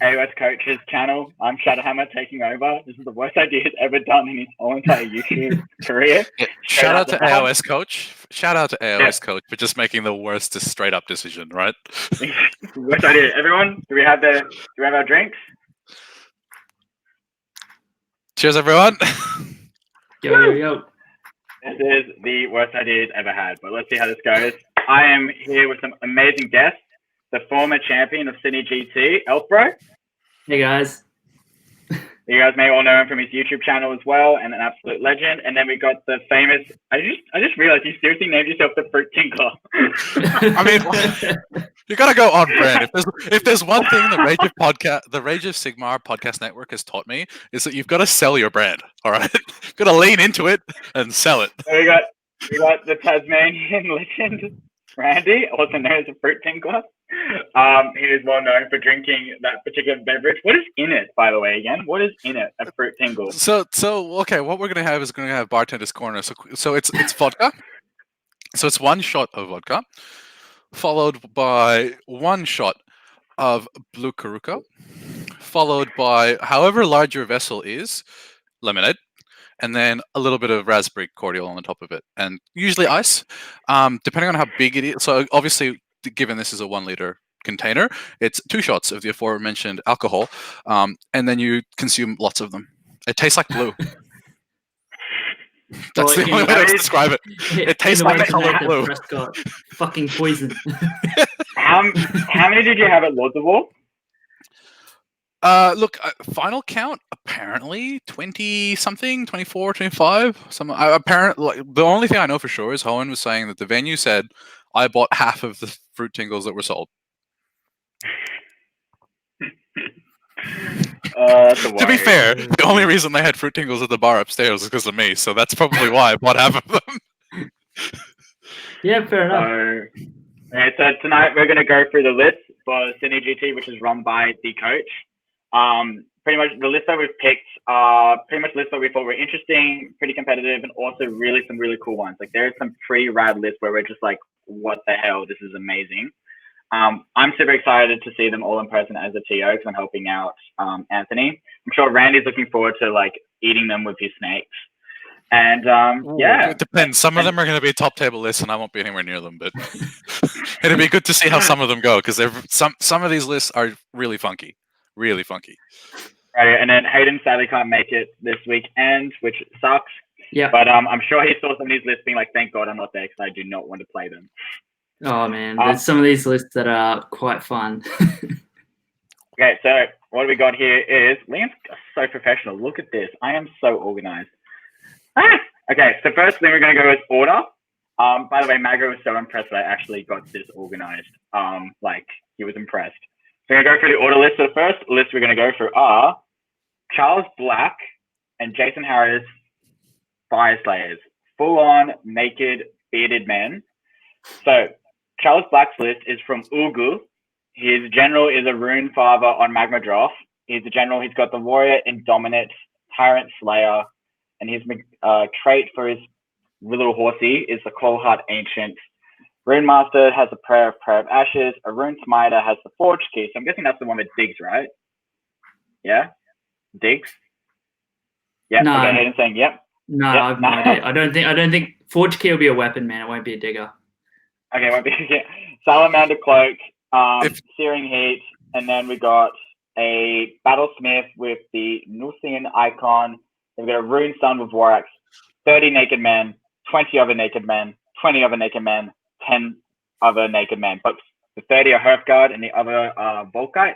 AOS Coach's channel. I'm SHADOWHAMMER taking over. This is the worst idea he's ever done in his whole entire YouTube career. Yeah, shout out to AOS Coach. Shout out to AOS Coach for just making the worst straight up decision, right? Worst idea. Everyone, do we have our drinks? Cheers, everyone. Yo. This is the worst idea he's ever had, but let's see how this goes. I am here with some amazing guests. The former champion of Cine GT, Aelfbro. Hey guys. You guys may all know him from his YouTube channel as well, and an absolute legend. And then we got the famous. I just realized you seriously named yourself the Fruit Tingle. I mean, you gotta go on brand. If there's one thing the Rage of Sigmar podcast network has taught me, is that you've got to sell your brand. All right, you've got to lean into it and sell it. So we got the Tasmanian legend, Randy, also known as the Fruit Tingle. He is well known for drinking that particular beverage. What is in it, by the way, again? What is in it, a Fruit Tingle? So okay, what we're gonna have is bartender's corner. So it's vodka. So it's one shot of vodka, followed by one shot of blue Karuka, followed by however large your vessel is, lemonade, and then a little bit of raspberry cordial on the top of it, and usually ice, depending on how big it is. So obviously, given this is a 1 liter container, it's 2 shots of the aforementioned alcohol, and then you consume lots of them. It tastes like blue. That's the only way to describe it. It tastes like the color blue. Prescott. Fucking poison. How many did you have at Lords of War? Look, final count, apparently 20 something, 24, 25. Apparently, the only thing I know for sure is Owen was saying that the venue said, I bought half of the fruit tingles that were sold. To be fair, the only reason they had fruit tingles at the bar upstairs was because of me, so that's probably why I bought half of them. Yeah, fair enough. So tonight we're going to go through the list for Cine GT, which is run by the coach. Pretty much the list that we've picked are pretty much lists that we thought were interesting, pretty competitive, and also some really cool ones. Like there are some pretty rad lists where we're just like, what the hell, this is amazing. I'm super excited to see them all in person as a TO because I'm helping out Anthony. I'm sure Randy's looking forward to like eating them with his snakes. And yeah, it depends. Some of them are going to be top table lists, and I won't be anywhere near them. But it'll be good to see how some of them go because some of these lists are really funky, really funky. Right, and then Hayden sadly can't make it this weekend, which sucks. Yeah, but I'm sure he saw some of these lists being like, "Thank God I'm not there because I do not want to play them." Oh man, there's some of these lists that are quite fun. Okay, so what we got here is Liam's so professional. Look at this. I am so organized. Okay, so first thing we're going to go is order. By the way, Magro was so impressed that I actually got this organized. Like he was impressed. So we're going to go through the order list. So the first list we're going to go through are Charles Black and Jason Harris, Fire Slayers, full-on naked bearded men. So Charles Black's list is from Ogor. His general is a rune father on Magma Droth. He's a general. He's got the warrior Indominate, Tyrant Slayer, and his trait for his little horsey is the Clawheart Ancient. Rune Master has the Prayer of Ashes. A Rune Smiter has the Forge Key. So I'm guessing that's the one that digs, right? Yeah? Digs? Yeah. No. Okay, Hayden saying yep. No, yep. I don't think Forge Key will be a weapon, man. It won't be a digger. Okay, won't be. Yeah. Salamander Cloak, Searing Heat, and then we got a Battlesmith with the Nusian icon. We've got a Rune Sun with War Axe, 30 naked men, 20 other naked men, 20 other naked men, 10 other naked men. But the 30 are Hearthguard and the other are Volkites.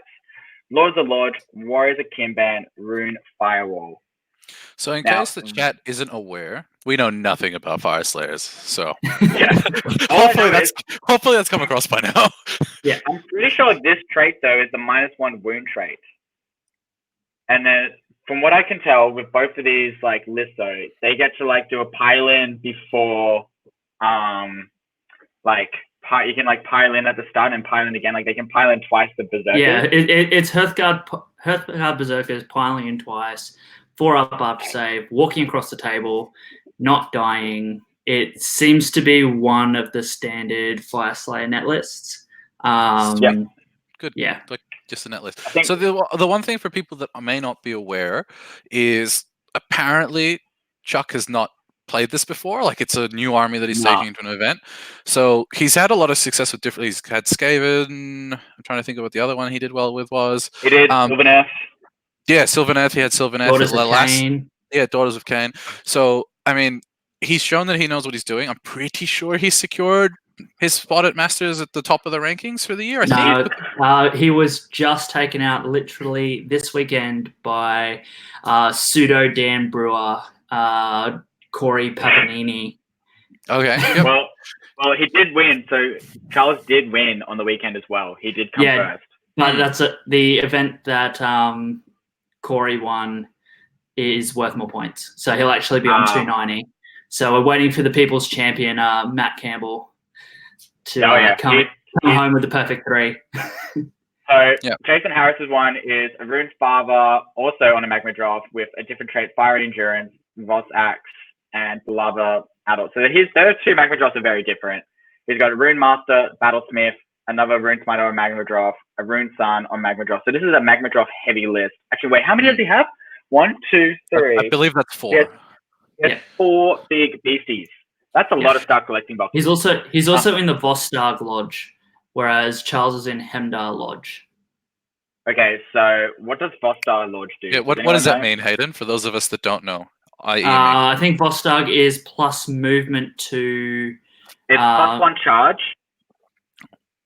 Lords of Lord, Warriors of Kimban, Rune Firewall. So in case the chat isn't aware, we know nothing about Fire Slayers. So yeah. hopefully that's come across by now. Yeah, I'm pretty sure this trait though is the -1 wound trait. And then from what I can tell with both of these like lists though, they get to like do a pile-in before you can like pile in at the start and pile in again. Like they can pile in twice the Berserkers. Yeah, it's Hearthguard Berserkers piling in twice. 4 up after save, walking across the table, not dying. It seems to be one of the standard Fire Slayer net lists. Good. Yeah. Like Just the net list. I think- So the one thing for people that may not be aware is apparently Chuck has not played this before. Like, it's a new army that he's No. taking into an event. So he's had a lot of success with different. He's had Skaven. I'm trying to think of what the other one he did well with was. He did Sylvaneth. Yeah, Sylvaneth. He had Sylvaneth. Daughters of Khaine. Yeah, Daughters of Khaine. So I mean, he's shown that he knows what he's doing. I'm pretty sure he secured his spot at Masters at the top of the rankings for the year. No, he was just taken out literally this weekend by pseudo Dan Brewer, Corey Papanini. Okay. Yep. Well, he did win. So Charles did win on the weekend as well. He did come first. But that's the event that Corey won is worth more points. So he'll actually be on 290. So we're waiting for the People's Champion, Matt Campbell, to come home with the perfect 3. So Jason Harris's one is a Rune's Father, also on a Magma Draft with a different trait, Fire and Endurance, Voss Axe, and Lava Adult. So those 2 Magma Drafts are very different. He's got a Rune Master, Battlesmith, another Rune Smiter on Magma Draft, a Rune Sun on Magma Draft. So this is a Magma Draft heavy list. Actually, wait, how many does he have? 1, 2, 3. I believe that's 4. He has 4 big beasties. That's a lot of Star collecting boxes. He's also in the Vostarg Lodge, whereas Charles is in Hemdar Lodge. Okay, so what does Vostarg Lodge do? Yeah, what does that mean, Hayden? For those of us that don't know, I think Vostarg is plus movement to. It's plus 1 charge.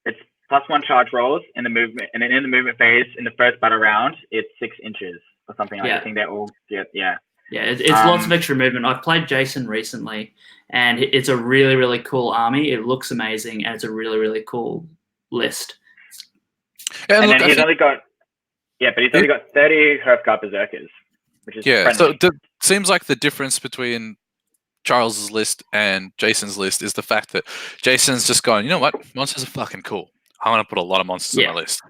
It's plus 1 charge rolls in the movement, and then in the movement phase in the first battle round, it's 6 inches or something like that. I think they all get Yeah, it's lots of extra movement. I've played Jason recently, and it's a really, really cool army. It looks amazing, and it's a really, really cool list. Yeah, and then he's only got 30 Hearthguard Berserkers, which is friendly. So it seems like the difference between Charles's list and Jason's list is the fact that Jason's just going, you know what, monsters are fucking cool. I want to put a lot of monsters on my list.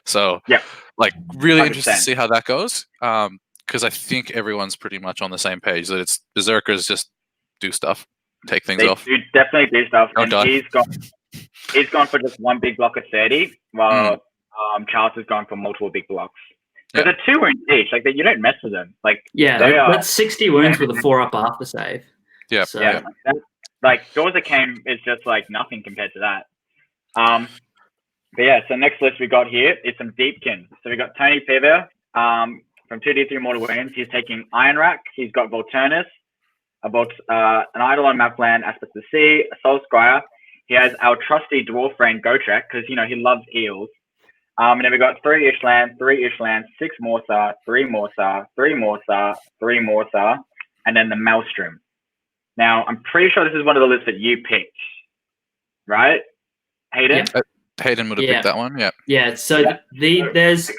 So, like, really 100%. Interested to see how that goes. Because I think everyone's pretty much on the same page that it's Berserkers just do stuff, take things off. They definitely do stuff. Don't and die. He's gone for just 1 big block of 30, while Charles has gone for multiple big blocks. So they're 2 wounds each. Like, you don't mess with them. Like, that's 60 wounds with a 4-up after save. Yeah. So. Yeah. Like, Doors of Khaine is just like nothing compared to that. But yeah, so next list we got here is some Deepkin. So we got Tony Piver from 2d3 Mortal Wounds. He's taking Iron Rack. He's got Volturnus, an Idol on Mapland, Aspect of the Sea, a Soul Scryer. He has our trusty dwarf friend Gotrek, because he loves eels. And then we got 3 Ishland, 3 Ishland, 6 Morsar, 3 Morsar, 3 Morsar, 3 Morsar, and then the Maelstrom. Now, I'm pretty sure this is one of the lists that you picked, right, Hayden? Yeah. Hayden would have picked that one, Yeah, so there's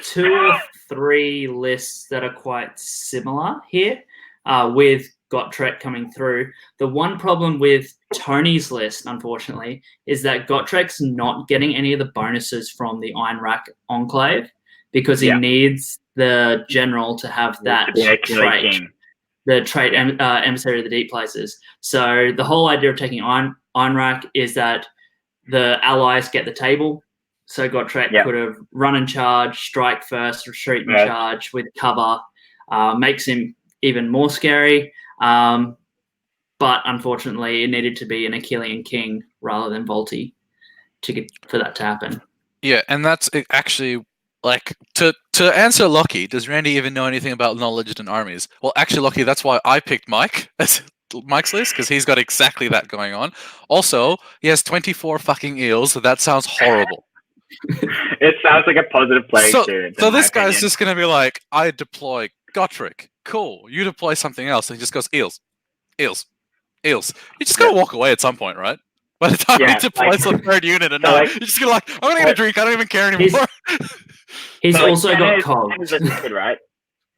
2 or 3 lists that are quite similar here, with Gotrek coming through. The one problem with Tony's list, unfortunately, is that Gotrek's not getting any of the bonuses from the Iron Rack Enclave because he needs the general to have that trait. The trait Emissary of the Deep Places. So the whole idea of taking Iron Rack is that the allies get the table. So Gotrek could have run and charge, strike first, retreat and charge with cover. Makes him even more scary. But unfortunately, it needed to be an Achillean King rather than Volti for that to happen. Yeah, and that's actually, like, to answer Lockie, does Randy even know anything about knowledge in armies? Well, actually, Lockie, that's why I picked Mike as Mike's list, because he's got exactly that going on. Also, he has 24 fucking eels, so that sounds horrible. It sounds like a positive play experience. So this guy's just going to be like, I deploy Gotrek. Cool. You deploy something else. And he just goes, eels. You just got to walk away at some point, right? By the time he deploys the 3rd unit and you're just going to like, I'm going to get a drink. I don't even care anymore. He's also got cogs. Good, right?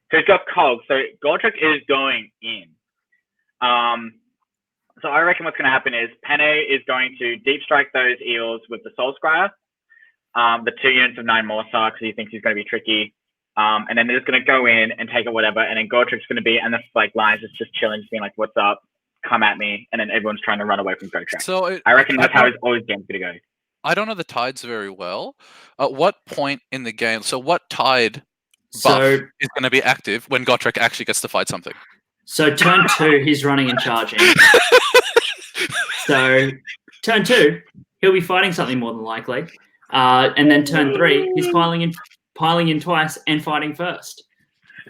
So he's got cogs. So Gotrek is going in. So I reckon what's going to happen is Penne is going to deep strike those eels with the Soul Scryer, the 2 units of 9 Morsar, because he thinks he's going to be tricky. And then they're just going to go in and take it, whatever. And then Gotrek's going to be, and the Lions is just chilling, just being like, "What's up? Come at me!" And then everyone's trying to run away from Gotrek. So I reckon that's how all his game's going to go. I don't know the tides very well. At what point in the game? So what tide buff So is going to be active when Gotrek actually gets to fight something? so turn 2, he's running and charging. So turn 2, he'll be fighting something more than likely. And then turn 3, he's piling in twice and fighting first.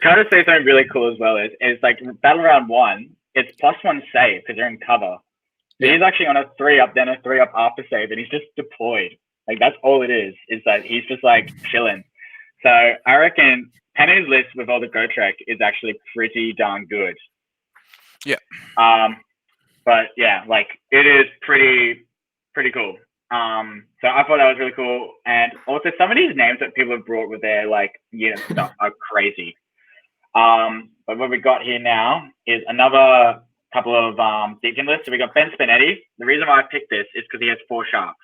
Can I just say something really cool as well? Is like battle round 1, it's +1 save because you're in cover. So he's actually on a 3-up, then a 3-up after save, and he's just deployed. Like that's all it is that he's just like chilling. So I reckon Penny's list with all the Gotrek is actually pretty darn good. Yeah. But yeah, like it is pretty cool. So I thought that was really cool. And also some of these names that people have brought with their like unit stuff are crazy. But what we got here now is another couple of Deepkin lists. So we got Ben Spinetti. The reason why I picked this is because he has 4 sharks.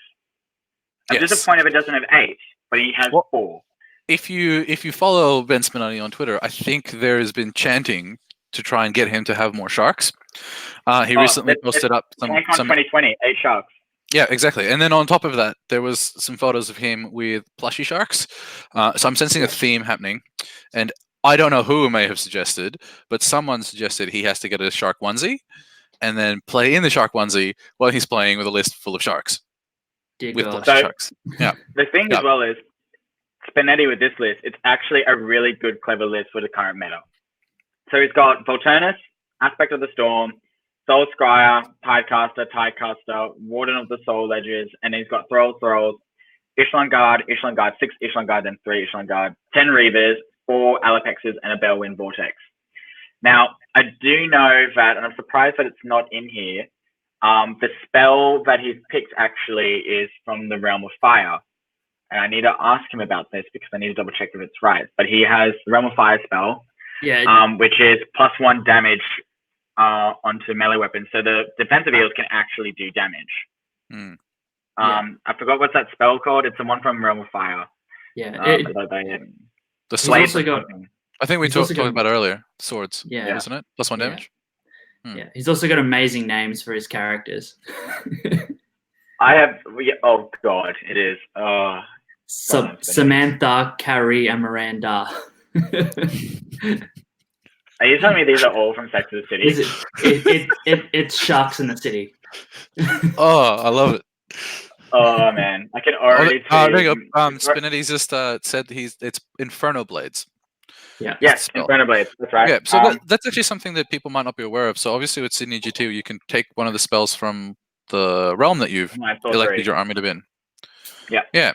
I'm disappointed if it doesn't have 8, but he has 4. If you follow Ben Spinetti on Twitter, I think there has been chanting to try and get him to have more sharks. He recently posted up some 2020, 8 sharks. Yeah, exactly. And then on top of that, there was some photos of him with plushy sharks. So I'm sensing a theme happening. And I don't know who may have suggested, but someone suggested he has to get a shark onesie and then play in the shark onesie while he's playing with a list full of sharks. Dear with God. plushy sharks. Yeah. The thing as well is, Spinetti with this list, it's actually a really good, clever list for the current meta. So he's got Volturnus, Aspect of the Storm, Soul Scryer, Tidecaster, Warden of the Soul Ledgers, and he's got Thralls, Ishlan Guard, 6 Ishlan Guard, then 3 Ishlan Guard, 10 Reavers, 4 Alapexes, and a Bellwind Vortex. Now, I do know that, and I'm surprised that it's not in here, the spell that he's picked actually is from the Realm of Fire. And I need to ask him about this because I need to double check if it's right. But he has the Realm of Fire spell, which is +1 damage onto melee weapons. So the defensive heals can actually do damage. I forgot what's that spell called. It's the one from Realm of Fire. Yeah. The He's also got, I think we talked about earlier. Swords. Yeah. Isn't it? +1 damage. Yeah. He's also got amazing names for his characters. I have. Oh God, it is. Samantha, Carrie, and Miranda. Are you telling me these are all from Sex and the City? It's sharks in the city. Oh, I love it. Oh man, I can already see. There you go. Spinetti's just said it's Inferno Blades. Yeah. Yes, Inferno Blades. That's right. Yeah. So that's actually something that people might not be aware of. So obviously with Sydney G2, you can take one of the spells from the realm that you've elected your army to be in. Yeah. Yeah.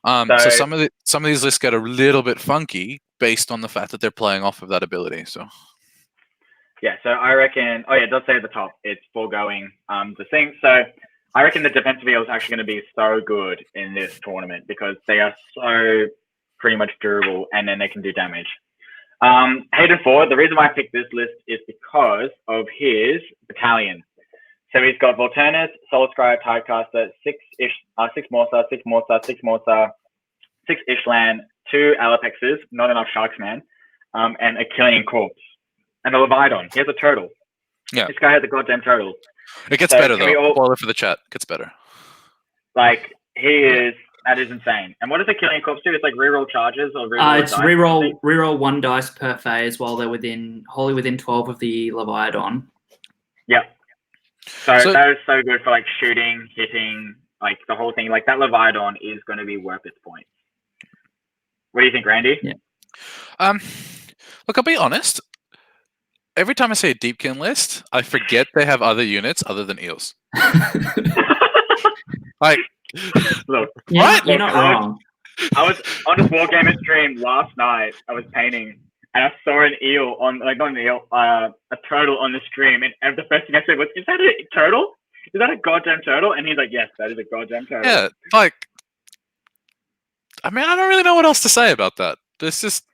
So some of these lists get a little bit funky based on the fact that they're playing off of that ability. So yeah, so I reckon. Oh yeah, it does say at the top it's foregoing the thing. So I reckon the defensive heal is actually going to be so good in this tournament because they are so pretty much durable and then they can do damage. Hayden Ford. The reason why I picked this list is because of his battalion. So he's got Volturnus, Soulscryer, Tidecaster, 6 Morsa, 6 Morsa, 6 Morsa, 6 Ishlan, 2 Alapexes, not enough sharks, man, and a Killing Corpse. And a Leviathan. He has a turtle. Yeah. This guy has a goddamn turtle. It gets better, though. Spoiler for the chat. It gets better. Like, that is insane. And what does a Killing Corpse do? It's like reroll charges or reroll it's reroll 1 dice per phase while they're wholly within 12 of the Leviathan. Yeah. So that is so good for like shooting, hitting, like the whole thing. Like that Leviathan is going to be worth its points. What do you think, Randy? Yeah. Look, I'll be honest. Every time I say a Deepkin list, I forget they have other units other than eels. Like, look, you're not wrong. I was on this Wargamer stream last night. I was painting. And I saw an eel a turtle on the stream, and the first thing I said was, "Is that a turtle? Is that a goddamn turtle?" And he's like, "Yes, that is a goddamn turtle." Yeah, like, I mean, I don't really know what else to say about that. It's just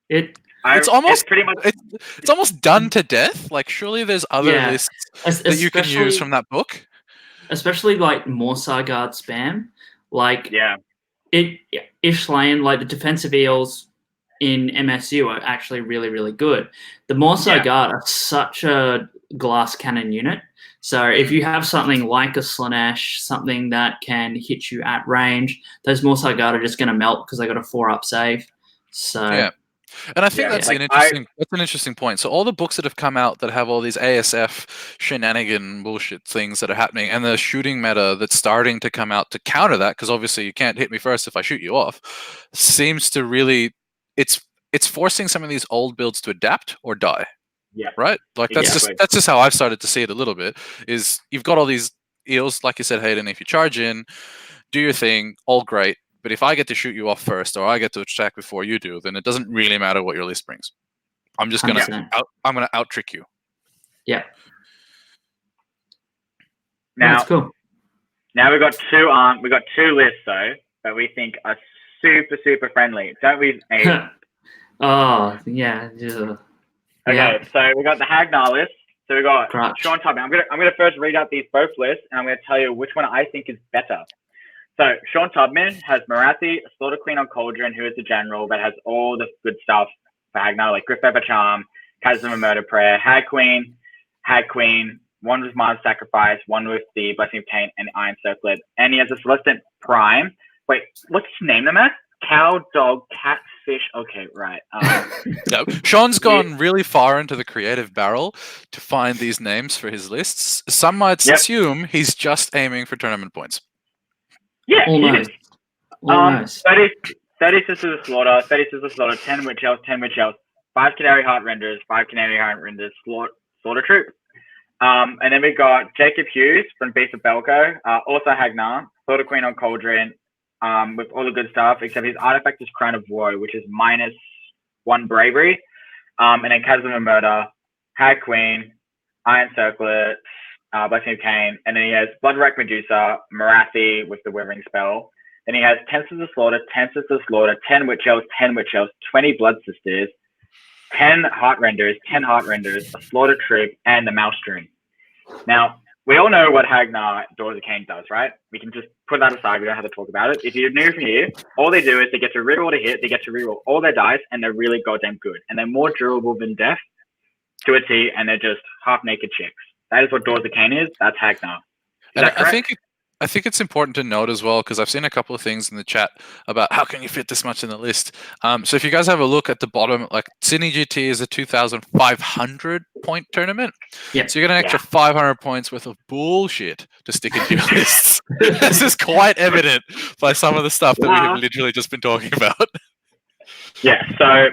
it's almost pretty much it's almost done to death. Like, surely there's other lists that you can use from that book, especially like Morsa Guard spam. Like, Ishlan, like the defensive eels in MSU are actually really, really good. The Morsa Guard are such a glass cannon unit. So if you have something like a Slaanesh, something that can hit you at range, those Morrsarr Guard are just going to melt because they got a 4-up save. So Yeah. And I think Yeah, that's like, an interesting point. So all the books that have come out that have all these ASF shenanigan bullshit things that are happening, and the shooting meta that's starting to come out to counter that, because obviously you can't hit me first if I shoot you off, seems to really it's forcing some of these old builds to adapt or die. Yeah. Right? Like that's Exactly. just how I've started to see it a little bit. Is you've got all these eels, like you said, Hayden, if you charge in, do your thing, all great. But if I get to shoot you off first, or I get to attack before you do, then it doesn't really matter what your list brings. I'm just gonna 100%. I'm gonna out trick you. Yeah. Now, That's cool. now we've got two lists though that we think are super friendly, don't we? Aiden? Oh, yeah. Okay, Yeah. so we got the Hagnar list. So we got Crutch. Sean Tubman. I'm gonna first read out these both lists, and I'm gonna tell you which one I think is better. So Sean Tubman has Marathi, Slaughter Queen on Cauldron, who is the general that has all the good stuff for Hagnar, like Griff Ever Charm, Chasm of Murder Prayer, Hag Queen, one with Mars Sacrifice, one with the Blessing of Khaine, and Iron Circlet. And he has a Celestant Prime. Wait, what's his name, them at? Cow, dog, cat, fish. Okay, right. No, Sean's gone really far into the creative barrel to find these names for his lists. Some might assume he's just aiming for tournament points. Yeah, Almost. he is. Almost. 30 Sisters of Slaughter, 30 Sisters of Slaughter, 10 Witch Elves, 10 Witch Elves, 5 Canary Heart Renders, 5 Canary Heart Renders, Slaughter Troop. And then we got Jacob Hughes from Beast of Belko, also Hagnar, Slaughter Queen on Cauldron, with all the good stuff, except his artifact is Crown of Woe, which is -1 bravery. And then Chasm of Murder, Hag Queen, Iron Circlet, Blessing of Khaine, and then he has Bloodwreck Medusa, Marathi with the Withering spell. Then he has 10 Sisters of Slaughter, 10 Sisters of Slaughter, 10 Witch Elves, 10 Witch Elves, 20 Blood Sisters, 10 Heart Renders, 10 Heart Renders, a Slaughter Troop, and the Mouse String. Now, we all know what Hagnar Daughters of Khaine does, right? We can just put that aside. We don't have to talk about it. If you're new here, all they do is they get to reroll to hit, they get to reroll all their dice, and they're really goddamn good. And they're more durable than death to a T, and they're just half-naked chicks. That is what Daughters of Khaine is. That's Hagnar. And I think it's important to note as well, because I've seen a couple of things in the chat about how can you fit this much in the list. So if you guys have a look at the bottom, like Sydney GT is a 2,500 point tournament. Yep. So you get an extra 500 points worth of bullshit to stick into your lists. This is quite evident by some of the stuff that we have literally just been talking about. Yeah. So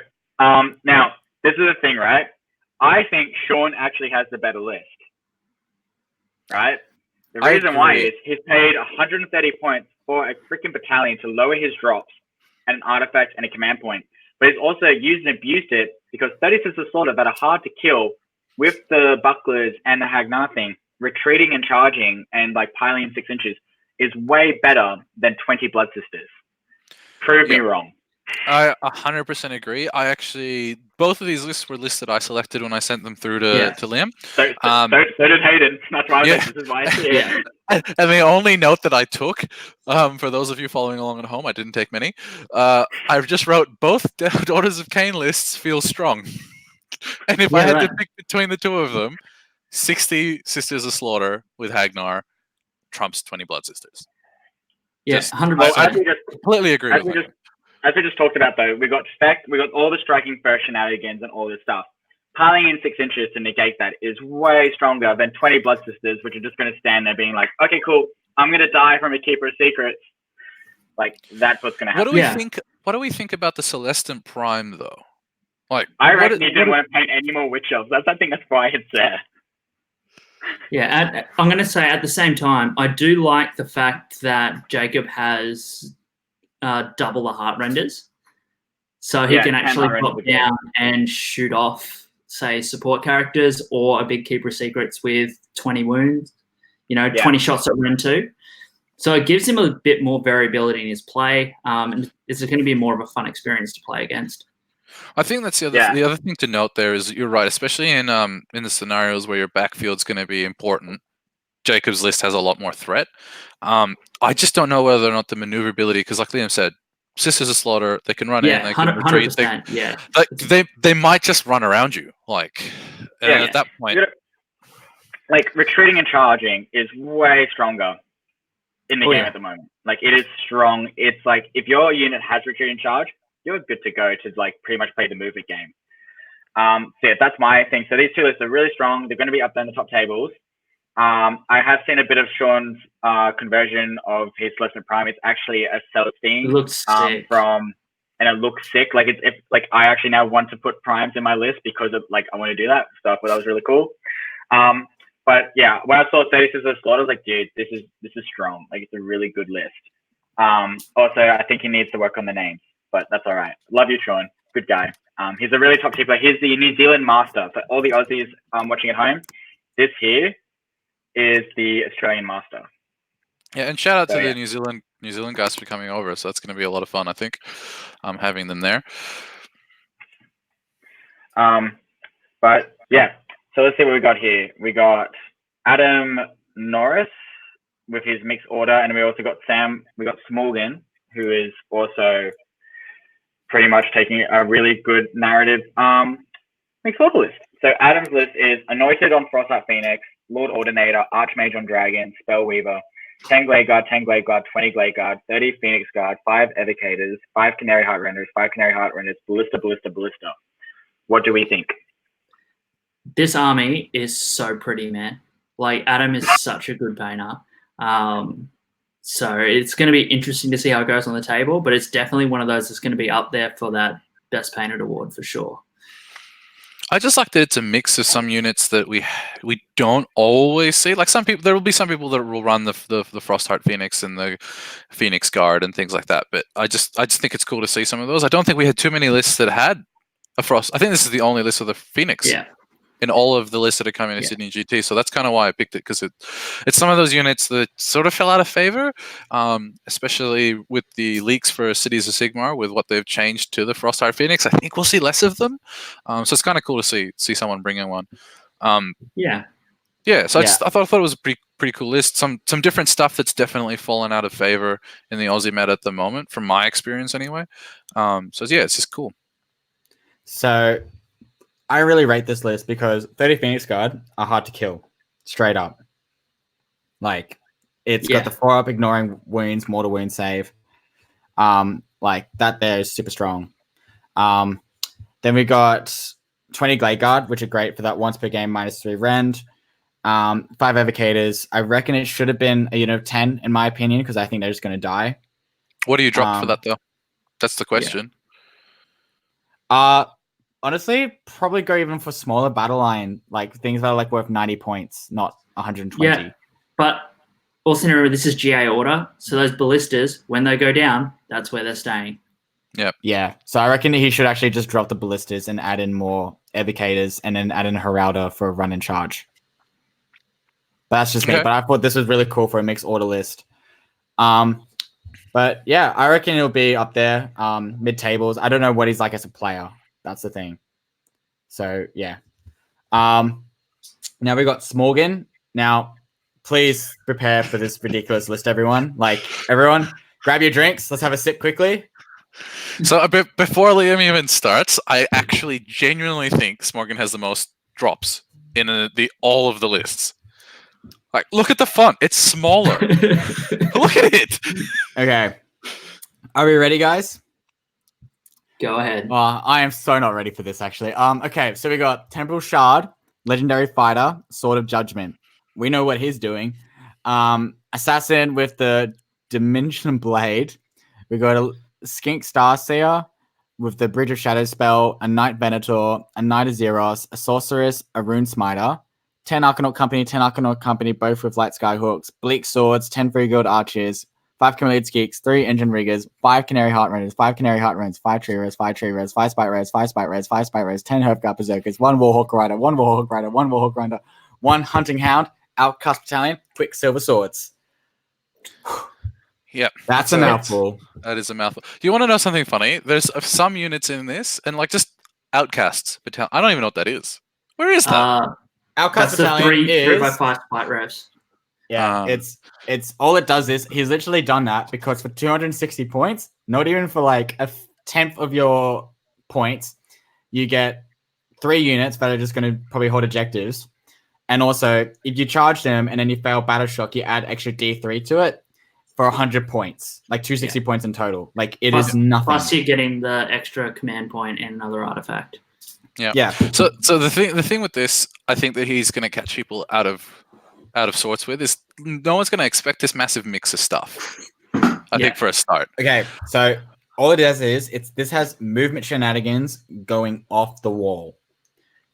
now this is the thing, right? I think Sean actually has the better list, right? The reason why is he's paid 130 points for a freaking battalion to lower his drops and an artifact and a command point. But he's also used and abused it because 30 Sisters of Slaughter that are hard to kill with the bucklers and the Hagnar thing, retreating and charging and like piling in 6 inches is way better than 20 Blood Sisters. Prove me wrong. I 100% agree. I actually, both of these lists were lists that I selected when I sent them through to Liam. So did Hayden. That's why this is why it's here. And the only note that I took, for those of you following along at home, I didn't take many. I just wrote both Daughters of Khaine lists feel strong. And if I had to pick between the two of them, 60 Sisters of Slaughter with Hagnar trumps 20 Blood Sisters. Yeah, 100%. I completely agree with that. As we just talked about, though, we got all the striking first shenanigans and all this stuff. Piling in 6 inches to negate that is way stronger than 20 Blood Sisters, which are just going to stand there being like, okay, cool, I'm going to die from a Keeper of Secrets. Like, that's what's going to happen. What do we think about the Celestant Prime, though? Like, I reckon he didn't want to paint any more Witch Elves. I think that's why it's there. Yeah, I'm going to say at the same time, I do like the fact that Jacob has double the heart renders. So he can actually pop down and shoot off, say, support characters or a big Keeper of Secrets with 20 wounds, 20 shots at rend 2. So it gives him a bit more variability in his play. And it's going to be more of a fun experience to play against. I think that's the other thing to note there is you're right, especially in the scenarios where your backfield's going to be important. Jacob's list has a lot more threat. I just don't know whether or not the maneuverability, because like Liam said, Sisters of Slaughter, they can run in, they can retreat. They might just run around you. Like, at that point. like retreating and charging is way stronger in the game at the moment. Like it is strong. It's like if your unit has retreat and charge, you're good to go to like pretty much play the movement game. So yeah, that's my thing. So these two lists are really strong. They're going to be up there in the top tables. I have seen a bit of Sean's conversion of his Celestial Prime. It's actually a Celestine. It looks sick. And it looks sick. Like it's like I actually now want to put primes in my list because of like I want to do that stuff. But that was really cool. But yeah, when I saw 36 of slot, I was like, dude, this is strong. Like it's a really good list. Also, I think he needs to work on the names, but that's all right. Love you, Sean. Good guy. He's a really top tier player. He's the New Zealand master. For all the Aussies watching at home, this here is the Australian master. Yeah, and shout out to the New Zealand guys for coming over. So that's going to be a lot of fun, I think, having them there. But yeah, so let's see what we got here. We got Adam Norris with his mixed order, and we also got Sam. We got Smorgan, who is also pretty much taking a really good narrative mixed order list. So Adam's list is Anointed on Frostlight Phoenix, Lord Ordinator, Archmage on Dragon, Spellweaver, 10 Glade Guard, 20 Glade Guard, 30 Phoenix Guard, 5 Evocators, 5 Canary Heart Renders, 5 Canary Heart Renders, Ballista. What do we think? This army is so pretty, man. Like, Adam is such a good painter. So it's going to be interesting to see how it goes on the table, but it's definitely one of those that's going to be up there for that Best Painted award for sure. I just like that it's a mix of some units that we don't always see. Like some people, there will be some people that will run the Frostheart Phoenix and the Phoenix Guard and things like that. But I just think it's cool to see some of those. I don't think we had too many lists that had a Frost. I think this is the only list of the Phoenix. Yeah. In all of the lists that are coming to Sydney GT. So that's kind of why I picked it, because it's some of those units that sort of fell out of favor, especially with the leaks for Cities of Sigmar, with what they've changed to the Frostheart Phoenix. I think we'll see less of them. So it's kind of cool to see someone bring in one. Yeah. So I thought it was a pretty cool list. Some different stuff that's definitely fallen out of favor in the Aussie meta at the moment, from my experience anyway. So yeah, it's just cool. So I really rate this list because 30 Phoenix Guard are hard to kill, straight up. Like, it's got the 4-up ignoring wounds, mortal wound save. Like, that there is super strong. Then we got 20 Glade Guard, which are great for that once per game -3 rend. 5 Evocators. I reckon it should have been a unit of 10, in my opinion, because I think they're just going to die. What do you drop for that, though? That's the question. Honestly, probably go even for smaller battle line, like things that are like worth 90 points, not 120. Yeah, but also remember this is GA order, so those ballistas, when they go down, that's where they're staying. Yep. Yeah, so I reckon he should actually just drop the ballistas and add in more Evocators and then add in Heralda for a run and charge. But that's just me. But I thought this was really cool for a mixed order list. But yeah, I reckon it'll be up there, mid tables. I don't know what he's like as a player. That's the thing. So, yeah. Now we got Smorgan. Now, please prepare for this ridiculous list, everyone. Like, everyone, grab your drinks. Let's have a sip quickly. So, before Liam even starts, I actually genuinely think Smorgan has the most drops in all of the lists. Like, look at the font. It's smaller. Look at it. Okay. Are we ready, guys? Go ahead. I am so not ready for this, actually. Okay, so we got Temporal Shard, Legendary Fighter, Sword of Judgment. We know what he's doing. Assassin with the Dimension Blade. We got a Skink Starseer with the Bridge of Shadows spell, a Knight Venator, a Knight of Zeros, a Sorceress, a Rune Smiter, 10 Arcanaut Company, both with Light Skyhooks, Bleak Swords, 10 Free Guild Archers, 5 Chameleon Geeks, 3 Engine Riggers, 5 Canary Heart Renders, 5 Canary Heart Renders, 5 Tree Res, 5 Tree Res, 5 Spite Res, 5 Spite Res, 5 Spite Res, 10 Hearthguard Berserkers, 1 Warhawk Rider, 1 Warhawk Rider, 1 Warhawk Rider, 1 Hunting Hound, Outcast Battalion, Quick Silver Swords. Yep. That's a mouthful. That is a mouthful. Do you want to know something funny? There's some units in this, and like just Outcasts Battalion. I don't even know what that is. Where is that? Outcast That's Battalion the 3x5 Spite Res. Yeah, it's all it does is he's literally done that because for 260 points, not even for like a tenth of your points, you get 3 units that are just going to probably hold objectives, And also, if you charge them and then you fail Battle Shock, you add extra D3 to it for 100 points, like 260 points in total. Like it is nothing. Plus, you're getting the extra command point and another artifact. Yeah. So the thing with this, I think that he's going to catch people out of sorts with is no one's going to expect this massive mix of stuff. I think for a start. Okay, so all it does is this has movement shenanigans going off the wall.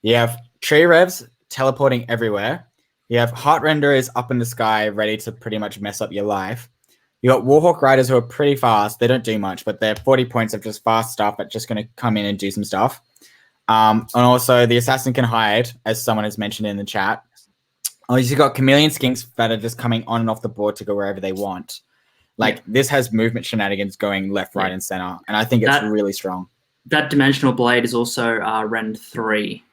You have tree revs teleporting everywhere. You have heart renderers up in the sky, ready to pretty much mess up your life. You got Warhawk Riders who are pretty fast. They don't do much, but they're 40 points of just fast stuff that's just going to come in and do some stuff. And also the assassin can hide, as someone has mentioned in the chat. You got chameleon skinks that are just coming on and off the board to go wherever they want. Like this has movement shenanigans going left, right, and center, and I think it's really strong. That dimensional blade is also rend 3.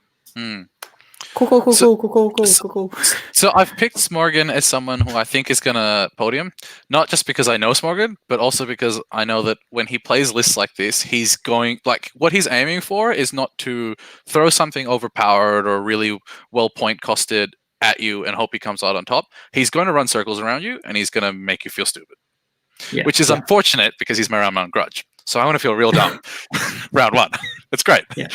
Cool. So I've picked Smorgan as someone who I think is going to podium, not just because I know Smorgan, but also because I know that when he plays lists like this, he's going, like, what he's aiming for is not to throw something overpowered or really well point costed at you and hope he comes out on top. He's going to run circles around you and he's going to make you feel stupid, which is unfortunate because he's my round one grudge. So I want to feel real dumb round one. It's great. Yeah.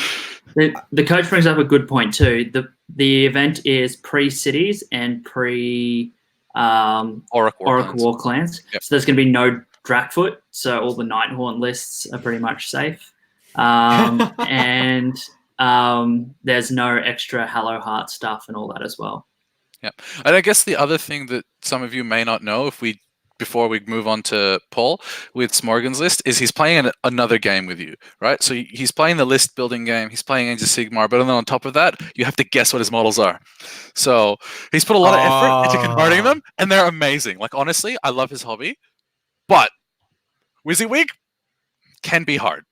The coach brings up a good point too. The event is pre-cities and pre Orc War Clans. Yep. So there's going to be no Drakfoot. So all the Nighthorn lists are pretty much safe. And there's no extra Hallowheart stuff and all that as well. Yeah. And I guess the other thing that some of you may not know, before we move on to Paul with Smorgan's list, is he's playing another game with you, right? So he's playing the list building game, he's playing into Sigmar, but then on top of that, you have to guess what his models are. So he's put a lot of effort into converting them, and they're amazing. Like, honestly, I love his hobby, but WYSIWYG can be hard.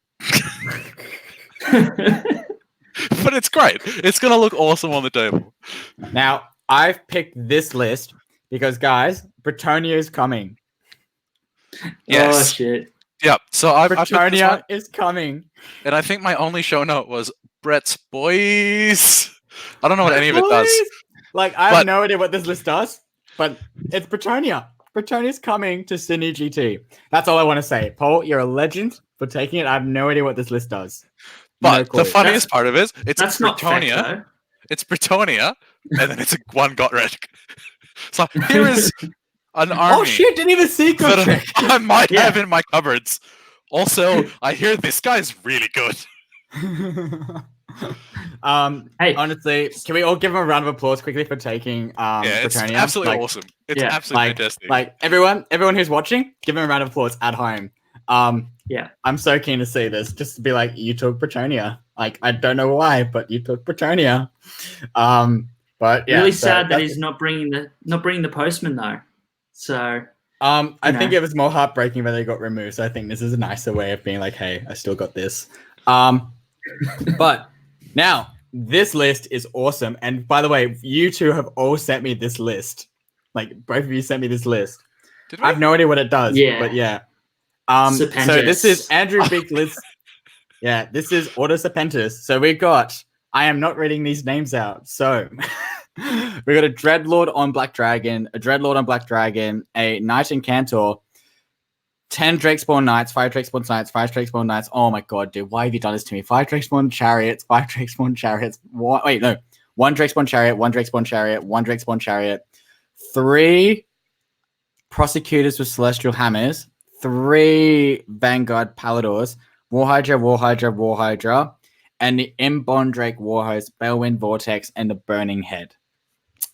But it's great. It's going to look awesome on the table. Now, I've picked this list because, guys, Bretonnia is coming. Yes. Oh, shit. Yeah. So Bretonnia is coming. And I think my only show note was Brett's boys. I don't know what any of it does. Like, I have no idea what this list does, but it's Bretonnia. Bretonnia's coming to Sydney GT. That's all I want to say. Paul, you're a legend for taking it. I have no idea what this list does. But the funniest part of it is that's Bretonnia. It's Bretonnia, and then it's one Gotrek. So here is an army. Oh shit! Didn't even see Gotrek. I might have in my cupboards. Also, I hear this guy's really good. Hey, honestly, can we all give him a round of applause quickly for taking Bretonnia? It's absolutely awesome. It's absolutely fantastic. Like everyone who's watching, give him a round of applause at home. I'm so keen to see this. Just to be like, you took Bretonnia. Like, I don't know why, but you took Bretonnia. But yeah, really sad that he's not bringing the postman though. So I think it was more heartbreaking that they got removed. So I think this is a nicer way of being like, hey, I still got this. But now this list is awesome. And by the way, you two have all sent me this list. Like, both of you sent me this list. I have no idea what it does. Yeah. But yeah. So this is Andrew Big's list. Yeah, this is Order Serpentis. So we got, I am not reading these names out. So we got a Dreadlord on Black Dragon, a Knight Incantor, 10 Drakespawn Knights, 5 Drakespawn Knights, 5 Drakespawn Knights. Oh my god, dude, why have you done this to me? 5 Drakespawn Chariots, 5 Drakespawn Chariots. 1 Drakespawn Chariot, 1 Drakespawn Chariot, 1 Drakespawn Chariot, 3 Prosecutors with Celestial Hammers, 3 Vanguard Paladors, War Hydra, and the Imbond Drake Warhost, Balewind Vortex, and the Burning Head.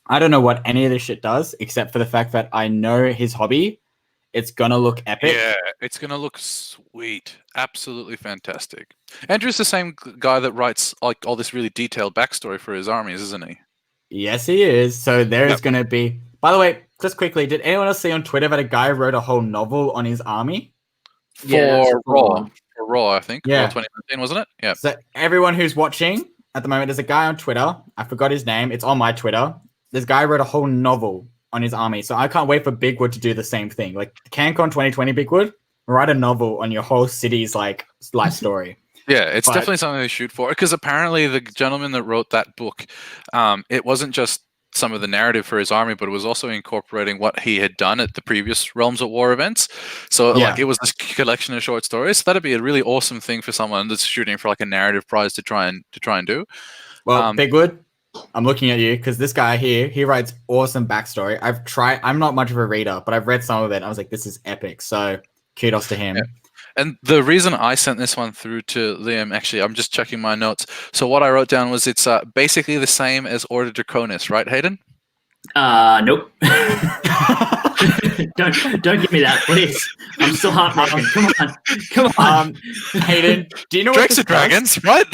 I don't know what any of this shit does, except for the fact that I know his hobby. It's gonna look epic. Yeah, it's gonna look sweet. Absolutely fantastic. Andrew's the same guy that writes like all this really detailed backstory for his armies, isn't he? Yes, he is. So there is gonna be. By the way, just quickly, did anyone else see on Twitter that a guy wrote a whole novel on his army? For Raw, I think. Yeah. Raw 2019, wasn't it? Yeah. So everyone who's watching at the moment, there's a guy on Twitter. I forgot his name. It's on my Twitter. This guy wrote a whole novel on his army. So I can't wait for Bigwood to do the same thing. Like CanCon 2020 Bigwood, write a novel on your whole city's like life story. Yeah, it's definitely something to shoot for. Because apparently the gentleman that wrote that book, it wasn't just some of the narrative for his army, but it was also incorporating what he had done at the previous Realms at War events. So like it was this collection of short stories. So that'd be a really awesome thing for someone that's shooting for like a narrative prize to try and do. Well, Bigwood, I'm looking at you because this guy here, he writes awesome backstory. I'm not much of a reader, but I've read some of it. I was like, this is epic. So kudos to him. Yeah. And the reason I sent this one through to Liam, actually, I'm just checking my notes. So what I wrote down was it's basically the same as Order Draconis, right, Hayden? Nope. don't give me that, please. I'm still heartbroken. Come on. Hayden, do you know Drakes what are dragons, right?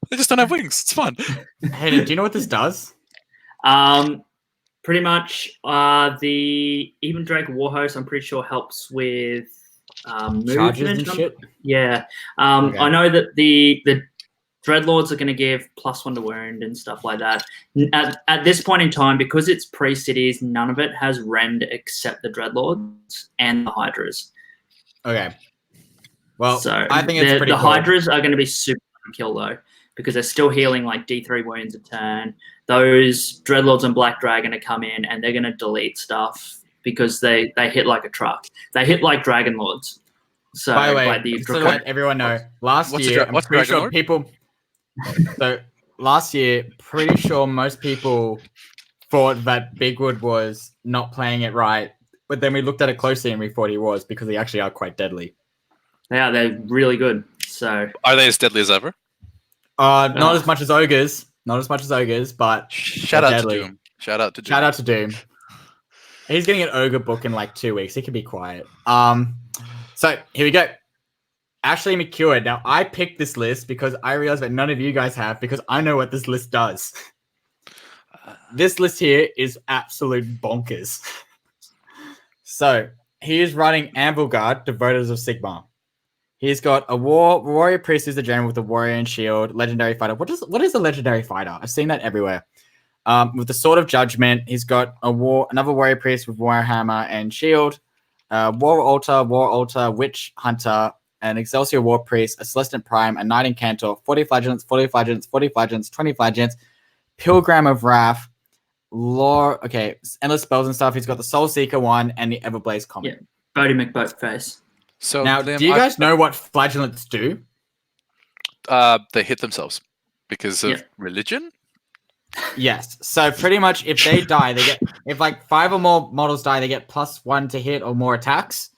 They just don't have wings. It's fun. Hayden, do you know what this does? Pretty much the Even Drake Warhost, I'm pretty sure helps with charges and shit. Yeah. Okay. I know that the Dreadlords are going to give +1 to wound and stuff like that. At this point in time, because it's pre-cities, none of it has rend except the Dreadlords and the Hydras. Okay. Well, so I think it's pretty the cool. Hydras are going to be super kill though, because they're still healing like D3 wounds a turn. Those Dreadlords and Black Dragon are come in and they're going to delete stuff because they hit like a truck. They hit like Dragon Lords. So, by the way, like just to let everyone know, last year, I'm pretty sure people. So last year, pretty sure most people thought that Bigwood was not playing it right, but then we looked at it closely and we thought he was because they actually are quite deadly. Yeah, they're really good. So are they as deadly as ever? Not as much as Ogres. Not as much as Ogres, but shout out to Doom. Shout out to Doom. Shout out to Doom. He's getting an Ogre book in like 2 weeks. He can be quiet. So here we go. Ashley McEwen. Now, I picked this list because I realized that none of you guys have because I know what this list does. This list here is absolute bonkers. So he is running Anvil Guard, Devotees of Sigmar. He's got a warrior priest who's the general with the warrior and shield, legendary fighter. What is a legendary fighter? I've seen that everywhere. With the Sword of Judgment, he's got another warrior priest with warhammer and shield, war altar, witch hunter, an Excelsior War Priest, a Celestant Prime, a Knight Incantor, 40 Flagellants, 40 Flagellants, 40 Flagellants, 20 Flagellants, Pilgrim of Wrath, endless spells and stuff. He's got the Soul Seeker one and the Everblaze Comet. Yeah, Bodie McBoatface. So now, Liam, do you guys know what Flagellants do? They hit themselves because of religion? Yes. So pretty much if they die, if like 5 or more models die, they get +1 to hit or more attacks.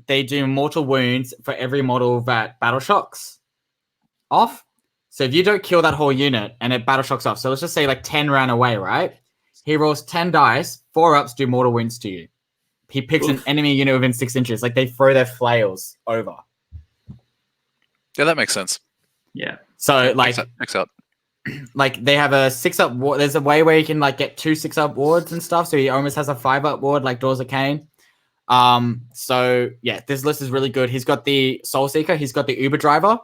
They do mortal wounds for every model that battle shocks off. So if you don't kill that whole unit and it battle shocks off, so let's just say like 10 ran away, right? He rolls 10 dice, 4 ups do mortal wounds to you. He picks an enemy unit within 6 inches. Like they throw their flails over. Yeah, that makes sense. Yeah. So like, makes out. Like they have a 6-up ward. There's a way where you can like get 2 6-up wards and stuff. So he almost has a 5-up ward like Doors of Khaine. So yeah, this list is really good. He's got the Soul Seeker. He's got the Uber Driver.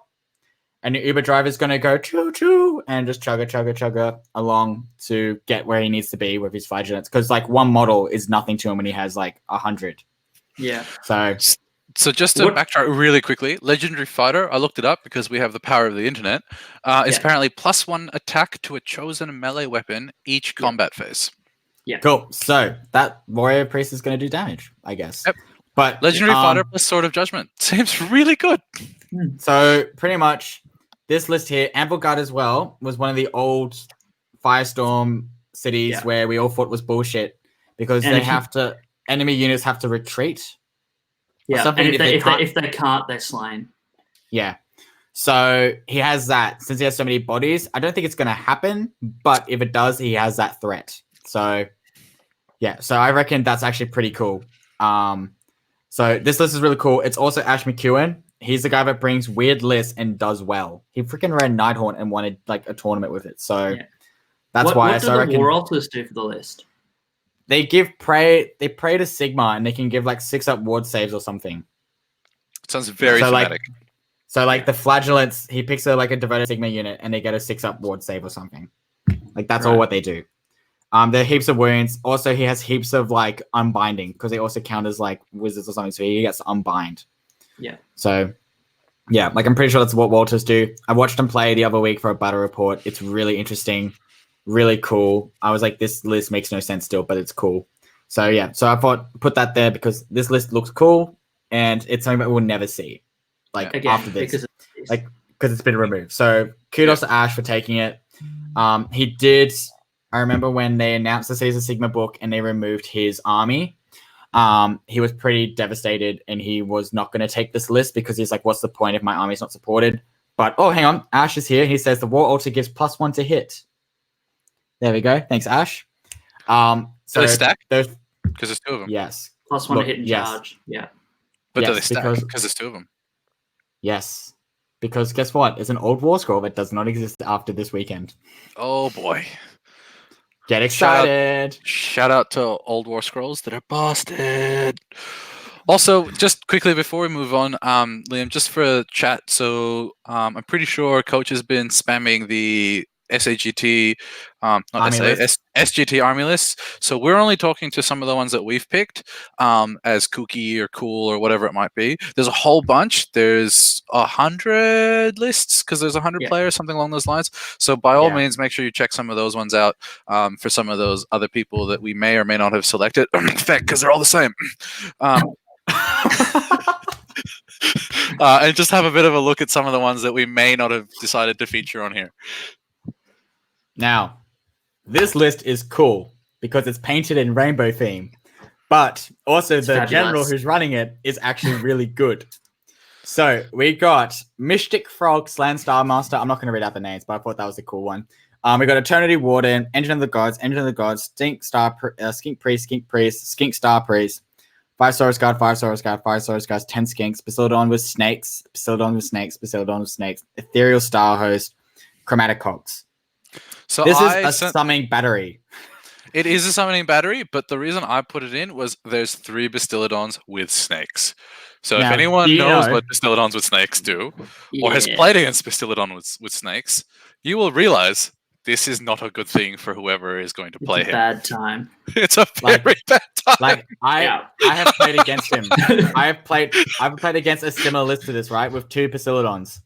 And the Uber Driver is going to go choo-choo and just chugga along to get where he needs to be with his Flagellants. Because like one model is nothing to him when he has like 100. Yeah. So just to backtrack really quickly, Legendary Fighter, I looked it up because we have the power of the internet, is apparently +1 attack to a chosen melee weapon each combat phase. Yeah. Cool. So that Warrior Priest is going to do damage, I guess. Yep. But Legendary Fighter plus Sword of Judgment seems really good. So pretty much this list here, Anvil Guard as well, was one of the old Firestorm cities where we all thought was bullshit because enemy units have to retreat. Yeah, and if they can't, they're slain. Yeah. So he has that. Since he has so many bodies, I don't think it's going to happen, but if it does, he has that threat. So yeah, so I reckon that's actually pretty cool. So this list is really cool. It's also Ash McEwen. He's the guy that brings weird lists and does well. He freaking ran Nighthaunt and wanted like a tournament with it. So that's why. What do the War Altars do for the list? They give prey. They pray to Sigmar, and they can give like 6-up ward saves or something. Sounds very thematic. Like the Flagellants, he picks a devoted Sigmar unit, and they get a 6-up ward save or something. Like that's all what they do. There are heaps of wounds. Also, he has heaps of like unbinding because he also counters like wizards or something, so he gets to unbind. Yeah. So, yeah, like I'm pretty sure that's what Walters do. I watched him play the other week for a battle report. It's really interesting. really cool. I was like, this list makes no sense still, but it's cool. So yeah, so I thought put that there because this list looks cool and it's something that we'll never see. Like Again, after this. because of this. Like because it's been removed. So kudos to Ash for taking it. He did. I remember when they announced the Season Sigma book and they removed his army. He was pretty devastated and he was not going to take this list because he's like, what's the point if my army's not supported? But oh, hang on, Ash is here. He says the War Altar gives +1 to hit. There we go. Thanks, Ash. So they stack? Those, Because there's two of them. yes. +1 to hit and charge. Yeah. But do Yes, they stack? because- Because there's two of them. Yes. Because guess what? It's an old war scroll that does not exist after this weekend. Oh boy. Get Shout out- excited. Shout out to Old War Scrolls that are busted. Also, just quickly before we move on, Liam, just for chat, so I'm pretty sure Coach has been spamming the SAGT, not Army list. SGT army list. So we're only talking to some of the ones that we've picked as kooky or cool or whatever it might be. There's a whole bunch. There's 100 lists because there's 100 Yeah. players, something along those lines. So by all Yeah. means, make sure you check some of those ones out for some of those other people that we may or may not have selected. In fact, because they're all the same. And just have a bit of a look at some of the ones that we may not have decided to feature on here. Now, this list is cool because it's painted in rainbow theme, but also the fabulous. general who's running it is actually really good. So we got Mystic Frog, Slan Star Master. I'm not going to read out the names, but I thought that was a cool one. We got Eternity Warden, Engine of the Gods, Skink Priest, Skink Star Priest, 5 Saurus Guard, 5 Saurus Guard, 5 Saurus Guards, 10 Skinks, Basilodon with snakes, Ethereal Star Host, Chromatic Cogs. So This I is a sent- summoning battery. It is a summoning battery, but the reason I put it in was there's 3 Bastillodons with snakes. So Now, if anyone do you knows know- what Bastillodons with snakes do, or has Yeah. played against Bastillodon with snakes, you will realize this is not a good thing for whoever is going to It's play a him. bad time. It's a very Like- bad time. Like I Yeah. have played against him. I've played against a similar list to this, right? With 2 Bastillodons.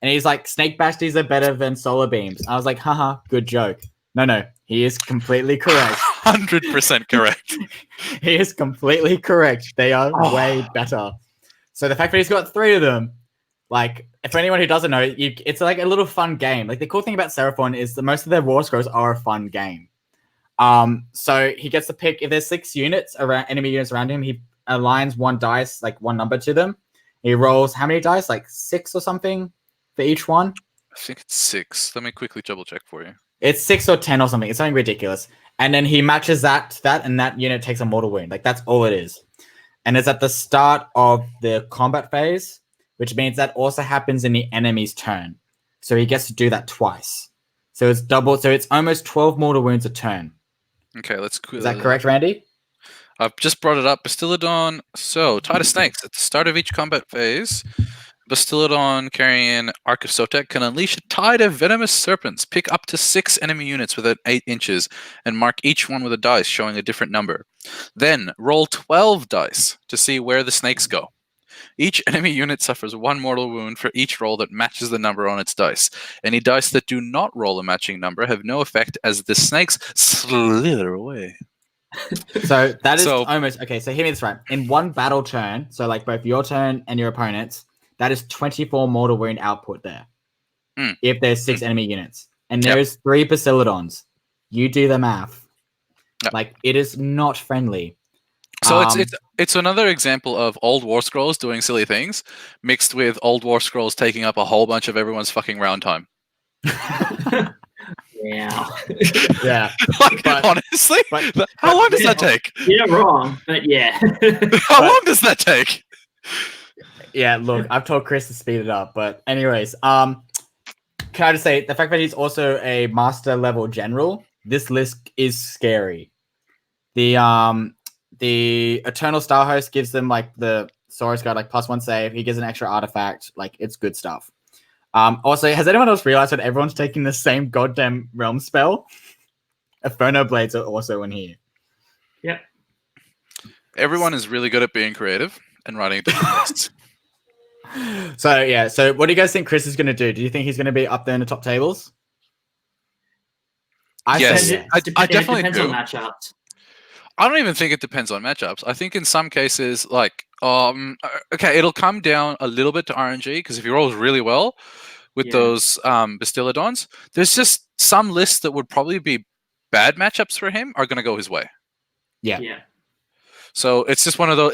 And he's like, Snake Basties are better than Solar Beams. I was like, haha, good joke. No, he is completely correct. 100% correct. He is completely correct. They are way better. So the fact that he's got 3 of them, like, for anyone who doesn't know, it's like a little fun game. Like the cool thing about Seraphon is that most of their war scrolls are a fun game. So he gets to pick if there's 6 units around enemy units around him, he aligns 1 dice, like 1 number to them. He rolls how many dice? Like 6 or something for each one. I think it's 6. Let me quickly double check for you. It's 6 or 10 or something. It's something ridiculous. And then he matches that, and that unit takes a mortal wound. Like that's all it is. And it's at the start of the combat phase, which means that also happens in the enemy's turn. So he gets to do that twice. So it's double. So it's almost 12 mortal wounds a turn. Okay, let's Is that correct, Randy? I've just brought it up. Bastillodon. So, Tide of Snakes. At the start of each combat phase, Bastillodon carrying Arc of Sotek can unleash a tide of venomous serpents. Pick up to 6 enemy units within 8 inches and mark each one with a dice showing a different number. Then roll 12 dice to see where the snakes go. Each enemy unit suffers 1 mortal wound for each roll that matches the number on its dice. Any dice that do not roll a matching number have no effect as the snakes slither away. So that is So- almost okay. So hear me this right. In 1 battle turn, so like both your turn and your opponent's, that is 24 mortal wound output there. Mm. If there's 6 enemy units, and Yep. there's 3 Bastillodons, you do the math. Yep. Like it is not friendly. So Um, it's another example of old War Scrolls doing silly things, mixed with old War Scrolls taking up a whole bunch of everyone's fucking round time. Yeah. Yeah. Like, But- honestly, but- how long does that yeah. take? You're not wrong, but yeah. How long does that take? Yeah, look, I've told Chris to speed it up, but anyways, can I just say the fact that he's also a master level general, this list is scary. The Eternal Star Host gives them like the Saurus Guard like +1 save. He gives an extra artifact, like it's good stuff. Also, has anyone else realized that everyone's taking the same goddamn realm spell? Inferno Blades are also in here. Yep. Everyone is really good at being creative and writing different lists. So yeah, so what do you guys think Chris is going to do? Do you think he's going to be up there in the top tables? I Yes. say I It definitely depends do. on matchups. I don't even think it depends on matchups. I think in some cases, like, okay, it'll come down a little bit to RNG because if he rolls really well with Yeah. those Bastillodons, there's just some lists that would probably be bad matchups for him are going to go his way. Yeah. Yeah. So it's just one of those.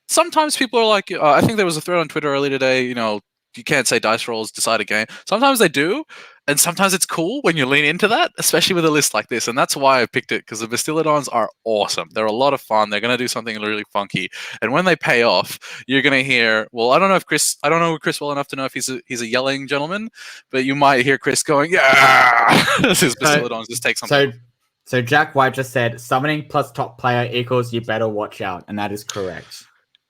Sometimes people are like, I think there was a thread on Twitter earlier today. You can't say dice rolls decide a game. Sometimes they do, and sometimes it's cool when you lean into that, especially with a list like this. And that's why I picked it, because the Bastillodons are awesome. They're a lot of fun. They're going to do something really funky, and when they pay off, you're going to hear. Well, I don't know Chris well enough to know if he's a yelling gentleman, but you might hear Chris going, "Yeah!" as his Bastillodons just take something. So Jack White just said summoning plus top player equals you better watch out, and that is correct.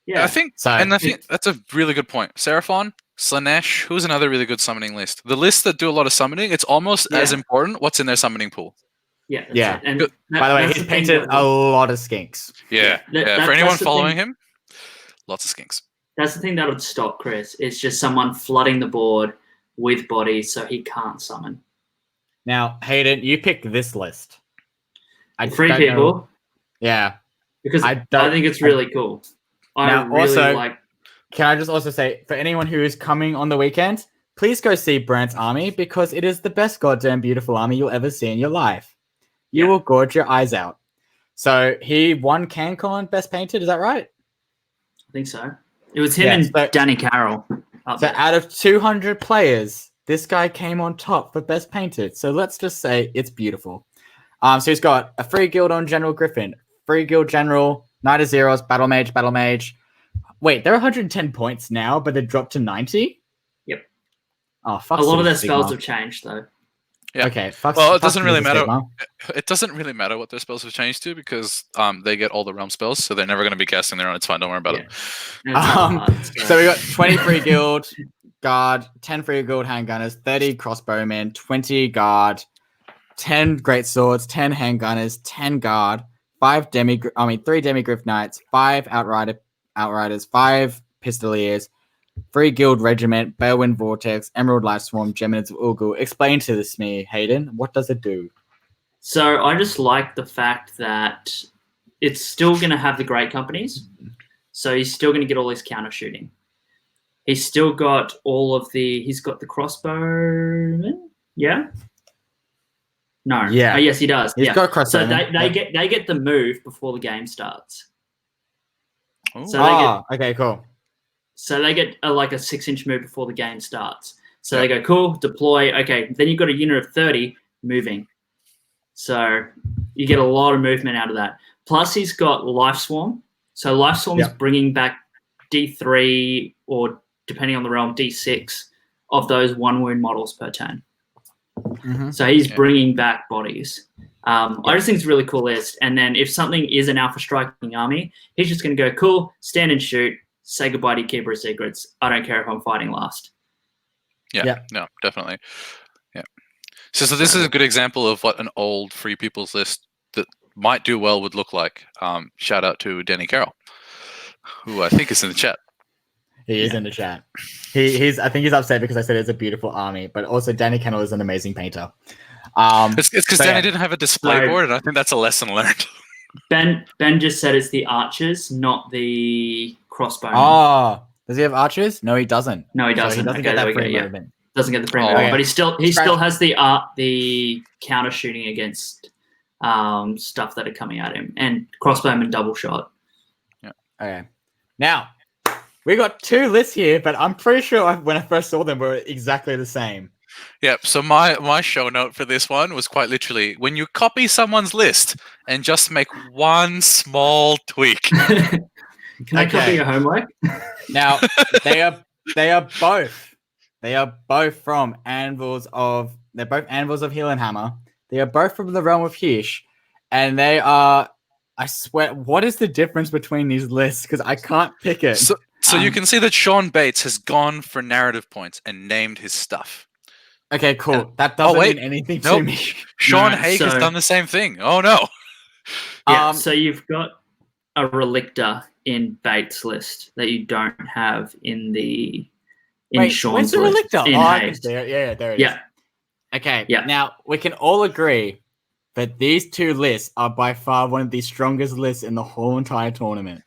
Yeah. I think that's a really good point. Seraphon, Slaanesh, who's another really good summoning list. The lists that do a lot of summoning, it's almost as important what's in their summoning pool. Yeah. That's Yeah. it. And By the way, that's he's the thing painted that- a lot of skinks. Yeah. that- For anyone that's the following thing. him, lots of skinks. That's the thing that would stop Chris. It's just someone flooding the board with bodies so he can't summon. Now, Hayden, you pick this list. Three don't people. know- Yeah. Because I I, don't- think it's really cool. I Now, really also- like. Can I just also say, for anyone who is coming on the weekend, please go see Brant's army because it is the best goddamn beautiful army you'll ever see in your life. You will gorge your eyes out. So he won CanCon Best Painted, is that right? I think so. It was him Yeah, and so- Danny Carroll. So out of 200 players, this guy came on top for Best Painted. So let's just say it's beautiful. So he's got a free guild on General Griffin, free guild general, Knight of Zeros, Battle Mage. Wait, they're 110 points now, but they dropped to 90? Yep. Oh, fuck. A lot of their Sigmar. spells have changed, though. Yeah. Okay, fuck. Well, it fuck doesn't really Mrs. matter. Sigmar. It doesn't really matter what their spells have changed to because they get all the realm spells, so they're never going to be casting their own. It's fine. Don't worry about it. And it's not hard, So we got 20 free guild guard, 10 free guild handgunners, 30 crossbowmen, 20 guard, 10 great swords, 10 handgunners, 10 guard, 3 demigriff knights, 5 outriders, 5 pistoliers, 3 guild regiment, Balewind Vortex, Emerald Lightswarm, Geminids of Ulgul. Explain to this me, Hayden. What does it do? So I just like the fact that it's still going to have the great companies. So he's still going to get all his counter shooting. He's still got he's got the crossbowmen. Yeah. No. Yeah. Oh, yes, he does. He's got So crossbowmen. they get the move before the game starts. Ooh. So okay, cool. So they get a 6-inch move before the game starts. So they go, cool, deploy. Okay, then you've got a unit of 30 moving. So you get a lot of movement out of that. Plus he's got Life Swarm. So Life Swarm is bringing back D3 or, depending on the realm, D6 of those 1 wound models per turn. Mm-hmm. So he's bringing back bodies. I just think it's a really cool list. And then if something is an alpha striking army, he's just going to go, cool, stand and shoot. Say goodbye to Keeper of Secrets. I don't care if I'm fighting last. Yeah. No, definitely. Yeah. So this is a good example of what an old Free People's list that might do well would look like. Shout out to Danny Carroll, who I think is in the chat. He is in the chat. I think he's upset because I said it's a beautiful army, but also Danny Carroll is an amazing painter. It's because Danny didn't have a display board, and I think that's a lesson learned. Ben just said it's the archers, not the crossbow. Oh, does he have archers? No, he doesn't. No, he doesn't. So he doesn't Okay, get there that we free go, movement. Doesn't get the free movement, but he still has the counter shooting against stuff that are coming at him, and crossbowman double shot. Yeah. Okay. Now we got 2 lists here, but I'm pretty sure when I first saw them were exactly the same. Yeah, so my show note for this one was quite literally when you copy someone's list and just make one small tweak. Can I copy your homework? Now they are both from anvils of Heelanhammer. They are both from the realm of Hirsch, and they are. I swear, what is the difference between these lists? Because I can't pick it. So you can see that Sean Bates has gone for narrative points and named his stuff. Okay, cool. That doesn't mean anything to me. Sean Haig has done the same thing. Oh no. Yeah, so you've got a Relicta in Bates' list that you don't have in Sean's where's the list. Relicta? In I can Hayes. see it. Yeah, there it is. Yeah. Okay. Yeah. Now we can all agree that these two lists are by far one of the strongest lists in the whole entire tournament.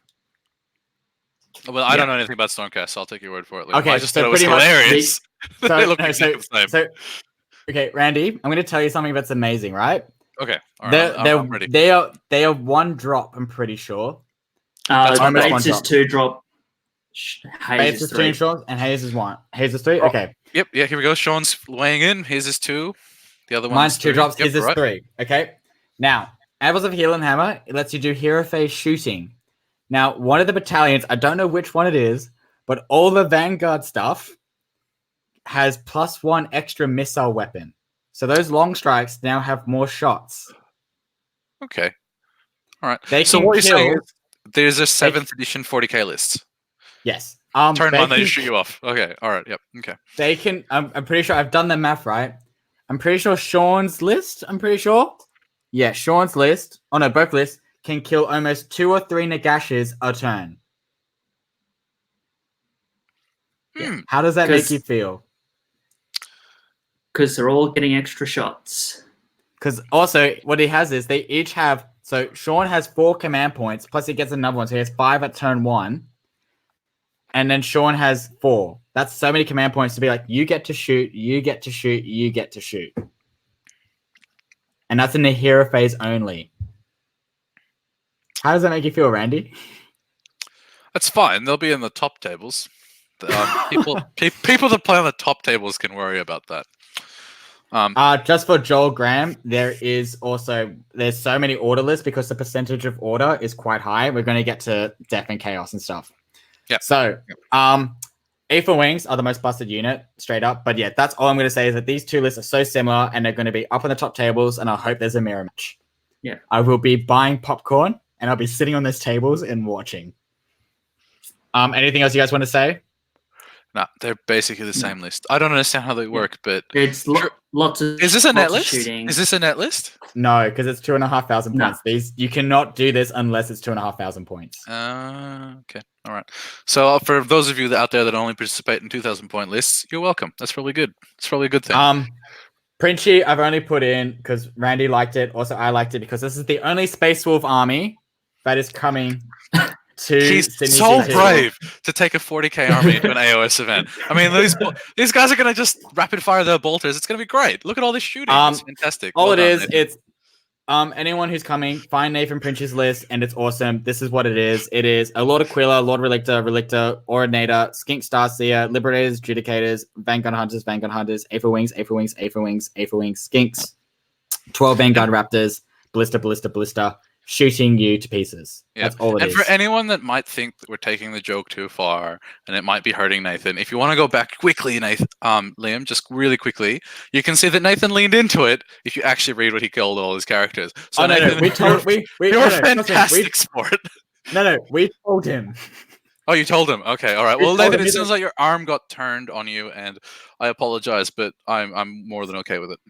Well, I don't know anything about Stormcast, so I'll take your word for it. Liam. Okay, I just so thought it was pretty much hilarious. So, They look no, exactly the same. Okay, Randy, I'm going to tell you something that's amazing, right? Okay, all right, I'm ready. They are one drop. I'm pretty sure. That's The almost Bates one is 2 drop. Hayes Bates is is 2 3. shots, and Hayes is 1. Hayes is 3. Oh, Okay. Yep, yeah, here we go. Sean's weighing in. His is 2. The other one's Mine's 2 3. drops. Yep, His is right. 3. Okay. Now, Apples of Heal and Hammer, it lets you do hero phase shooting. Now, one of the battalions, I don't know which one it is, but all the Vanguard stuff has +1 extra missile weapon. So those long strikes now have more shots. Okay. All right. They So can what you're saying kill. is there's a 7th edition 40k list. Yes. Turn they one, they can- shoot you off. Okay. All right. Yep. Okay. They can. I'm pretty sure I've done the math right. I'm pretty sure Sean's list. I'm pretty sure. Yeah, Sean's list. Oh no, both lists can kill almost 2 or 3 Nagashes a turn. Hmm. How does that make 'Cause- you feel? Because they're all getting extra shots. Because also what he has is they each have. So Sean has 4 command points plus he gets another one, so he has 5 at turn 1. And then Sean has 4. That's so many command points to be like, you get to shoot, you get to shoot, you get to shoot. And that's in the hero phase only. How does that make you feel, Randy? That's fine. They'll be in the top tables. People that play on the top tables can worry about that. Just for Joel Graham, there's so many order lists because the percentage of order is quite high. We're going to get to death and chaos and stuff. Yeah. So, A4 Wings are the most busted unit, straight up. But yeah, that's all I'm going to say is that these two lists are so similar and they're going to be up on the top tables, and I hope there's a mirror match. Yeah. I will be buying popcorn and I'll be sitting on those tables and watching. Anything else you guys want to say? No, they're basically the same list. I don't understand how they work, but It's lots of. is this a net lots of list? shooting. Is this a net list? No, because it's 2,500 No. points. You cannot do this unless it's 2,500 points. Okay. All right. So for those of you out there that only participate in 2,000 point lists, you're welcome. That's probably good. It's probably a good thing. Princhy, I've only put in because Randy liked it. Also, I liked it because this is the only Space Wolf army that is coming to He's Sydney so GT. brave to take a 40k army to an AOS event. I mean, these guys are going to just rapid fire their bolters. It's going to be great. Look at all this shooting. It's fantastic. All Well it done, is, Nathan. it's anyone who's coming, find Nathan Princh's list, and it's awesome. This is what it is. It is a Lord Aquila, Lord Relictor, Ordinator, Skink Starseer, Liberators, Judicators, Vanguard Hunters, Aether Wings, Skinks, 12 Vanguard Raptors, Ballista, shooting you to pieces. Yeah. That's all it and is. for anyone that might think that we're taking the joke too far and it might be hurting Nathan, if you want to go back quickly, Nathan, Liam, just really quickly, you can see that Nathan leaned into it if you actually read what he killed all his characters. So Nathan, you're a fantastic sport. No, we told him. Oh, you told him. Okay, all right. We Well, told Nathan, him it sounds like your arm got turned on you, and I apologize, but I'm more than okay with it.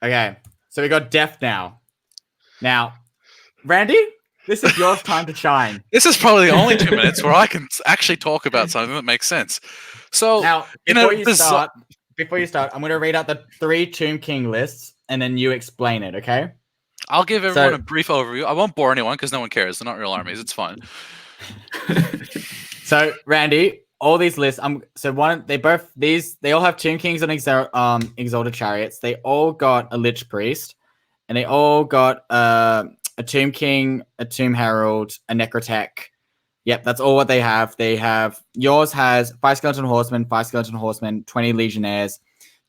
Okay, so we got Death now. Now, Randy, this is your time to shine. This is probably the only 2 minutes where I can actually talk about something that makes sense. So, Now, you know, before you start, I'm going to read out the 3 Tomb King lists, and then you explain it, okay? I'll give everyone a brief overview. I won't bore anyone because no one cares. They're not real armies. It's fine. So, Randy, all these lists, they all have Tomb Kings and Exalted Chariots. They all got a Lich Priest, and they all got a Tomb King, a Tomb Herald, a Necrotech. Yep, that's all what they have. Yours has 5 Skeleton Horsemen, 20 Legionnaires,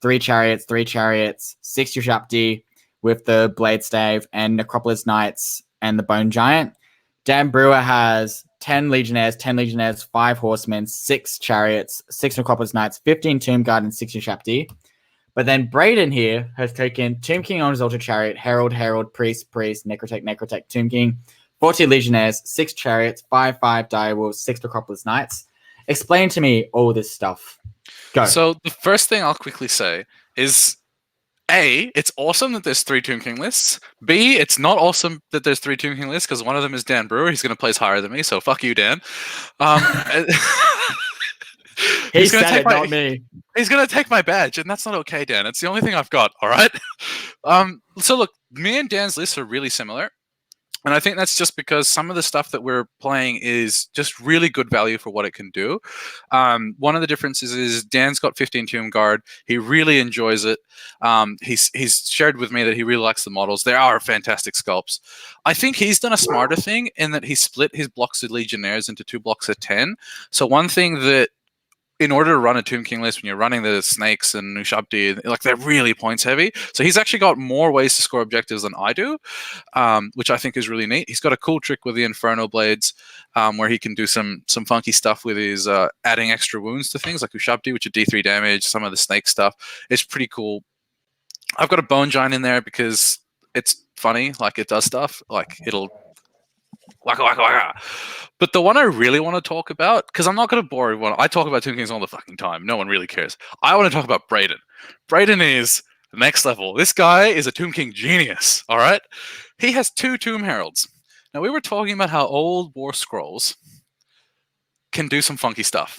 3 Chariots, 6 Ushapti with the Blade Stave, and Necropolis Knights and the Bone Giant. Dan Brewer has 10 Legionnaires, 5 Horsemen, 6 Chariots, 6 Necropolis Knights, 15 Tomb Guard, and 6 Ushapti. But then Braden here has taken Tomb King on his Altar Chariot, Herald, Priest, Necrotech, Tomb King, 40 Legionnaires, 6 Chariots, 5 Direwolves, 6 Necropolis Knights. Explain to me all this stuff. Go. So the first thing I'll quickly say is, A, it's awesome that there's 3 Tomb King lists. B, it's not awesome that there's 3 Tomb King lists because one of them is Dan Brewer. He's going to place higher than me, so fuck you, Dan. He He's gonna said take it, my not me. he's gonna take my badge, and that's not okay, Dan. It's the only thing I've got. All right. So look, me and Dan's lists are really similar. And I think that's just because some of the stuff that we're playing is just really good value for what it can do. One of the differences is Dan's got 15 Tomb Guard. He really enjoys it. He's shared with me that he really likes the models. They are fantastic sculpts. I think he's done a smarter thing in that he split his blocks of Legionnaires into 2 blocks of 10. So one thing that in order to run a Tomb King list when you're running the snakes and Ushabti, like they're really points heavy. So he's actually got more ways to score objectives than I do, which I think is really neat. He's got a cool trick with the Inferno Blades, where he can do some funky stuff with his adding extra wounds to things like Ushabti, which are D3 damage. Some of the snake stuff. It's pretty cool. I've got a Bone Giant in there because it's funny. Like it does stuff. Like it'll waka waka waka. But the one I really want to talk about, because I'm not going to bore everyone. I talk about Tomb Kings all the fucking time. No one really cares. I want to talk about Breton. Breton is the next level. This guy is a Tomb King genius. All right, he has 2 Tomb Heralds. Now we were talking about how old War Scrolls can do some funky stuff.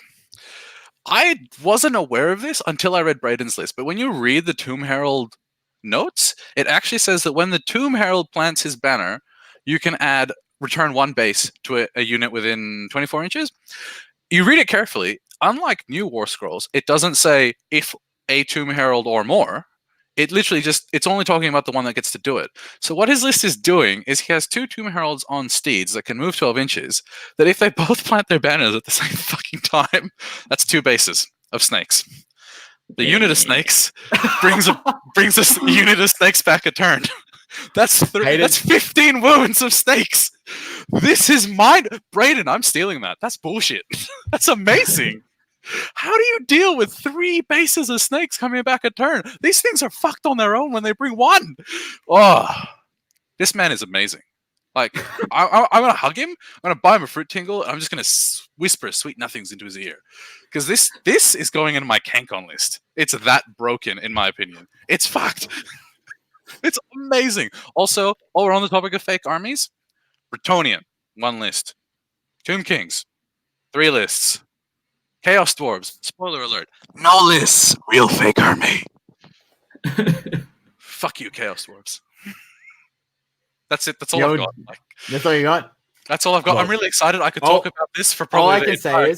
I wasn't aware of this until I read Breton's list. But when you read the Tomb Herald notes, it actually says that when the Tomb Herald plants his banner, you can return 1 base to a unit within 24 inches. You read it carefully. Unlike new War Scrolls, it doesn't say if a Tomb Herald or more. It literally it's only talking about the one that gets to do it. So what his list is doing is he has 2 Tomb Heralds on steeds that can move 12 inches, that if they both plant their banners at the same fucking time, that's 2 bases of snakes. The unit of snakes brings a unit of snakes back a turn. That's 15 wounds of snakes. This is mine. Breton, I'm stealing that. That's bullshit. That's amazing. How do you deal with 3 bases of snakes coming back a turn? These things are fucked on their own when they bring 1. Oh, this man is amazing. Like, I'm going to hug him. I'm going to buy him a fruit tingle. And I'm just going to whisper sweet nothings into his ear. Because this is going into my Kankon list. It's that broken, in my opinion. It's fucked. It's amazing. Also, while we're on the topic of fake armies, Bretonnia, 1 list. Tomb Kings, 3 lists. Chaos Dwarves, spoiler alert, no lists. Real fake army. Fuck you, Chaos Dwarves. That's it. That's all I've got. That's all you got? That's all I've got. I'm really excited. I could talk about this for probably all I can say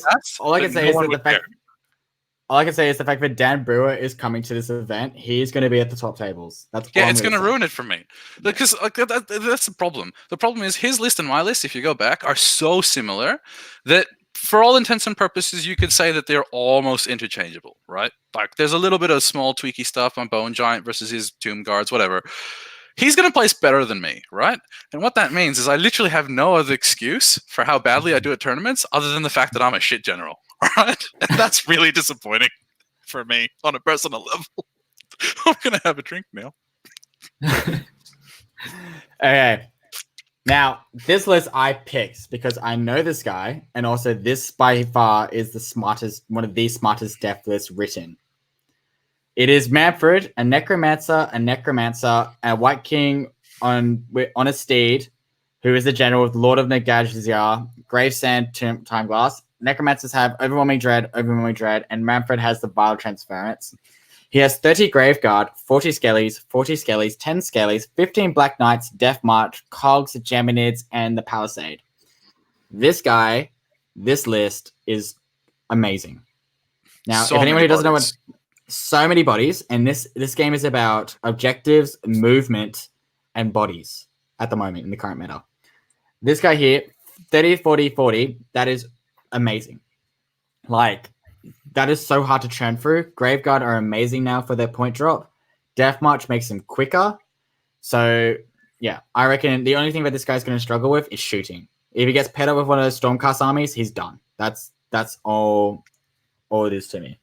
is the fact that Dan Brewer is coming to this event. He's going to be at the top tables. It's going to ruin it for me because that's the problem. The problem is his list and my list, if you go back, are so similar that for all intents and purposes, you could say that they're almost interchangeable, right? Like there's a little bit of small tweaky stuff on Bone Giant versus his Tomb Guards, whatever. He's going to place better than me, right? And what that means is I literally have no other excuse for how badly I do at tournaments other than the fact that I'm a shit general, right? And that's really disappointing for me on a personal level. I'm going to have a drink now. Okay. Now, this list I picked because I know this guy, and also this by far is one of the smartest death lists written. It is Manfred, a Necromancer, a White King on a steed, who is the general of the Lord of Nagazia, Gravesand, Time Glass. Necromancers have Overwhelming Dread, and Manfred has the Vile Transference. He has 30 Graveguard, 40 Skellies, 10 Skellies, 15 Black Knights, Death March, Cogs, Geminids, and the Palisade. This list is amazing. Now, if anyone who doesn't know what... So many bodies, and this game is about objectives, movement, and bodies at the moment in the current meta. This guy here, 30, 40, 40, that is amazing. Like, that is so hard to churn through. Graveguard are amazing now for their point drop. Death March makes them quicker. So, yeah, I reckon the only thing that this guy's going to struggle with is shooting. If he gets paired up with one of those Stormcast armies, he's done. That's all it is to me.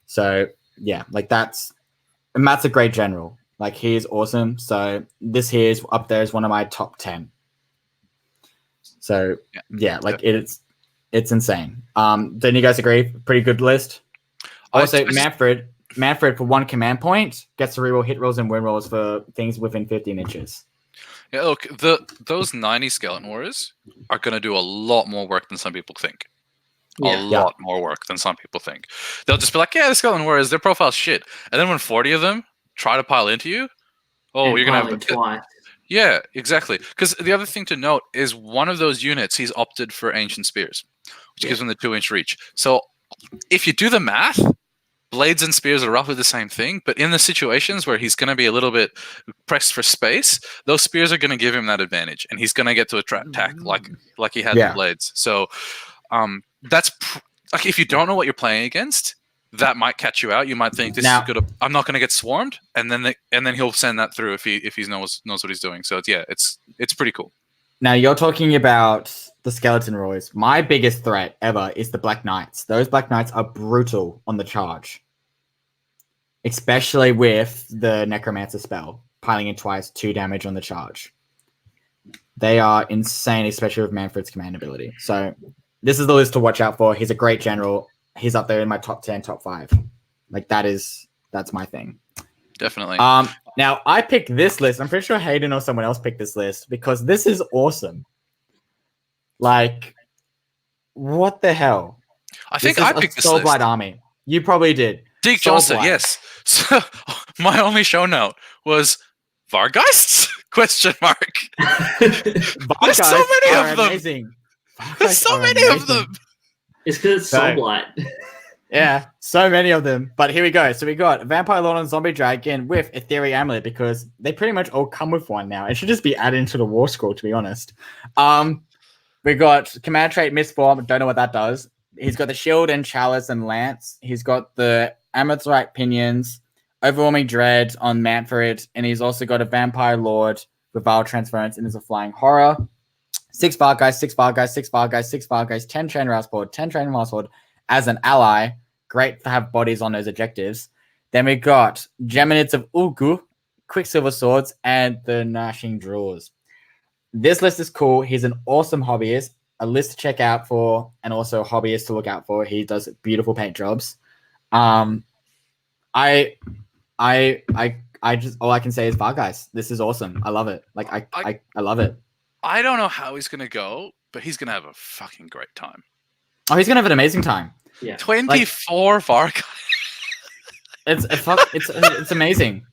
So, yeah, like Matt's a great general. Like, he is awesome. So, this here is up there as one of my top 10. So, yeah, like it's insane. Don't you guys agree? Pretty good list. Also, Manfred for 1 command point gets to reroll hit rolls and win rolls for things within 15 inches. Yeah, look, those 90 Skeleton Warriors are going to do a lot more work than some people think. Yeah. lot more work than some people think. They'll just be like, yeah, the skeleton warriors, their profile's shit. And then when 40 of them try to pile into you, And you're gonna piling have twice. Yeah, exactly. Because the other thing to note is one of those units he's opted for ancient spears, which gives him the 2-inch reach. So if you do the math, blades and spears are roughly the same thing, but in the situations where he's going to be a little bit pressed for space, those spears are going to give him that advantage, and he's going to get to attack like he had the blades. So that's like if you don't know what you're playing against, that might catch you out. You might think this is good. I'm not going to get swarmed, and then he'll send that through if he knows what he's doing. So it's pretty cool. Now you're talking about the skeleton roys. My biggest threat ever is the Black Knights. Those Black Knights are brutal on the charge, especially with the Necromancer spell, piling in twice, 2 damage on the charge. They are insane, especially with Manfred's command ability. So this is the list to watch out for. He's a great general. He's up there in my top 10, top 5. Like that's my thing. Definitely. Now I picked this list. I'm pretty sure Hayden or someone else picked this list because this is awesome. Like, what the hell? I think I picked this list. Soulblight army. You probably did. Deke Johnson, yes. So my only show note was Vargeists? Question mark. There's so many of them. Amazing. There's so many of them. It's because it's Soulblight. Yeah, so many of them. But here we go. So we got Vampire Lord and Zombie Dragon with Ethereal Amulet because they pretty much all come with one now. It should just be added into the War Scroll, to be honest. We got Command Trait Mistform. Don't know what that does. He's got the Shield and Chalice and Lance. He's got the Amethyst Pinions, Overwhelming Dread on Manfred, and he's also got a Vampire Lord with Vile Transference and is a Flying Horror. 6 Vargeist, 6 Vargeist, 6 Vargeist, 6 Vargeist, 10 Train Rassport, 10 Train Rassport as an ally. Great to have bodies on those objectives. Then we got Geminids of Ulgu, Quicksilver Swords, and the Gnashing Drawers. This list is cool. He's an awesome hobbyist, a list to check out for, and also a hobbyist to look out for. He does beautiful paint jobs. I just all I can say is Vargeist. This is awesome. I love it. Like I love it. I don't know how he's gonna go, but he's gonna have a fucking great time. Oh, he's gonna have an amazing time. Yeah, 24 Vargeist. It's amazing.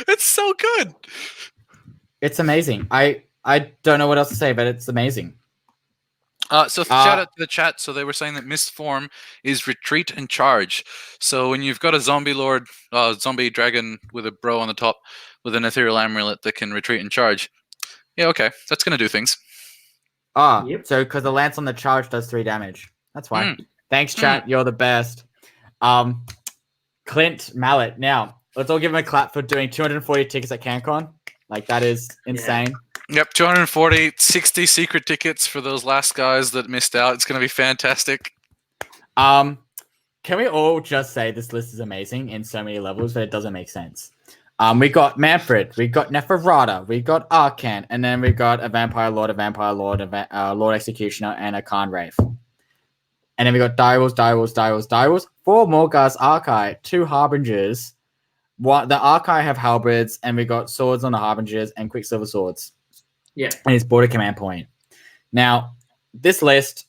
It's so good. It's amazing. I don't know what else to say, but it's amazing. So shout out to the chat. So they were saying that Mistform is retreat and charge. So when you've got a zombie lord, zombie dragon with a bro on the top with an ethereal amulet that can retreat and charge, yeah, okay, that's gonna do things. Yep. So because the lance on the charge does 3 damage. That's fine. Thanks, chat. You're the best. Clint Mallet. Now let's all give him a clap for doing 240 tickets at CanCon. Like that is insane. Yeah. Yep, 240, 60 secret tickets for those last guys that missed out. It's going to be fantastic. Can we all just say this list is amazing in so many levels that it doesn't make sense? We got Manfred, we got Neferata, we got Arcan, and then we got a Vampire Lord, Lord Executioner, and a Khan Wraith. And then we got Direwolves, 4 Morghast Archive, 2 Harbingers. The Archive have halberds, and we got swords on the Harbingers and Quicksilver Swords. Yeah. And his border command point. Now, this list,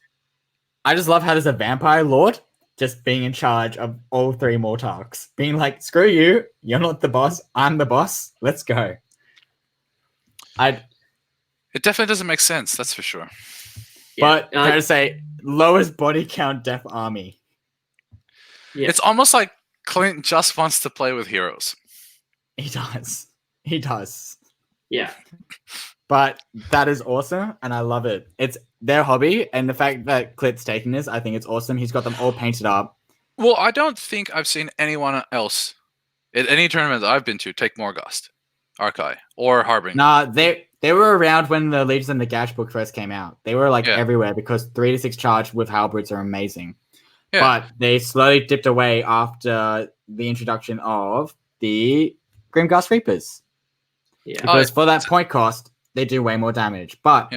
I just love how there's a Vampire Lord just being in charge of all 3 Mortarks. Being like, screw you, you're not the boss, I'm the boss, let's go. It definitely doesn't make sense, that's for sure. But, can I say, lowest body count death army. Yeah. It's almost like Clint just wants to play with heroes. He does. Yeah. But that is awesome, and I love it. It's their hobby, and the fact that Clint's taking this, I think it's awesome. He's got them all painted up. Well, I don't think I've seen anyone else at any tournament that I've been to take Morghast, Archive, or Harbinger. Nah, they were around when the Legions and the Gash book first came out. They were everywhere because 3 to 6 charge with halberds are amazing. Yeah. But they slowly dipped away after the introduction of the Grimghast Reapers. Yeah. Because for that point cost, they do way more damage. But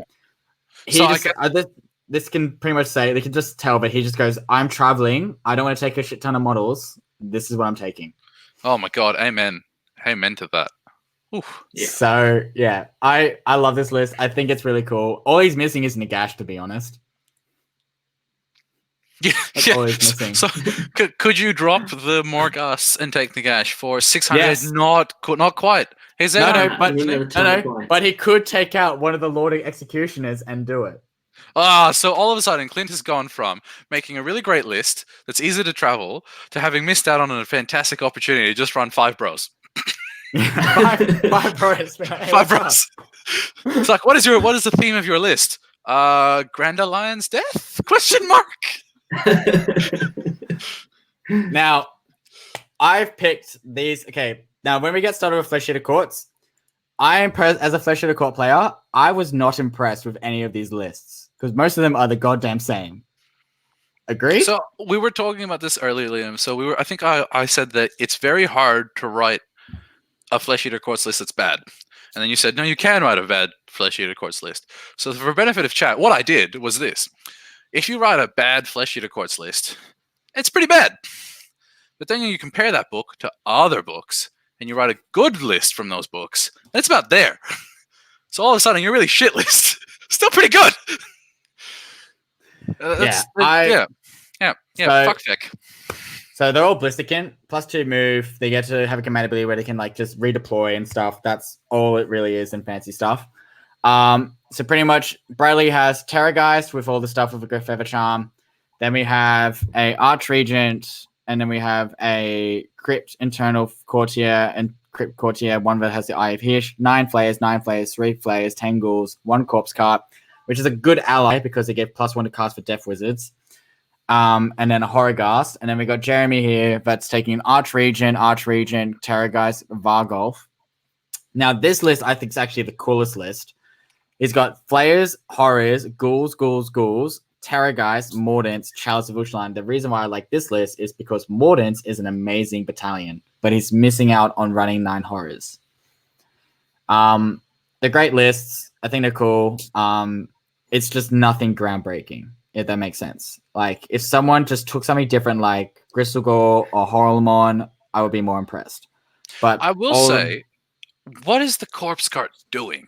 this can pretty much say, they can just tell that he just goes, I'm traveling. I don't want to take a shit ton of models. This is what I'm taking. Oh my God. Amen. Amen to that. Oof. Yeah. So, yeah, I love this list. I think it's really cool. All he's missing is Nagash, to be honest. Yeah, That's yeah. all he's missing. So could you drop the Morghast and take Nagash for 600? Yes. Not quite. He's No, there. but he could take out one of the Lord Executioners and do it. So all of a sudden, Clint has gone from making a really great list that's easy to travel to having missed out on a fantastic opportunity to just run 5 bros. five bros. Man. 5 bros. It's like, what is the theme of your list? Grand Alliance death? Question mark. Now, I've picked these. Okay, now when we get started with Flesh Eater Courts, as a Flesh Eater Court player, I was not impressed with any of these lists because most of them are the goddamn same. Agreed? So we were talking about this earlier, Liam. So I think I said that it's very hard to write a Flesh Eater Courts list that's bad. And then you said, no, you can write a bad Flesh Eater Courts list. So for benefit of chat, what I did was this. If you write a bad Flesh Eater Courts list, it's pretty bad. But then you compare that book to other books, and you write a good list from those books, and it's about there. So all of a sudden, your really shit list still pretty good. So, fuck Vic. So they're all Blisterkin, +2 move. They get to have a command ability where they can like just redeploy and stuff. That's all it really is in fancy stuff. So pretty much Bradley has Terrorgeist with all the stuff with a Griff Feather Charm. Then we have a Archregent, and then we have a Crypt Internal Courtier and Crypt Courtier, one that has the Eye of Hish, 9 Flayers, 3 Flayers, 10 Ghouls, 1 Corpse Cart, which is a good ally because they get +1 to cast for Death Wizards. And then a Horrorghast. And then we got Jeremy here that's taking an Archregent, Terrorgeist, Vargolf. Now, this list I think is actually the coolest list. He's got Flayers, Horrors, Ghouls, Terrorgeist, Mordants, Chalice of Ushlan. The reason why I like this list is because Mordants is an amazing battalion, but he's missing out on running 9 Horrors. They're great lists. I think they're cool. It's just nothing groundbreaking, if that makes sense. Like, if someone just took something different like Gristlegore or Horrelmon, I would be more impressed. But I will say, what is the Corpse Cart doing?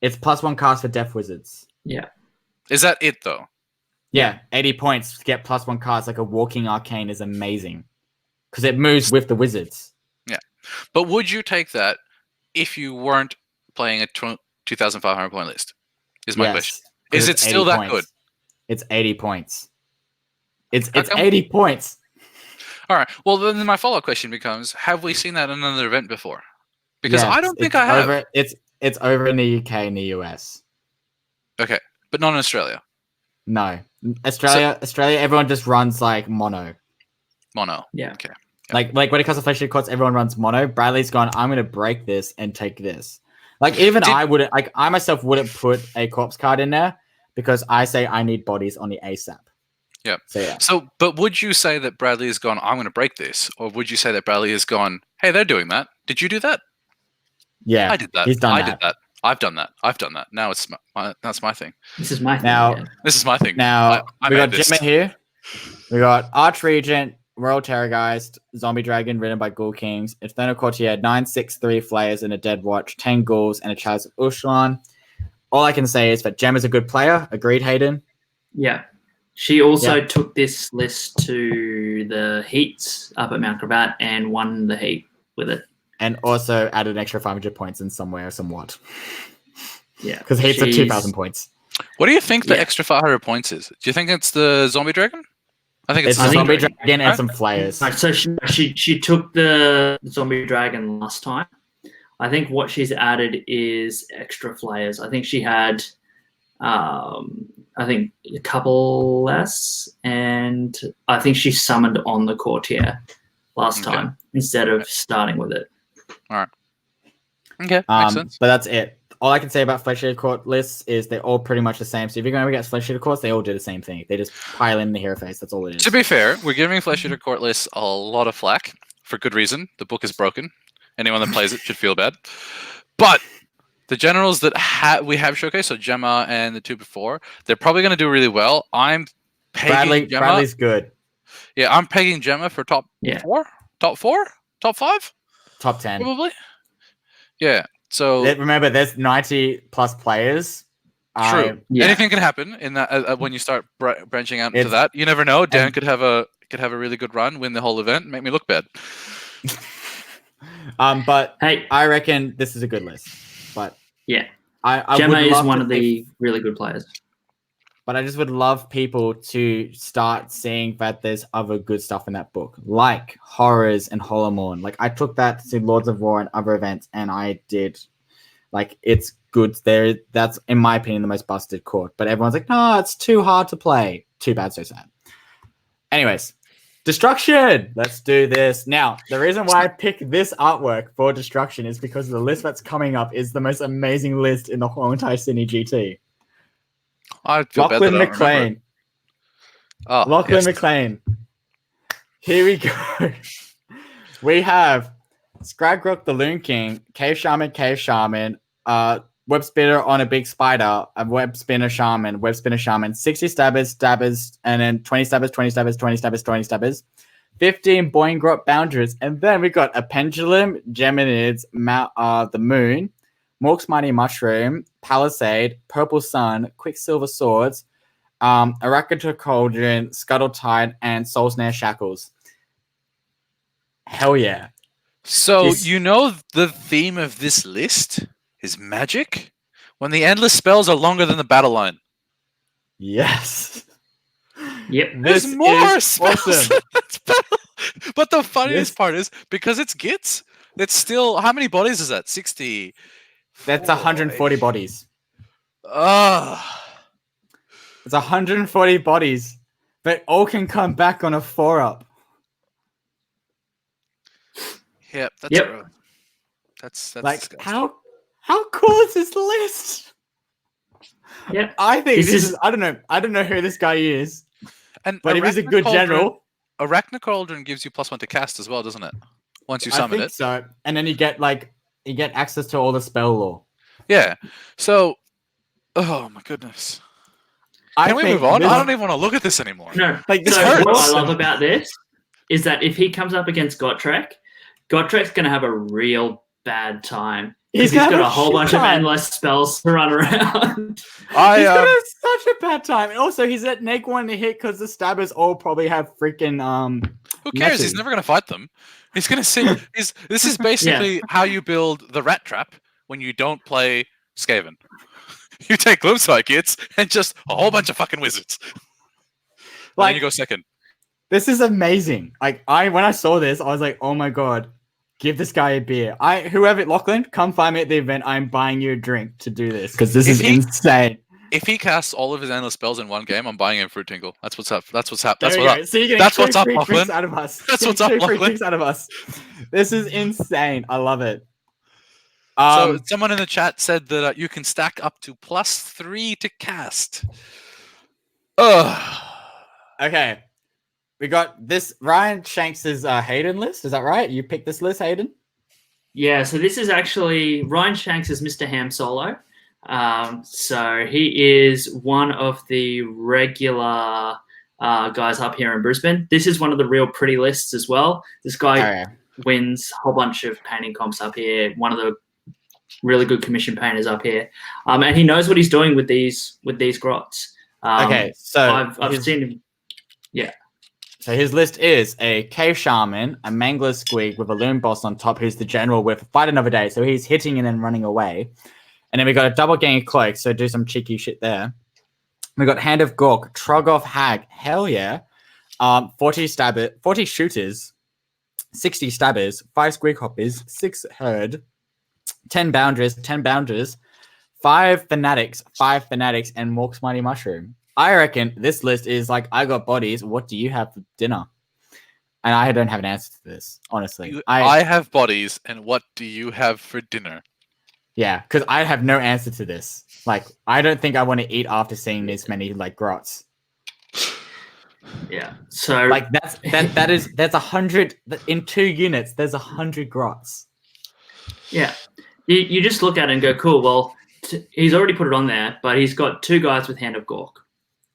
It's +1 cast for Death Wizards. Yeah. Is that it, though? Yeah, 80 points to get +1 cast like a Walking Arcane is amazing. Because it moves with the Wizards. Yeah. But would you take that if you weren't playing a 2,500 point list? Is my question. Is it still that good? It's 80 points. It's 80 points. All right. Well, then my follow-up question becomes, have we seen that in another event before? Because I don't think I have. It's over in the UK and the US. Okay. But not in Australia. No. Australia, everyone just runs like mono. Yeah. Okay. Like when it comes to Flesh Eater Courts, everyone runs mono. Bradley's gone, I'm gonna break this and take this. Like even I myself wouldn't put a corpse card in there because I say I need bodies on the ASAP. Yeah. So but would you say that Bradley has gone, I'm gonna break this? Or would you say that Bradley has gone, hey, they're doing that. Did you do that? Yeah. I did that. He's done I that. did that. I've done that. Now that's my thing. This is my thing. Now, This is my thing. Now I we got made this. Gemma here. We got Archregent, Royal Terrorgeist, Zombie Dragon, written by Ghoul Kings, Infernal Courtier, 9/6/3 Flayers and a Dead Watch, 10 Ghouls, and a Chalice of Ushlan. All I can say is that Gemma's a good player. Agreed, Hayden? Yeah. She also took this list to the heats up at Mount Cravat and won the heat with it. And also added an extra 500 points in somewhat. Yeah. Because heats are 2,000 points. What do you think the extra 500 points is? Do you think it's the Zombie Dragon? I think it's the the Zombie Dragon. Dragon and some Flayers. Right, so she took the Zombie Dragon last time. I think what she's added is extra Flayers. I think she had a couple less, and I think she summoned on the Courtier last time instead of starting with it. All right. Okay, makes sense. But that's it. All I can say about Flesh Eater Court lists is they're all pretty much the same. So if you're going to get Flesh Eater Courts, they all do the same thing. They just pile in the hero face. That's all it is. To be fair, we're giving Flesh Eater Court lists a lot of flack for good reason. The book is broken. Anyone that plays it should feel bad. But the generals that we have showcased, so Gemma and the two before, they're probably going to do really well. I'm pegging Gemma. Bradley's good. Yeah, I'm pegging Gemma for top 4, top 5, top 10, probably. Yeah. So remember, there's 90 plus players. True. Yeah. Anything can happen in that when you start branching out into It's- that. You never know. Dan and- could have a really good run, win the whole event, make me look bad. But Hey, I reckon this is a good list. But yeah, I Gemma would is love one to of see- the really good players. But I just would love people to start seeing that there's other good stuff in that book, like horrors and Holomorn. Like I took that to Lords of War and other events, and I did. Like it's good. There, that's in my opinion the most busted court. But everyone's like, no, it's too hard to play. Too bad, so sad. Anyways, Destruction. Let's do this now. The reason why I picked this artwork for Destruction is because the list that's coming up is the most amazing list in the whole entire Cine GT. I feel bad that I Lachlan don't remember it. McLean. Oh, Lachlan yes. McLean. Here we go. We have Scragrok the Loon King, Cave Shaman, Web Spinner on a Big Spider, a Web Spinner Shaman, 60 stabbers, and then 20 stabbers, 20 stabbers, 20 stabbers, 20 stabbers, 15 Boingrot Boundaries, and then we got a Pendulum, Geminids, the Moon, Mork's Mighty Mushroom, Palisade, Purple Sun, Quicksilver Swords, Arachnator Cauldron, Scuttle Tide, and Soul Snare Shackles. Hell yeah. So This- you know the theme of this list is magic? When the endless spells are longer than the battle line. Yes. Yep. This There's more is spells. awesome. It's battle. But the funniest This- part is because it's Gitz, it's still how many bodies is that? 60. That's 140 bodies. It's 140 bodies. But all can come back on a 4-up. Yep, that's Yep. true. That's Like disgusting. how cool is this list? Yep. I think This this is- is I don't know who this guy is, And but if he's a good Arachna general, Arachna Cauldron gives you +1 to cast as well, doesn't it? Once you I summon think it. so. And then you get access to all the spell lore. Yeah. So oh my goodness. I Can we think move on? this- I don't even want to look at this anymore. No. Like this So hurts. what I love about this is that if he comes up against Gotrek, Gotrek's going to have a real bad time. He's He's gonna got have a whole shit bunch of time. endless spells to run around. He's gonna I have such a bad time. And also, he's at -1 to hit because the stabbers all probably have freaking who cares? He's messes. never going to fight them. He's going to see. This is basically how you build the rat trap when you don't play Skaven. You take Gloomspite Gitz and just a whole bunch of fucking wizards. And then Like you go second. this is amazing. Like when I saw this, I was like, oh my god, give this guy a beer. Whoever Lachlan, come find me at the event. I'm buying you a drink to do this because this If is he- insane. If he casts all of his endless spells in one game, I'm buying him Fruit Tingle. That's what's up. That's what's up. There That's we what's go. up. So you're getting That's two what's up, free drinks Lachlan. out of us. That's You're what's getting up, two free Lachlan. drinks out of us. This is insane. I love it. So someone in the chat said that you can stack up to +3 to cast. Ugh. Okay. We got this Ryan Shanks's Hayden list. Is that right? You picked this list, Hayden? Yeah, so this is actually Ryan Shanks is Mr. Ham Solo. So he is one of the regular guys up here in Brisbane. This is one of the real pretty lists as well. This guy Okay. wins a whole bunch of painting comps up here. One of the really good commission painters up here, and he knows what he's doing with these grots. Okay, so I've seen him. So his list is a Cave Shaman, a Mangler Squig with a Loon Boss on top, who's the general with Fight Another Day. So he's hitting and then running away. And then we got a double gang cloak, so do some cheeky shit there. We got Hand of Gork, Trogoth Hag, hell yeah. 40 shooters, 60 stabbers, 5 Squig Hoppers, 6 Herd, 10 Bounders, 5 Fanatics, and Mork's Mighty Mushroom. I reckon this list is like, I got bodies. What do you have for dinner? And I don't have an answer to this, honestly. I have bodies, and what do you have for dinner? Yeah, because I have no answer to this. Like, I don't think I want to eat after seeing this many like grots. Yeah. So Like that's 100 in 2 units. There's 100 grots. yeah, you just look at it and go, cool. Well, he's already put it on there, but he's got 2 guys with Hand of Gork,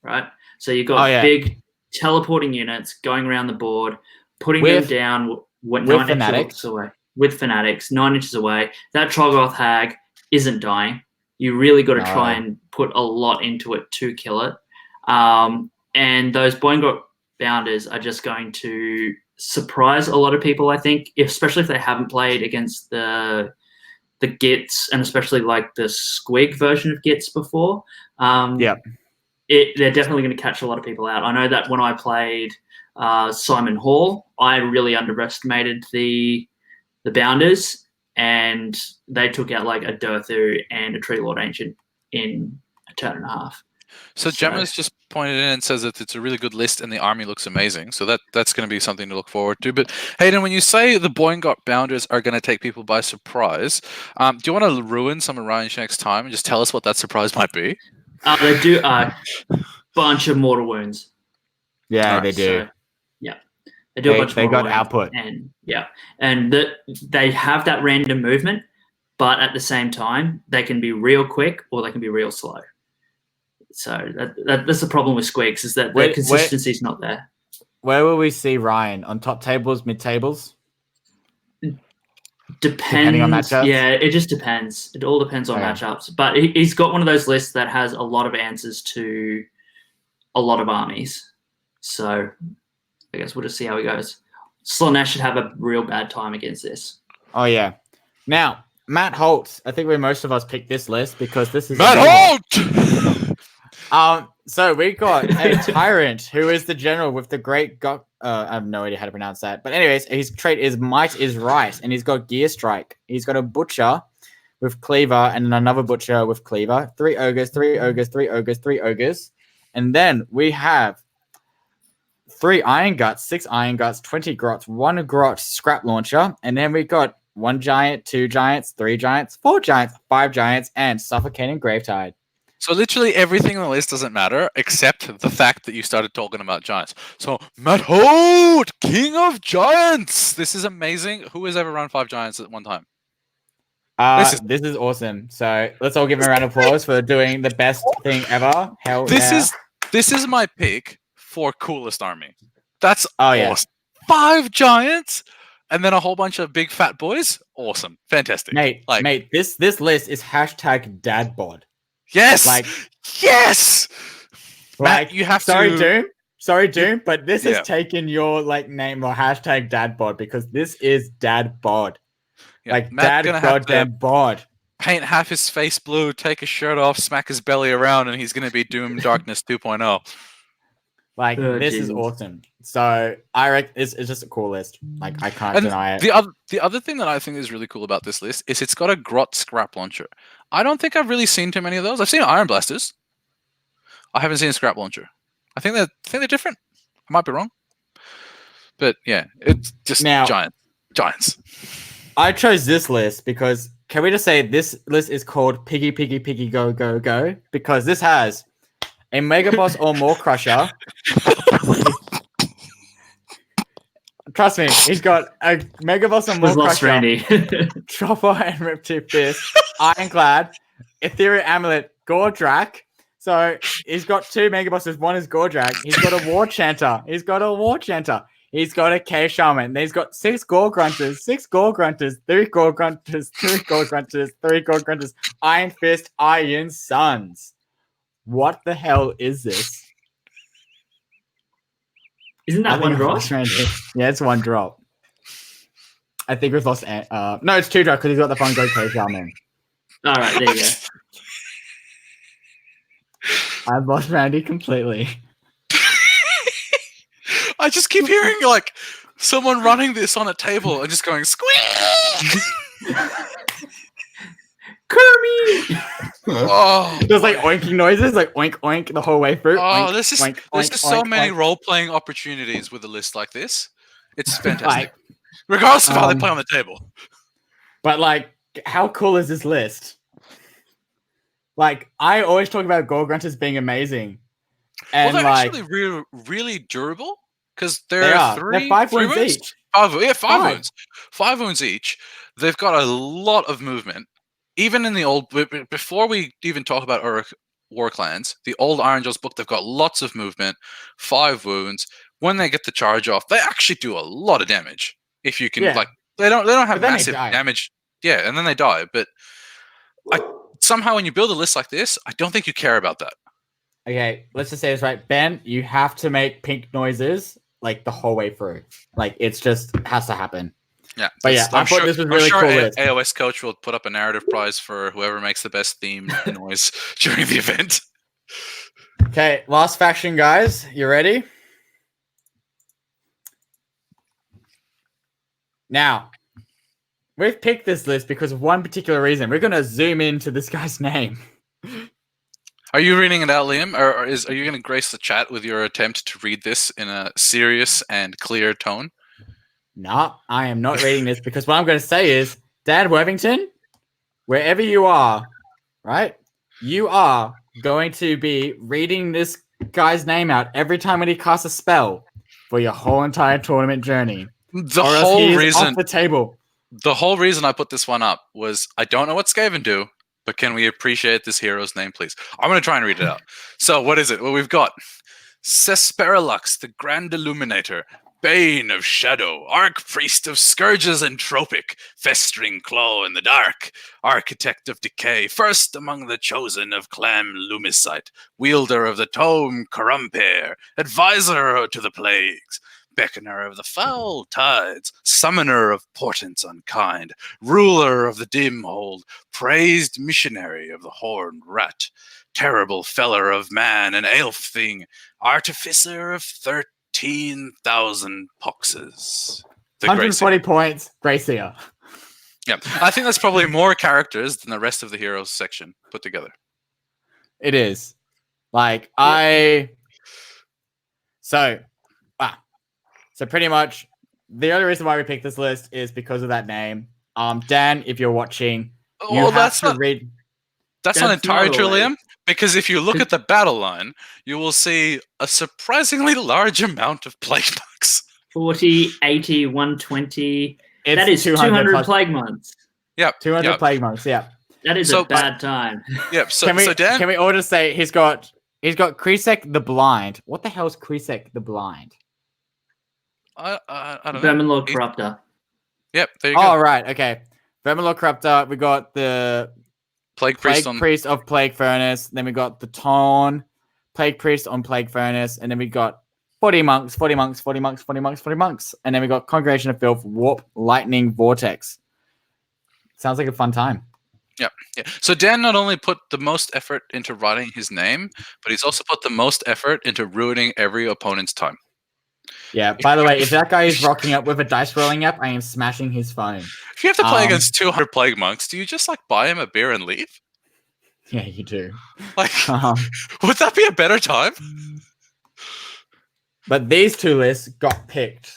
right? So you've got big teleporting units going around the board, putting them down with 9 fanatics. inches away. With fanatics, 9 inches away. That Trogoth Hag isn't dying. You really got to try and put a lot into it to kill it. And those Boingok Bounders are just going to surprise a lot of people, I think, especially if they haven't played against the Gitz, and especially like the Squig version of Gitz before. They're definitely going to catch a lot of people out. I know that when I played Simon Hall, I really underestimated the Bounders, and they took out like a Durthu and a Tree Lord Ancient in a turn and a half. So Gemma's just pointed in and says that it's a really good list and the army looks amazing. So that's going to be something to look forward to. But Hayden, when you say the Boingok Bounders are going to take people by surprise, do you want to ruin some of Ryan Shank's time and just tell us what that surprise might be? They do a bunch of mortal wounds. Yeah, they do. So, they do a bunch of mortal got wounds, output. And they have that random movement, but at the same time, they can be real quick or they can be real slow. So that's the problem with Squigs, is that the consistency is not there. Where will we see Ryan? On top tables, mid tables? Depending on matchups? Yeah, it just depends. It all depends on matchups. But he's got one of those lists that has a lot of answers to a lot of armies. So I guess we'll just see how he goes. Slaanesh should have a real bad time against this. Oh, yeah. Now, Matt Holt. I think most of us picked this list because this is... Matt Holt! So we got a Tyrant who is the general with the great... I have no idea how to pronounce that. But anyways, his trait is Might is Right, and he's got Gear Strike. He's got a Butcher with Cleaver and another Butcher with Cleaver. 3 Ogres, 3 Ogres, 3 Ogres, 3 Ogres. And then we have 3 Iron Guts, 6 Iron Guts, 20 Grots, 1 Grot Scrap Launcher. And then we got 1 Giant, 2 Giants, 3 Giants, 4 Giants, 5 Giants, and Suffocating Gravetide. So literally everything on the list doesn't matter except the fact that you started talking about giants. So Matt Holt, King of Giants. This is amazing. Who has ever run 5 giants at one time? This is awesome. So let's all give him a round of applause for doing the best thing ever. Hell This is my pick for coolest army. That's yeah. Awesome. 5 giants and then a whole bunch of big fat boys. Awesome. Fantastic. Mate, this list is #dadbod. Yes. Yes. Matt, you have to. Sorry, Doom, but this has taken your name or #dadbod because this is dadbod. Yeah, dad goddamn bod. Paint half his face blue, take his shirt off, smack his belly around, and he's gonna be Doom Darkness 2.0. This is awesome. So I reckon it's just a cool list. I can't deny it. The other thing that I think is really cool about this list is it's got a Grot Scrap Launcher. I don't think I've really seen too many of those. I've seen Iron Blasters. I haven't seen a Scrap Launcher. I think they're different. I might be wrong. But yeah, it's just giants. I chose this list because can we just say this list is called Piggy Piggy Piggy Go Go Go? Because this has a Mega Boss or Maw Crusher. Trust me, he's got a Mega Boss or Maw Crusher, Randy. Chopper and Riptooth Fist, Ironclad, Ethereal Amulet, Gordrak. So he's got 2 Mega Bosses. One is Gordrak. He's got a War Chanter. He's got a Cave Shaman. Then he's got 6 Gore Grunters, 6 Gore Grunters, 3 Gore Grunters, 3 Gore Grunters, 3 Gore Grunters, Iron Fist, Iron Suns. What the hell is this? Isn't that 1 drop? Yeah, it's 1 drop. I think we've lost... no, it's 2 drop because he's got the Fun Go Cave Shaman. All right, there you go. I've lost Randy completely. I just keep hearing someone running this on a table and just going squeak. Kirby. Oh, there's oinking noises, oink oink the whole way through. Oh, oink, there's just so many role-playing opportunities with a list like this. It's fantastic, regardless of how they play on the table. But how cool is this list? I always talk about Gore Grunters being amazing, and they're actually really durable because they're 5 wounds each. 5 wounds. 5 wounds each. They've got a lot of movement. Even in the old, before we even talk about Uruk War Clans, the old Ironjawz book, they've got lots of movement, 5 wounds. When they get the charge off, they actually do a lot of damage. If you can, they don't have massive damage. Yeah, and then they die. But somehow when you build a list like this, I don't think you care about that. Okay, let's just say this right. Ben, you have to make pink noises like the whole way through. Like it's just has to happen. Yeah, But yeah, I thought this was really cool list. AOS coach will put up a narrative prize for whoever makes the best theme noise during the event. Okay, last faction, guys. You ready? Now, we've picked this list because of one particular reason. We're going to zoom into this guy's name. Are you reading it out, Liam? Or are you going to grace the chat with your attempt to read this in a serious and clear tone? No, I am not reading this because what I'm going to say is, Dan Worthington, wherever you are, right? You are going to be reading this guy's name out every time when he casts a spell for your whole entire tournament journey. The whole reason off the table. The whole reason I put this one up was I don't know what Skaven do, but can we appreciate this hero's name, please? I'm going to try and read it out. So what is it? Well, we've got Sesperilux, the Grand Illuminator, Bane of Shadow, Archpriest of Scourges and Tropic, Festering Claw in the Dark, Architect of Decay, First among the Chosen of Clan Lumicite, Wielder of the Tome Corrumpere, Advisor to the Plagues, Beckoner of the Foul Tides, Summoner of Portents Unkind, Ruler of the Dim Hold, Praised Missionary of the Horned Rat, Terrible Feller of Man and Elf Thing, Artificer of 13,000 Poxes. 140 points, Gracia. Yeah, I think that's probably more characters than the rest of the heroes section put together. It is. So pretty much the only reason why we picked this list is because of that name. Dan, if you're watching, That's not entirely true, Liam. Because if you look at the battle line, you will see a surprisingly large amount of plague monks. 40, 80, 120. That is 200 plague monks. Yep. 200 plague monks, yeah. That is a bad time. Yep. Dan, can we all just say he's got Krisek the Blind. What the hell is Krisek the Blind? I don't know. Verminlord Corruptor. Yep, there you go. Oh, right, okay. Verminlord Corruptor. We got the Plague Priest of Plague Furnace. Then we got the Torn Plague Priest on Plague Furnace. And then we got 40 monks. And then we got Congregation of Filth, Warp, Lightning, Vortex. Sounds like a fun time. Yeah. So Dan not only put the most effort into writing his name, but he's also put the most effort into ruining every opponent's time. Yeah, by the way, if that guy is rocking up with a dice rolling app, I am smashing his phone. If you have to play against 200 plague monks, do you just buy him a beer and leave? Yeah, you do. Would that be a better time? But these two lists got picked,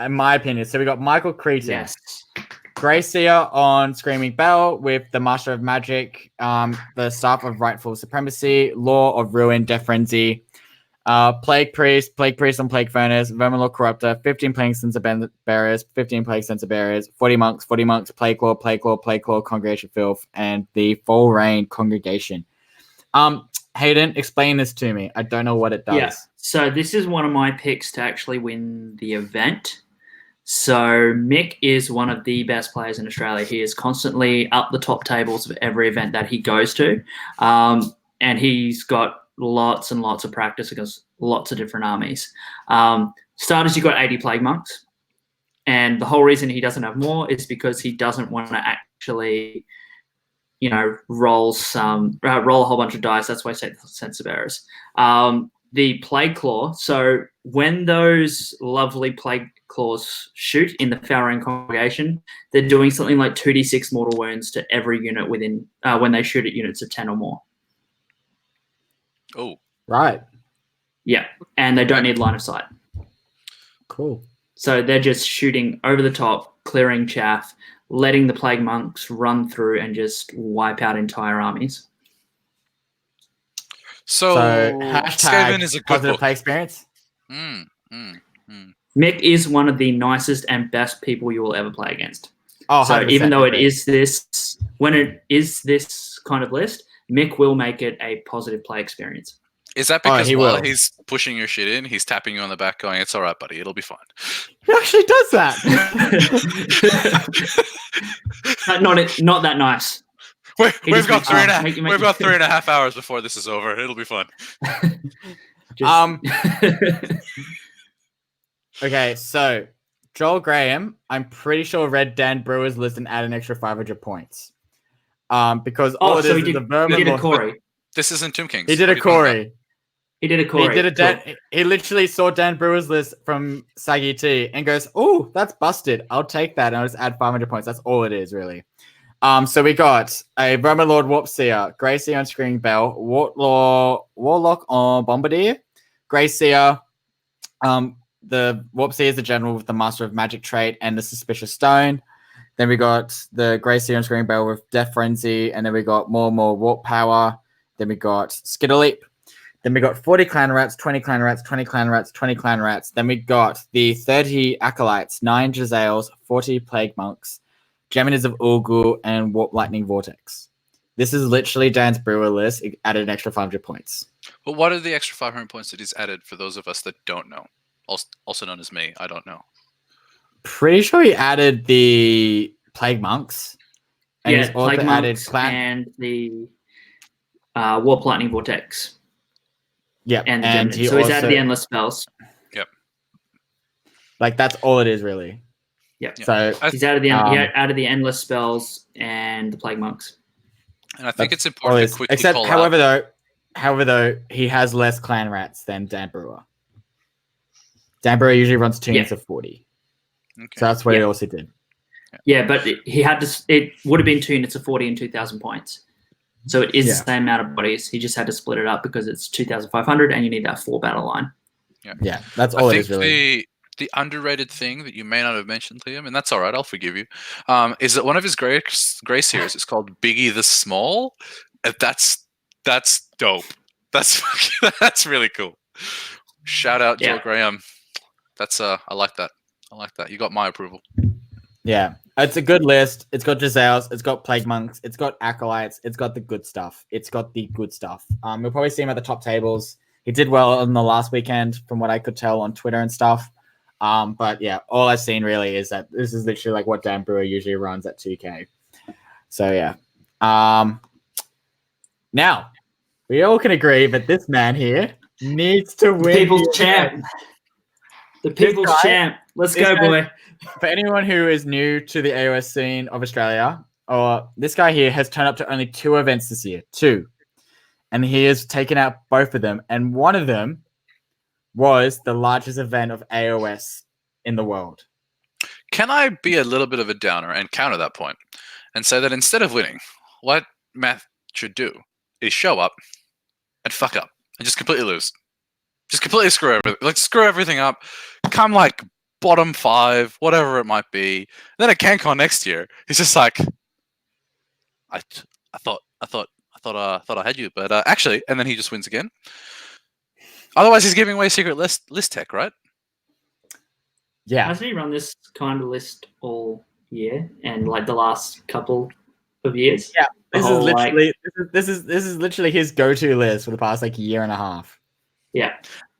in my opinion. So we got Michael Cretan. Yes. Gracia on Screaming Bell with the Master of Magic, the Staff of Rightful Supremacy, Law of Ruin, Death Frenzy, Plague Priest on Plague Furnace, Verminlord Corruptor, 15 Plague Censer Bearers, 15 Plague Censer Bearers, 40 monks, Plague Claw, Congregation Filth, and the Full Rain Congregation. Hayden, explain this to me. I don't know what it does. Yeah, so this is one of my picks to actually win the event. So Mick is one of the best players in Australia. He is constantly up the top tables of every event that he goes to. And he's got lots and lots of practice against lots of different armies. Starters, you've got 80 Plague Monks. And the whole reason he doesn't have more is because he doesn't want to actually, roll a whole bunch of dice. That's why I say Censer Bearers. The Plague Claw. So when those lovely Plague Claws shoot in the Foul Rain Congregation, they're doing something like 2d6 mortal wounds to every unit within when they shoot at units of 10 or more. Oh, right. Yeah, and they don't need line of sight. Cool. So they're just shooting over the top, clearing chaff, letting the Plague Monks run through and just wipe out entire armies. So Skaven is a good positive book. play experience. Mick is one of the nicest and best people you will ever play against. Oh, so even though when it is this kind of list, Mick will make it a positive play experience. Is that because while he's pushing your shit in, he's tapping you on the back going, "It's all right, buddy. It'll be fine." He actually does that. Not that nice. We've got just- 3.5. make- We've got 3.5 hours before this is over. It'll be fun. Okay, so Joel Graham, I'm pretty sure read Dan Brewer's list and add an extra 500 points. Because all it so is he a did Vermin a Lord. Corey. This isn't Tomb Kings. He did What a are you talking about? Corey. He did a Corey. He did a He literally saw Dan Brewer's list from Saggy T and goes, "Oh, that's busted. I'll take that." And I'll just add 500 points. That's all it is, really. So we got a Vermin Lord Warpseer, Greyseer on Screaming Bell, Warlock on Bombardier, Greyseer. The Warpseer is the general with the Master of Magic trait and the Suspicious Stone. Then we got the Greyseer on Screaming Bell with Death Frenzy, and then we got more Warp Power. Then we got Skitterleap. Then we got 40 Clan Rats, 20 Clan Rats, 20 Clan Rats, 20 Clan Rats. Then we got the 30 Acolytes, 9 Jezzails, 40 Plague Monks, Geminids of Ulgu, and Warp Lightning Vortex. This is literally Dan's Brewer list. It added an extra 500 points. But what are the extra 500 points that he's added for those of us that don't know? Also known as me. I don't know. Pretty sure he added the Plague Monks. And he's also Plague added Monks Clan. and the Warp Lightning Vortex. Yeah, And the and Gemini. he So he's also, added the endless spells. like that's all it is really. Yep. So He's added the Um, he added the endless spells and the Plague Monks. And I think it's all important it to is. quickly Except, call however though, he has less Clan Rats than Dan Brewer. Dan Brewer usually runs 2 units of 40. out. Okay. So that's what he Yeah. also did. Yeah, but he had to. It would have been 2 units of 40 and 2,000 points. So it is Yeah. the same amount of bodies. He just had to split it up because it's 2,500 and you need that 4 battle line. Yeah, that's all I it think is really. the underrated thing that you may not have mentioned, Liam, and that's all right, I'll forgive you, is that one of his Grey Seers is called Biggie the Small. And that's dope. That's really cool. Shout out Joe Yeah. Graham. That's I like that. I like that. You got my approval. Yeah, it's a good list. It's got Jezzails, it's got Plague Monks, it's got Acolytes, it's got the good stuff. It's got the good stuff. You'll probably see him at the top tables. He did well on the last weekend, from what I could tell on Twitter and stuff. But yeah, all I've seen really is that this is literally like what Dan Brewer usually runs at 2K. So yeah. Now we all can agree that this man here needs to win. People's the event. champ. The people's guy- champ. Let's this go, guy- boy. For anyone who is new to the AOS scene of Australia, or this guy here has turned up to only 2 events this year. 2. And he has taken out both of them. And one of them was the largest event of AOS in the world. Can I be a little bit of a downer and counter that point and say that instead of winning, what Math should do is show up and fuck up and just completely lose. Just completely screw everything. Like, screw everything up. Come like bottom 5, whatever it might be. And then at CanCon next year, he's just like, I thought I had you, but actually, and then he just wins again. Otherwise, he's giving away secret list tech, right? Yeah. Hasn't he run this kind of list all year and like the last couple of years? Yeah. This is whole, like- literally this is literally his go-to list for the past like year and a half. Yeah.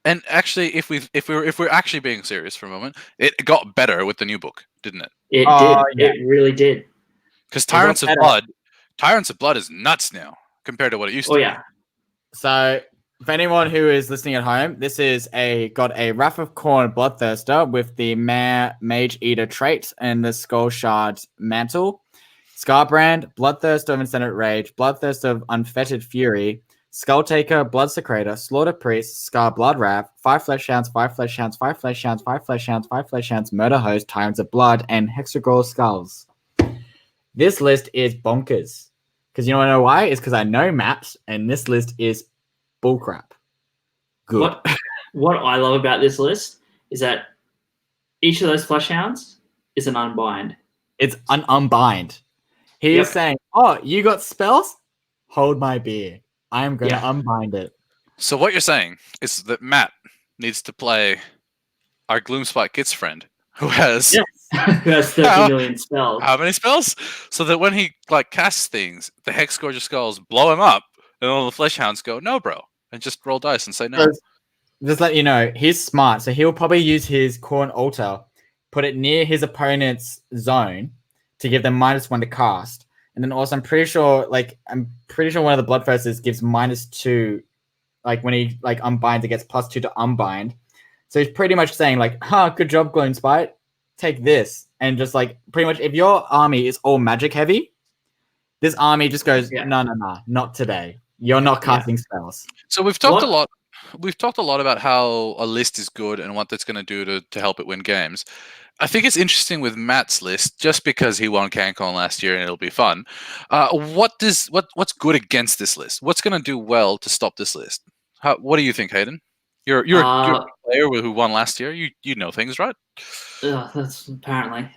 And actually, if we're actually being serious for a moment, it got better with the new book, didn't it? It Oh, did. yeah. It really did. Because got Tyrants of Blood is nuts now compared to what it used to Oh be. yeah. So, for anyone who is listening at home, this is got a Wrath of Khorne Bloodthirster with the Mage Eater trait and the Skull Shard mantle. Scarbrand, Bloodthirst of Incendant Rage, Bloodthirst of Unfettered Fury, Skulltaker, Blood Secretor, Slaughter Priest, Scar Blood Wrath, 5 Flesh Hounds, 5 Flesh Hounds, 5 Flesh Hounds, 5 Flesh Hounds, 5 Flesh Hounds, Murder Host, Tyrants of Blood, and Hexagore Skulls. This list is bonkers. Because you know why? It's because I know maps, and this list is bullcrap. Good. What I love about this list is that each of those flesh hounds is an unbind. It's an unbind. He is Yep. saying, "Oh, you got spells? Hold my beer. I am going to Yeah. unbind it." So what you're saying is that Matt needs to play our Gloomspite Gitz friend, who has Yes. Who has 30 million spells. how many spells? So that when he like casts things, the Hex Gorgeous Skulls blow him up, and all the Flesh Hounds go, "No, bro," and just roll dice and say no. Just let you know, he's smart. So he'll probably use his Khorne Altar, put it near his opponent's zone to give them -1 to cast. And then also I'm pretty sure one of the Bloodthirsters gives -2, like when he like unbinds, it gets +2 to unbind. So he's pretty much saying like, good job, Gloomspite. Take this. And just like pretty much if your army is all magic heavy, this army just goes, no, not today. You're not casting spells. So we've talked a lot. We've talked a lot about how a list is good and what that's going to do to help it win games. I think it's interesting with Matt's list, just because he won CanCon last year and it'll be fun. What's good against this list? What's going to do well to stop this list? What do you think, Hayden? You're a player who won last year. You know things, right? That's apparently.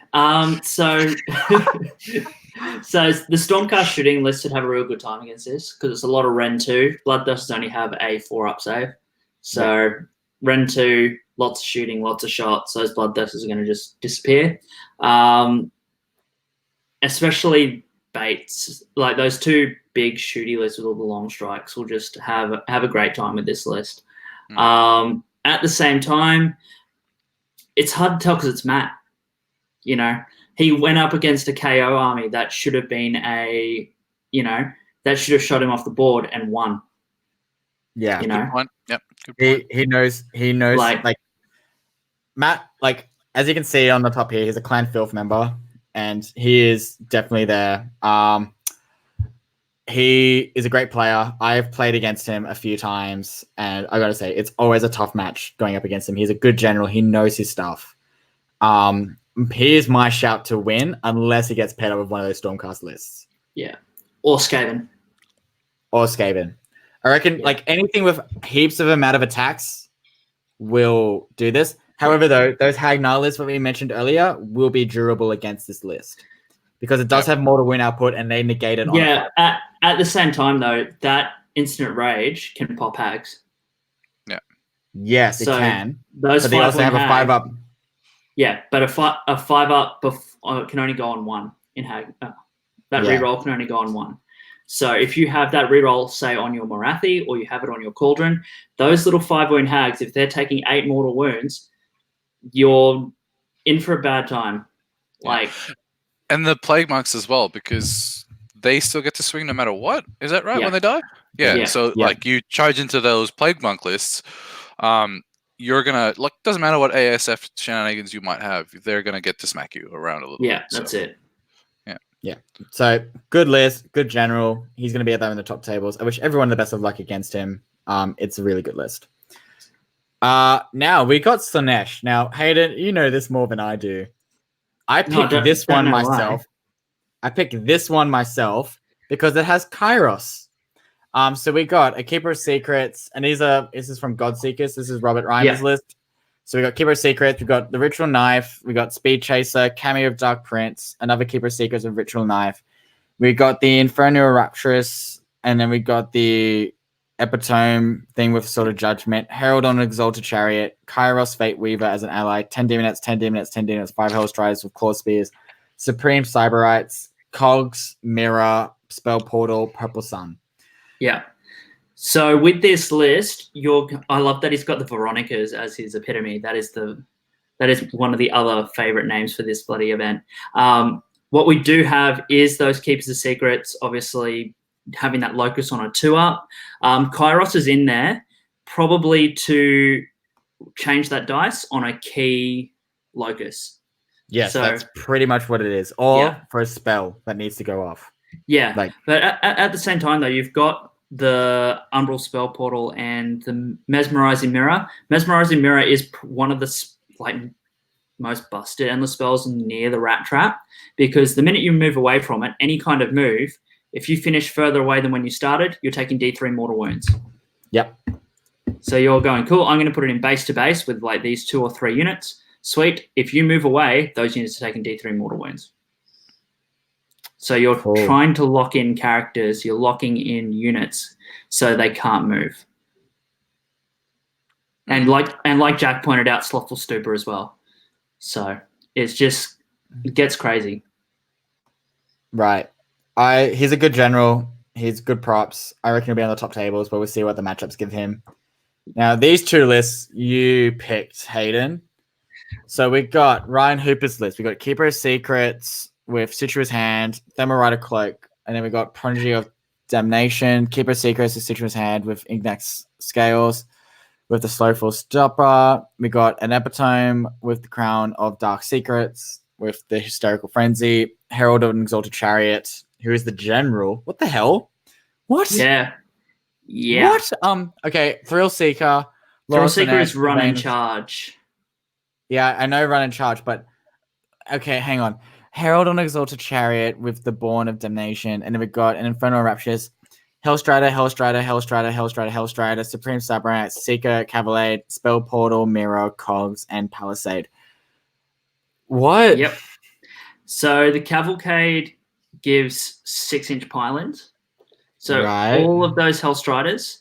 So the Stormcast shooting list should have a real good time against this because it's a lot of Ren 2. Bloodthirsters only have a 4-up save. So Ren 2, lots of shooting, lots of shots. Those Bloodthirsters are going to just disappear. Especially Bates, like those two big shooty lists with all the long strikes will just have a great time with this list. At the same time, it's hard to tell because it's Matt. You know, he went up against a KO army that should have been that should have shot him off the board and won. Yeah, good point. Yep. Good point. He knows like Matt, like as you can see on the top here, he's a Clan Filth member and he is definitely there. He is a great player. I've played against him a few times, and I gotta say, it's always a tough match going up against him. He's a good general. He knows his stuff. Here's my shout to win, unless he gets paired up with one of those Stormcast lists. Yeah, or Skaven. I reckon like anything with heaps of amount of attacks will do this. However, though, those Hagnar lists that we mentioned earlier will be durable against this list. Because it does have mortal wound output and they negate it on at the same time, though, that instant rage can pop hags. Yeah. Yes, it can. Those but they also have a 5-up. Yeah, but a 5-up can only go on 1 in hag. That reroll can only go on 1. So if you have that reroll, say, on your Morathi or you have it on your Cauldron, those little 5-wound hags, if they're taking 8 mortal wounds, you're in for a bad time. Like... And the Plague Monks as well, because they still get to swing no matter what. Is that right when they die? Yeah. So like you charge into those Plague Monk lists, you're gonna like doesn't matter what ASF shenanigans you might have, they're gonna get to smack you around a little. Yeah, that's it. Yeah. So good list, good general. He's gonna be at that in the top tables. I wish everyone the best of luck against him. It's a really good list. Now we got Slaanesh. Now, Hayden, you know this more than I do. I picked this one myself. I picked this one myself because it has Kairos. So we got a Keeper of Secrets, and this is from Godseekers. This is Robert Reimer's list. So we got Keeper of Secrets, we got the Ritual Knife, we got Speed Chaser, Cameo of Dark Prince, another Keeper of Secrets of Ritual Knife. We got the Inferno Rapturous, and then we got the Epitome thing with Sword of Judgment, Herald on Exalted Chariot, Kairos Fate Weaver as an ally, 10 Demonettes, 10 Demonettes, 10 Demonettes, 5 Hellstriders with Claw Spears, Supreme Cyberites, Cogs, Mirror, Spell Portal, Purple Sun. Yeah. So with this list, I love that he's got the Veronicas as his epitome. That is one of the other favorite names for this bloody event. What we do have is those Keepers of Secrets, obviously having that Locus on a 2-up. Kairos is in there probably to change that dice on a key Locus. Yes, so, that's pretty much what it is. Or for a spell that needs to go off. Yeah, but at the same time, though, you've got the Umbral Spell Portal and the Mesmerizing Mirror. Mesmerizing Mirror is one of the most busted endless spells near the Rat Trap, because the minute you move away from it, any kind of move, if you finish further away than when you started, you're taking D3 mortal wounds. Yep. So you're going, cool, I'm going to put it in base to base with like these 2 or 3 units. Sweet. If you move away, those units are taking D3 mortal wounds. So you're trying to lock in characters, you're locking in units so they can't move. And like Jack pointed out, Slothful Stupor as well. So it gets crazy. Right. He's a good general. He's good props. I reckon he'll be on the top tables, but we'll see what the matchups give him. Now, these 2 lists you picked, Hayden. So we got Ryan Hooper's list. We got Keeper of Secrets with Citrus Hand, Thermal Rider Cloak, And then we got Prodigy of Damnation, Keeper of Secrets, the Citrus Hand with Ignax Scales, with the Slowful Stopper. We got an Epitome with the Crown of Dark Secrets, with the Hysterical Frenzy, Herald of an Exalted Chariot, who is the General. What the hell? What? Yeah. Yeah. What? Okay, Thrill Seeker. Thrill Lost Seeker is Connect, run in Vein of- charge. Yeah, I know Run in Charge, but okay, hang on. Herald on Exalted Chariot with the Born of Damnation, and then we've got an Infernal Raptures, Hellstrider, Hellstrider, Hellstrider, Hellstrider, Hellstrider, Supreme Samurai, Seeker, Cavalade, Spell Portal, Mirror, Cogs, and Palisade. What? Yep. So the Cavalcade gives 6-inch pylons. So Right. all of those Hellstriders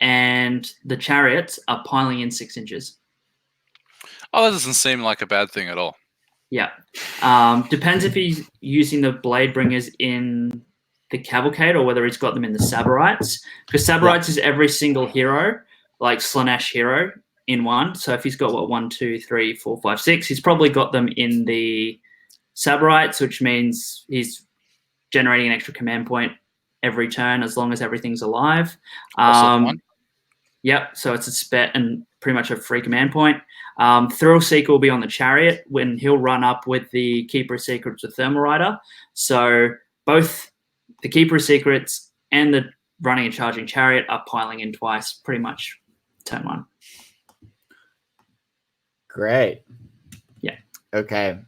and the chariots are piling in 6 inches. Oh, that doesn't seem like a bad thing at all. Yeah. Depends if he's using the Blade Bringers in the Cavalcade or whether he's got them in the Saborites. Because Saborites is every single hero, like Slaanesh hero, in one. So if he's got, 1, 2, 3, 4, 5, 6, he's probably got them in the Saborites, which means he's generating an extra command point every turn as long as everything's alive. Also one. Yep, so it's a spec and pretty much a free command point. Thrill Seeker will be on the Chariot when he'll run up with the Keeper of Secrets with Thermal Rider. So both the Keeper of Secrets and the Running and Charging Chariot are piling in twice, pretty much turn 1. Great. Yeah. Okay.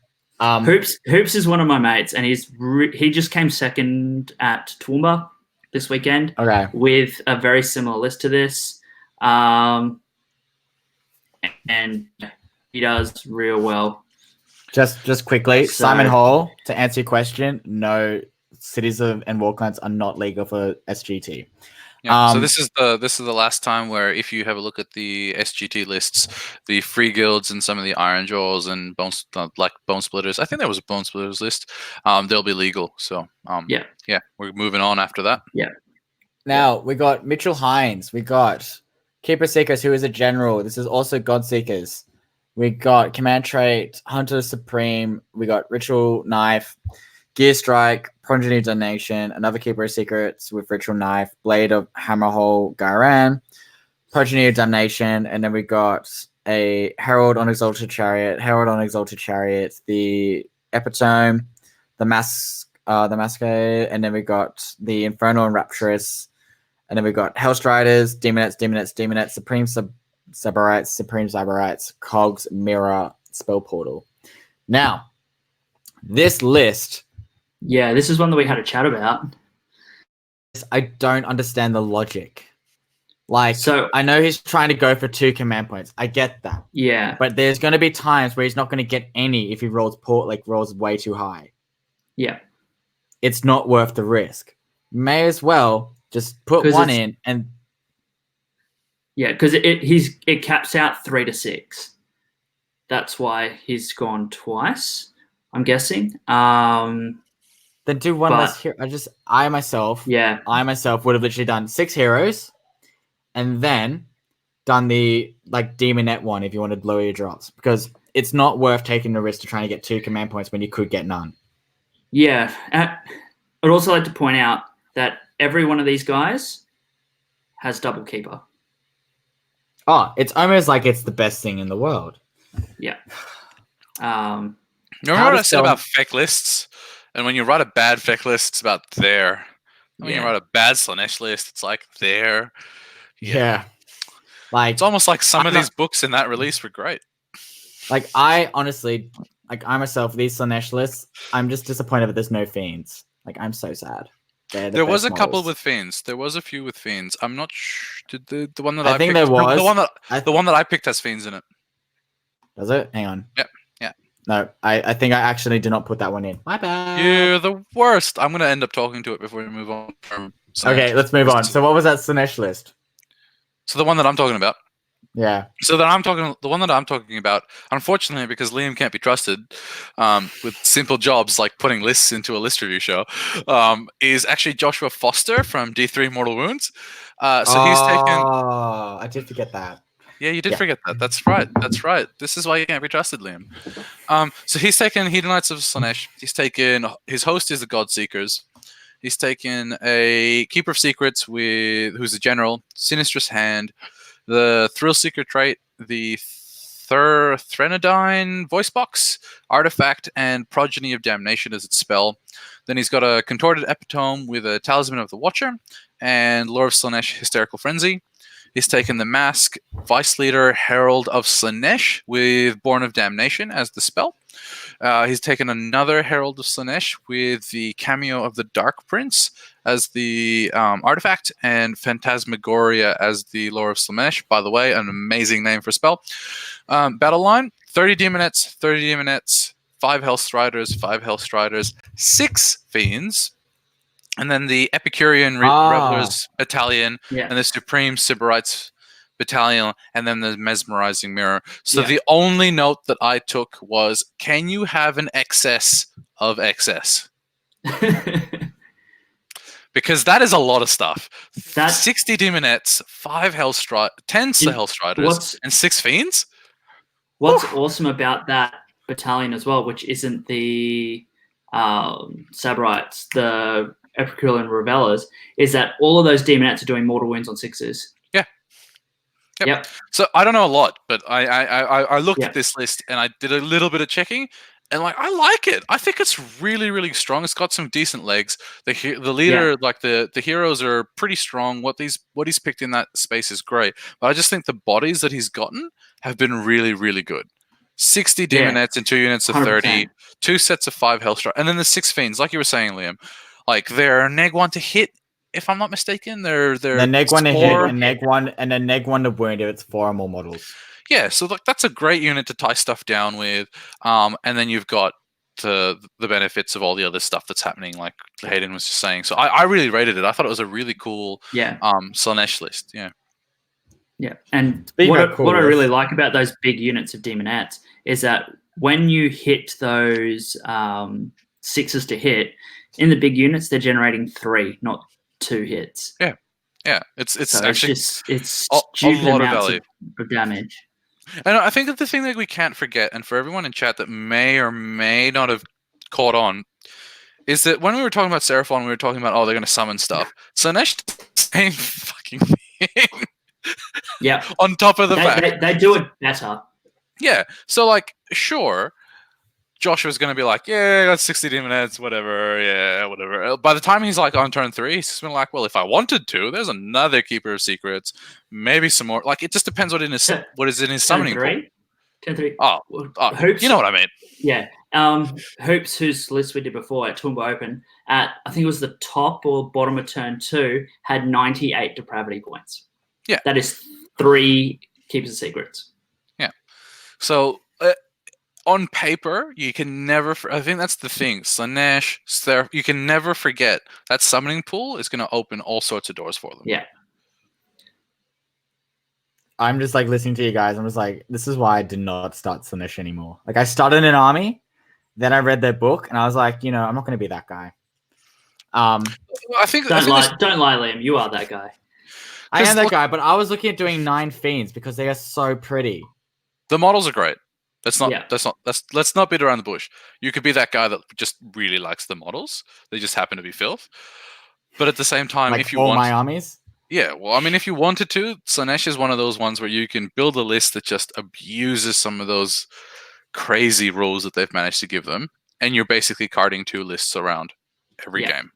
Hoops is one of my mates, and he just came second at Toowoomba this weekend. Okay. With a very similar list to this. And he does real well. Just quickly, So- Simon Hall, to answer your question, no, Cities and Warclans are not legal for SGT. Yeah, so this is the last time where if you have a look at the SGT lists, the free guilds and some of the Ironjawz and Bone Splitters, I think there was a Bone Splitters list. They'll be legal. So yeah, we're moving on after that. Now, we got Mitchell Hines. We got Keeper Seekers, who is a general. This is also God Seekers. We got Command Trait, Hunter Supreme. We got Ritual Knife, Gear Strike, Progeny Donation, another Keeper of Secrets with Ritual Knife, Blade of Hammerhole Gairan, Progeny of Damnation, and then we got a Herald on Exalted Chariot, the Epitome, the Masquerade, and then we got the Infernal and Rapturous, and then we got Hellstriders, Demonettes, Supreme Saborites, Cogs, Mirror, Spell Portal. Now, this list... Yeah, this is one that we had a chat about. I don't understand the logic. Like, So I know he's trying to go for 2 command points. I get that. yeah, But there's going to be times where he's not going to get any if he rolls way too high. yeah. It's not worth the risk. May as well just put 'Cause one it's- in and Yeah, because it caps out 3 to 6. That's why he's gone twice, I'm guessing. then do one But- less hero. I myself would have literally done 6 heroes and then done the Demonette one if you wanted lower your drops, because it's not worth taking the risk to trying to get 2 command points when you could get none. Yeah. I'd also like to point out that every one of these guys has double keeper. Oh, it's almost like it's the best thing in the world. Yeah. Remember How what to I said sell- about feck lists? And when you write a bad feck list, it's about there. When you Yeah. write a bad Slaanesh list, it's like there. Yeah. Like, It's almost like some I'm of not- these books in that release were great. I honestly, I myself, these Slaanesh lists, I'm just disappointed that there's no Fiends. I'm so sad. They're the There was a best couple models. with Fiends. There was a few with Fiends. I'm not sure. Did the one that I I think picked, there was. the one that I the one that I picked has Fiends in it. Does it? Hang on. Yep, yeah. No, I think I actually did not put that one in. My bad. You're the worst. I'm gonna end up talking to it before we move on from Slaanesh. Okay, let's move on. So what was that Slaanesh list? So the one that I'm talking about. Yeah. The one that I'm talking about, unfortunately, because Liam can't be trusted with simple jobs like putting lists into a list review show, is actually Joshua Foster from D3 Mortal Wounds. He's taken. Oh, I did forget that. Yeah, you did Yeah. forget that. That's right. That's right. This is why you can't be trusted, Liam. So he's taken Hedonites of Slaanesh. He's taken his host is the God Seekers. He's taken a Keeper of Secrets who's a general, Sinistrous Hand, the Thrill Seeker trait, the Threnodine Voice Box, Artifact, and Progeny of Damnation as its spell. Then he's got a Contorted Epitome with a Talisman of the Watcher, and Lore of Slaanesh Hysterical Frenzy. He's taken the Mask, Vice Leader, Herald of Slaanesh with Born of Damnation as the spell. He's taken another Herald of Slaanesh with the Cameo of the Dark Prince as the artifact, and Phantasmagoria as the Lore of Slaanesh. By the way, an amazing name for a spell. Battle line, 30 Demonettes, 5 Hellstriders, 5 Hellstriders, 6 Fiends, and then the Epicurean Revelers Battalion, and the Supreme Sybarites Battalion, and then the Mesmerizing Mirror. So the only note that I took was, can you have an excess of excess? Because that is a lot of stuff. 60 Demonettes, 5 Hellstriders, 10 Hellstriders, and 6 Fiends? What's awesome about that battalion as well, which isn't the Sybarites, the Epicurean Revelers, is that all of those Demonettes are doing mortal wounds on 6s. Yep. So I don't know a lot, but I looked at this list and I did a little bit of checking, and like I like it. I think it's really, really strong. It's got some decent legs. The leader, like the heroes, are pretty strong. What he's picked in that space is great. But I just think the bodies that he's gotten have been really, really good. 60 Demonettes and 2 units of 30, 100%. 2 sets of 5 Hellstrike, and then the 6 Fiends, like you were saying, Liam. Like they're neg 1 to hit. If I'm not mistaken, they're the neg 1 to hit and neg 1 and then neg 1 to wound if it's 4 or more models. Yeah, so like that's a great unit to tie stuff down with, and then you've got the benefits of all the other stuff that's happening, like Hayden was just saying. So I really rated it. I thought it was a really cool Slaanesh list. Yeah, and what I really like about those big units of Demonettes is that when you hit those 6s to hit, in the big units, they're generating 3, not 2 hits. Yeah, it's so actually it's a stupid lot of amounts value. of damage. And I think that the thing that we can't forget, and for everyone in chat that may or may not have caught on, is that when we were talking about Seraphon, we were talking about, they're going to summon stuff. Slaanesh, same fucking thing. Yeah. On top of the fact. They do it better. Yeah. So, like, sure, Joshua's going to be like, I got 60 Demonettes, whatever, whatever. By the time he's like on turn 3, he's just been like, well, if I wanted to, there's another Keeper of Secrets, maybe some more. Like, it just depends what is in his summoning pool. Turn 3. Hoops, you know what I mean. Yeah. Hoops, whose list we did before at Toomba Open, I think it was the top or bottom of turn 2, had 98 depravity points. Yeah. That is 3 Keepers of Secrets. Yeah. So, on paper, you can never. I think that's the thing. Slaanesh, you can never forget that summoning pool is going to open all sorts of doors for them. Yeah. I'm just like listening to you guys. I'm just like, this is why I did not start Slaanesh anymore. Like I started an army, then I read their book, and I was like, I'm not going to be that guy. I think don't lie, Liam. You are that guy. I am that guy, but I was looking at doing 9 Fiends because they are so pretty. The models are great. Let's not beat around the bush. You could be that guy that just really likes the models. They just happen to be filth. But at the same time, like if you all want my armies, if you wanted to, Slaanesh is one of those ones where you can build a list that just abuses some of those crazy rules that they've managed to give them, and you're basically carding 2 lists around every game.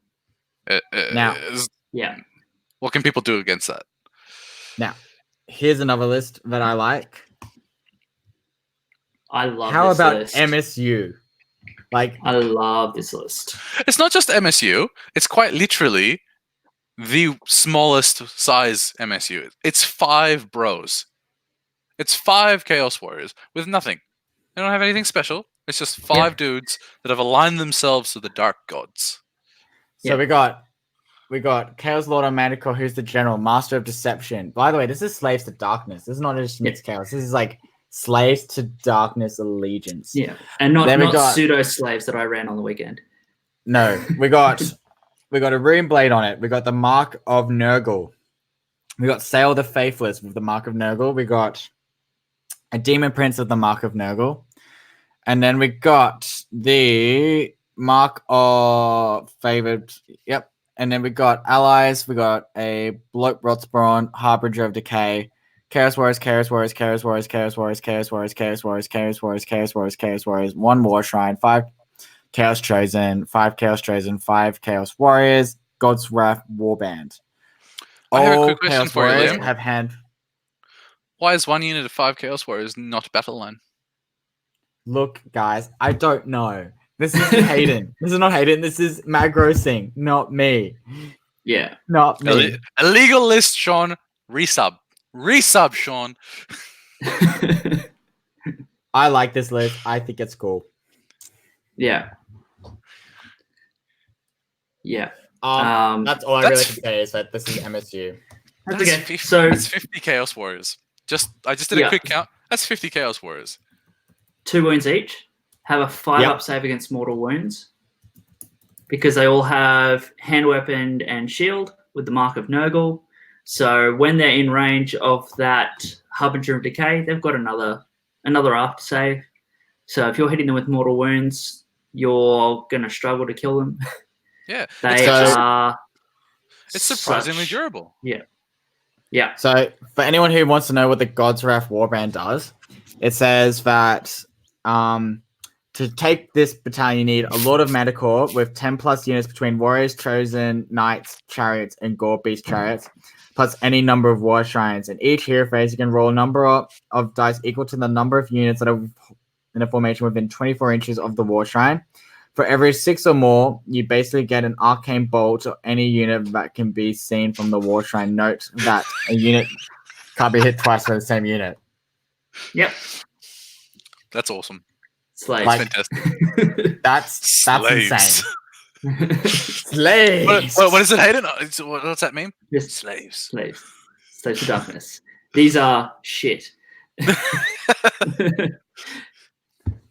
What can people do against that? Now, here's another list that I like. I love How this about list. MSU? Like, I love this list. It's not just MSU. It's quite literally the smallest size MSU. It's 5 bros. It's 5 Chaos Warriors with nothing. They don't have anything special. It's just 5 dudes that have aligned themselves to the Dark Gods. So we got Chaos Lord on Manticore, who's the general, Master of Deception. By the way, this is Slaves to Darkness. This is not just mixed chaos. This is like Slaves to Darkness allegiance. Yeah, and not pseudo slaves that I ran on the weekend. No, we got a Rune Blade on it. We got the Mark of Nurgle. We got Sail the Faithless with the Mark of Nurgle. We got a Demon Prince of the Mark of Nurgle. And then we got the Mark of Favored. Yep. And then we got allies. We got a Bloat Rotsbrawn, Harbinger of Decay, Chaos Warriors, Chaos Warriors, Chaos Warriors, Chaos Warriors, Chaos Warriors, Chaos Warriors, Chaos Warriors, Chaos Warriors, Chaos Warriors, 1 War Shrine, 5 Chaos Chosen, 5 Chaos Chosen, 5 Chaos Warriors, God's Wrath Warband. I have a All quick question Chaos for you, Warriors Liam. have hand. Why is 1 unit of 5 Chaos Warriors not battle line? Look, guys, I don't know. This is Hayden. This is not Hayden. This is Magro Singh, not me. Yeah. Not me. Illegal list, Sean. Resub. Resub, Sean. I like this list. I think it's cool. Yeah. Yeah. That's all I really that's- can say is that this is MSU. That's That's okay. 50, So that's 50 Chaos Warriors. I just did Yeah. a quick count. That's 50 Chaos Warriors. 2 wounds each. Have a 5-up save against mortal wounds. Because they all have hand weapon and shield with the mark of Nurgle. So when they're in range of that Harbinger of Decay, they've got another after save. So if you're hitting them with mortal wounds, you're gonna struggle to kill them. Yeah. They It's- are. It's surprisingly such- durable. Yeah. So, for anyone who wants to know what the God's Wrath Warband does, it says that to take this battalion, you need a Lord of Manticore with 10 plus units between Warriors, Chosen, Knights, Chariots, and Gore Beast Chariots, plus any number of War Shrines. In each hero phase, you can roll a number of dice equal to the number of units that are in a formation within 24 inches of the War Shrine. For every 6 or more, you basically get an Arcane Bolt or any unit that can be seen from the War Shrine. Note that a unit can't be hit twice by the same unit. Yep. That's awesome. Slaves. Like- Fantastic. That's Slaves. insane. Slaves. What is it, Hayden? What's that mean? Just Slaves. slaves. Slaves to darkness. These are shit.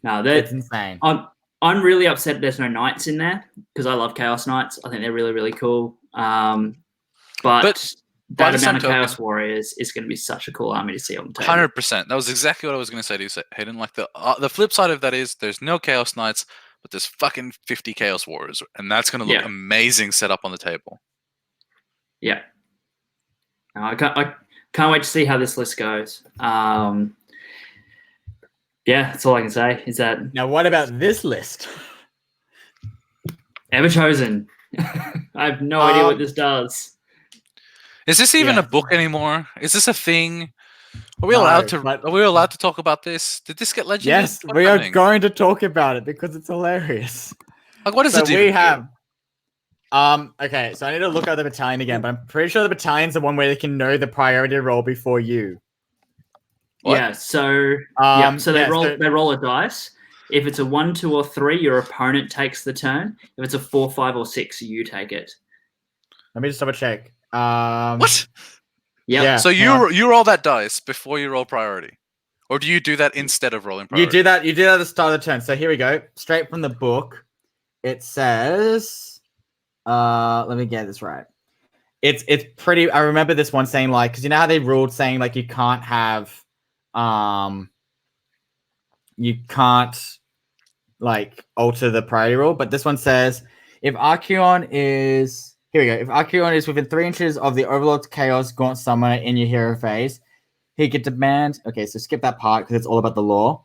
No, It's insane. I'm really upset there's no knights in there because I love Chaos Knights. I think they're really, really cool. But by that the same amount of token- Chaos Warriors is going to be such a cool army to see on the table. 100%. That was exactly what I was going to say to you, Hayden. Like the flip side of that is there's no Chaos Knights, but there's fucking 50 Chaos Warriors, and that's going to look Yeah. amazing set up on the table. Yeah. No, I can't wait to see how this list goes. Yeah, that's all I can say is that Now, what about this list? Everchosen. I have no idea what this does. Is this even Yeah. a book anymore? Is this a thing? Are we No, allowed to? but- Are we allowed to talk about this? Did this get legendary? Yes, What's we are happening? going to talk about it because it's hilarious. Like, what does So it do? we have. Okay, so I need to look at the battalion again, but I'm pretty sure the battalion's the one where they can know the priority roll before you. What? Yeah, so so they yeah, roll a dice. If it's a 1, 2, or 3, your opponent takes the turn. If it's a 4, 5, or 6, you take it. Let me just double check. What? Yep. Yeah. So hang on. you roll that dice before you roll priority, or do you do that instead of rolling You priority? do that. You do that at the start of the turn. So here we go. Straight from the book. It says. Let me get this right. It's pretty. I remember this one saying like, because you know how they ruled saying like you can't have, you can't like alter the priority rule. But this one says if Archeon is here we go. If Archeon is within 3 inches of the Overlord's Chaos Gaunt Summoner in your hero phase, he can demand. Okay, so skip that part because it's all about the lore.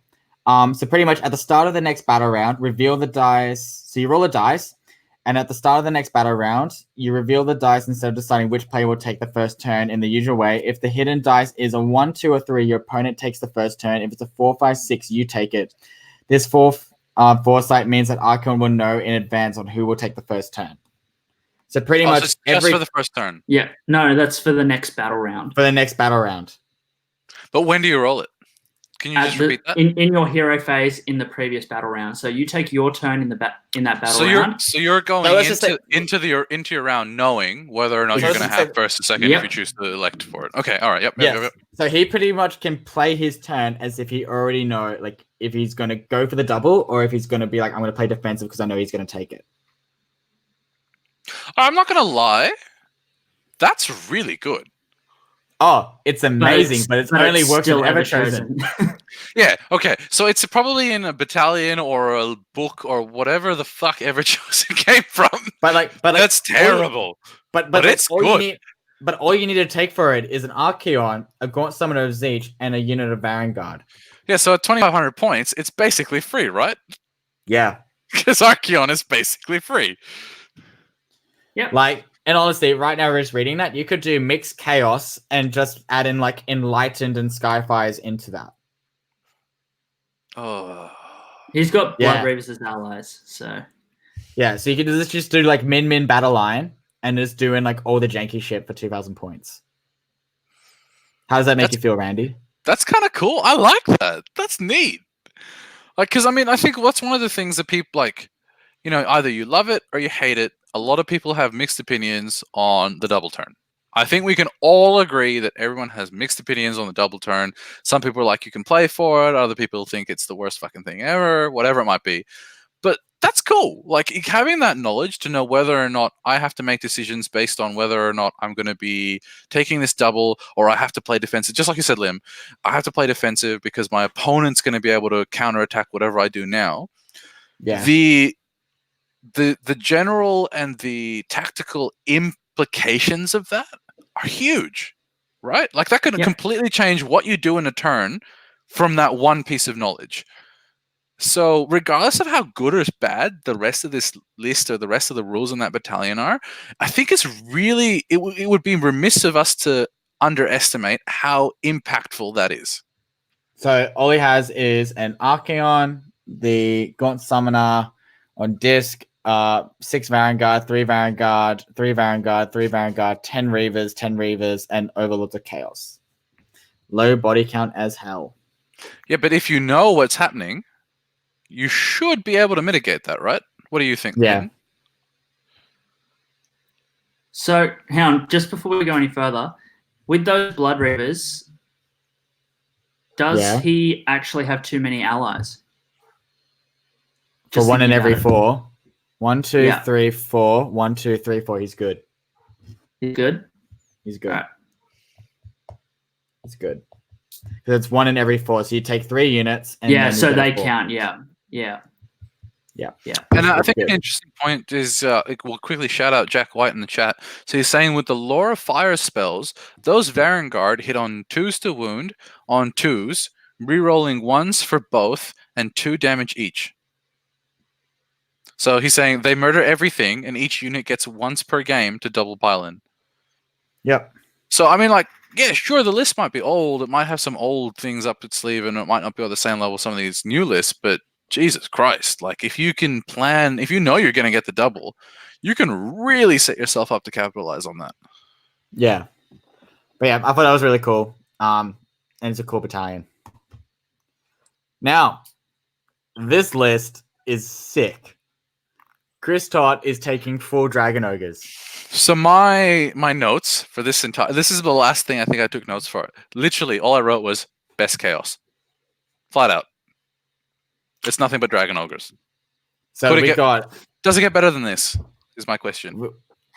So pretty much at the start of the next battle round, reveal the dice. So you roll a dice, and at the start of the next battle round, you reveal the dice instead of deciding which player will take the first turn in the usual way. If the hidden dice is a 1, 2, or 3, your opponent takes the first turn. If it's a 4, 5, 6, you take it. This foresight means that Archon will know in advance on who will take the first turn. So pretty Oh, so much it's just every for the first turn. Yeah. No, that's for the next battle round. for the next battle round. But when do you roll it? Can you just repeat that? In your hero phase in the previous battle round. So you take your turn in that battle So round. you're going So let's just into your round knowing whether or not So you're let's going to just have say- first or second Yep. if you choose to elect for it. Okay, all right, yep. Yes. yep, yep. So he pretty much can play his turn as if he already know, like if he's going to go for the double or if he's going to be like, I'm going to play defensive because I know he's going to take it. I'm not going to lie. That's really good. Oh, it's amazing, but it's only works still with Everchosen. Yeah, okay. So it's probably in a battalion or a book or whatever the fuck Everchosen came from. But That's terrible. But But it's all good. you need. But all you need to take for it is an Archeon, a Gaunt Summoner of Zeech, and a unit of Vanguard. Yeah, so at 2,500 points, it's basically free, right? Yeah. Because Archeon is basically free. Yeah. Like, and honestly, right now we're just reading that. You could do Mixed Chaos and just add in like Enlightened and Skyfires into that. Oh. He's got Yeah. Blood Reavers as allies, so Yeah, so you could just do like min battle line and just doing like all the janky shit for 2,000 points. How does that make you feel, Randy? That's kind of cool. I like that. That's neat. Like, because I mean, I think what's one of the things that people like, you know, either you love it or you hate it. A lot of people have mixed opinions on the double turn. I think we can all agree that everyone has mixed opinions on the double turn. Some people are like, you can play for it. Other people think it's the worst fucking thing ever, whatever it might be. But that's cool. Like having that knowledge to know whether or not I have to make decisions based on whether or not I'm going to be taking this double or I have to play defensive. Just like you said, Lim, I have to play defensive because my opponent's going to be able to counterattack whatever I do now. Yeah. The general and the tactical implications of that are huge, right? Like that could completely change what you do in a turn from that one piece of knowledge. So regardless of how good or bad the rest of this list or the rest of the rules in that battalion are, I think it's really, it would be remiss of us to underestimate how impactful that is. So all he has is an Archeon, the Gaunt Summoner on disc, 6 Vanguard, 3 Vanguard, 3 Vanguard, 3 Vanguard, 10 Reavers, and Overlords of Chaos. Low body count as hell. Yeah, but if you know what's happening, you should be able to mitigate that, right? What do you think? Yeah. Hayden? So, Hound, just before we go any further, with those Blood Reavers, does he actually have too many allies? For one in every about it. 4. 1, 2, 3, 4. 1, 2, 3, 4. He's good. He's good? He's good. Right. He's good. Because it's 1 in every 4. So you take 3 units. And yeah, then so you go they 4. count. Yeah. And I think an interesting point is we'll quickly shout out Jack White in the chat. So he's saying with the lore of fire spells, those Vanguard hit on 2s to wound, on 2s, rerolling 1s for both, and 2 damage each. So he's saying they murder everything, and each unit gets once per game to double pile in. Yep. So, I mean, like, yeah, sure, the list might be old. It might have some old things up its sleeve, and it might not be on the same level as some of these new lists, but Jesus Christ. Like, if you can plan, if you know you're going to get the double, you can really set yourself up to capitalize on that. Yeah. But yeah, I thought that was really cool. And it's a cool battalion. Now, this list is sick. Chris Todd is taking 4 Dragon Ogres. So my notes for this this is the last thing I think I took notes for. Literally, all I wrote was best chaos. Flat out. It's nothing but Dragon Ogres. So does it get better than this? Is my question.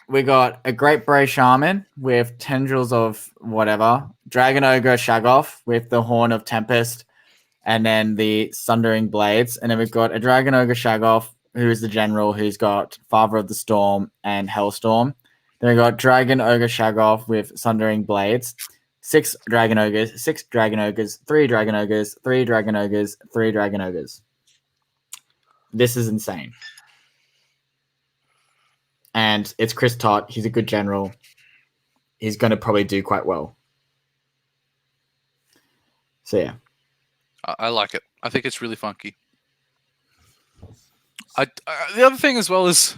We got a Great Bray Shaman with Tendrils of whatever, Dragon Ogre Shaggoth with the Horn of Tempest, and then the Sundering Blades, and then we've got a Dragon Ogre Shaggoth who's the general, who's got Father of the Storm and Hellstorm. Then we got Dragon Ogre Shaggoth with Sundering Blades, 6 Dragon Ogres, 6 Dragon Ogres, 3 Dragon Ogres, 3 Dragon Ogres, 3 Dragon Ogres. This is insane. And it's Chris Todd. He's a good general. He's going to probably do quite well. So, yeah. I like it. I think it's really funky. The other thing as well is,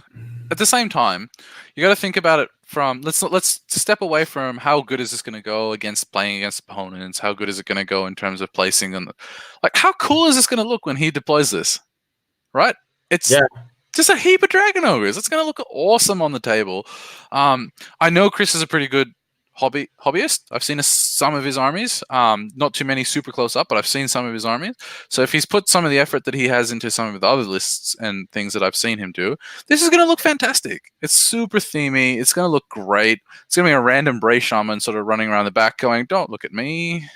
at the same time, you got to think about it from let's step away from how good is this going to go against playing against opponents. How good is it going to go in terms of placing on like how cool is this going to look when he deploys this, right? It's just a heap of Dragon Ogres. It's going to look awesome on the table. I know Chris is a pretty good hobbyist. I've seen some of his armies. Not too many super close up, but I've seen some of his armies. So if he's put some of the effort that he has into some of the other lists and things that I've seen him do, this is going to look fantastic. It's super themey. It's going to look great. It's going to be a random Bray Shaman sort of running around the back going, don't look at me.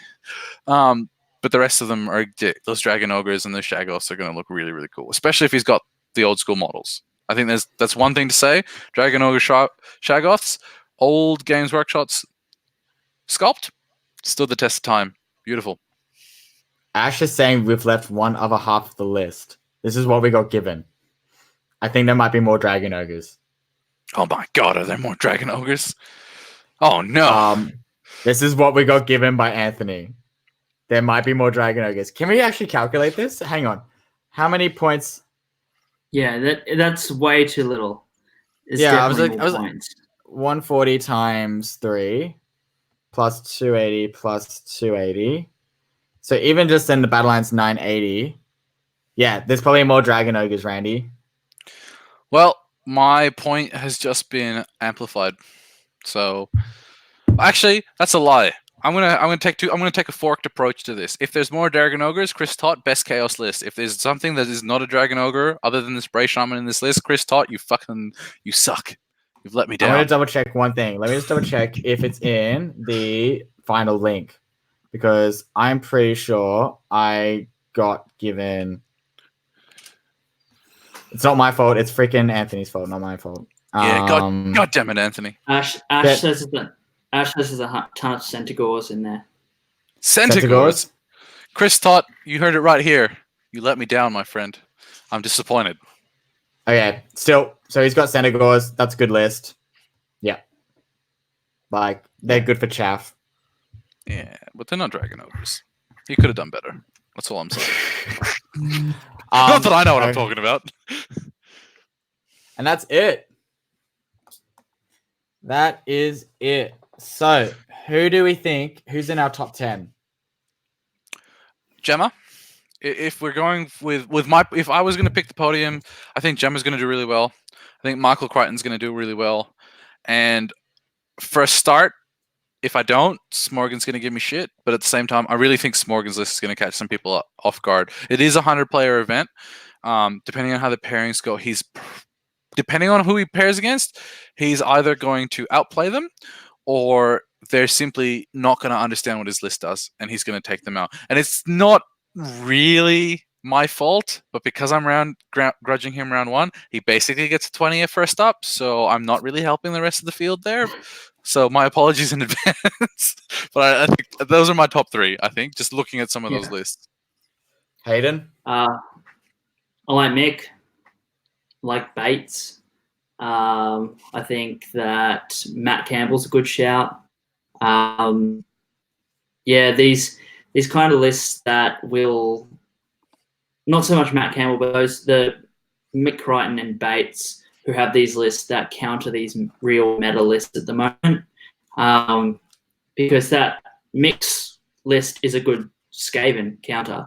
but the rest of them are those Dragon Ogres and those Shaggoths are going to look really, really cool, especially if he's got the old school models. I think that's one thing to say. Dragon Ogre Shaggoths, old Games Workshop's sculpt, stood the test of time. Beautiful. Ash is saying we've left one other half of the list. This is what we got given. I think there might be more Dragon Ogres. Oh my god, are there more Dragon Ogres? Oh no. This is what we got given by Anthony. There might be more Dragon Ogres. Can we actually calculate this? Hang on. How many points? Yeah, that's way too little. It's Yeah, I was definitely like- more points. 140 times 3 plus 280 plus 280. So even just in the battle line's 980. Yeah, there's probably more Dragon Ogres, Randy. Well, my point has just been amplified. So, actually, that's a lie. I'm gonna take a forked approach to this. If there's more Dragon Ogres, Chris Tot, best chaos list. If there's something that is not a Dragon Ogre other than the Spray Shaman in this list, Chris Tot, you suck. You've let me I'm down. going to double check one thing. Let me just double check if it's in the final link. Because I'm pretty sure I got given... It's not my fault. It's freaking Anthony's fault, not my fault. Yeah, God damn it, Anthony. Ash says there's a ton of Centaurs in there. Centaurs. Chris Tot, you heard it right here. You let me down, my friend. I'm disappointed. Okay, still. So he's got Centaurs. That's a good list. Yeah. Like, they're good for chaff. Yeah, but they're not Dragon Ogres. You could have done better. That's all I'm saying. Not that I know what I'm talking about. And that's it. That is it. So, who do we think? Who's in our top 10? Gemma, if we're going if I was going to pick the podium, I think Gemma's going to do really well. I think Michael Crichton's going to do really well. And for a start, if I don't, Smorgan's going to give me shit. But at the same time, I really think Smorgan's list is going to catch some people off guard. It is a 100-player event. Depending on how the pairings go, depending on who he pairs against, he's either going to outplay them or they're simply not going to understand what his list does and he's going to take them out. And it's not really my fault, but because I'm grudging him round 1, he basically gets a 20 at first up, so I'm not really helping the rest of the field there. So my apologies in advance. But I think those are my top 3, I think, just looking at some of those lists. Hayden? I like Mick. I like Bates. I think that Matt Campbell's a good shout. Yeah, these kind of lists that will, not so much Matt Campbell, but the Mick Crichton and Bates who have these lists that counter these real meta lists at the moment. Because that Mick's list is a good Skaven counter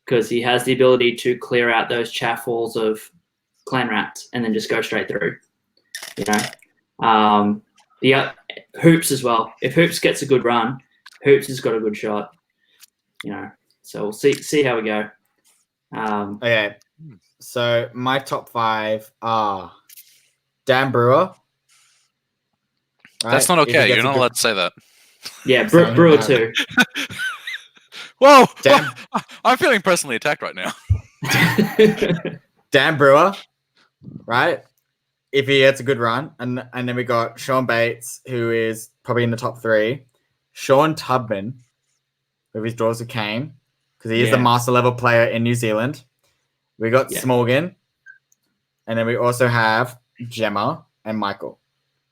because he has the ability to clear out those chaff walls of clan rats and then just go straight through. You know, Hoops as well. If Hoops gets a good run, Hoops has got a good shot. You know, so we'll see how we go. Okay, so my top 5 are Dan Brewer. That's not okay. You're not allowed to say that. Yeah, Brewer too. Whoa! Dan- I'm feeling personally attacked right now. Dan Brewer, right? If he gets a good run. And then we got Sean Bates, who is probably in the top 3. Sean Tubman, with his Daughters of Khaine, because he is the master level player in New Zealand. We got Smorgan. And then we also have Gemma and Michael.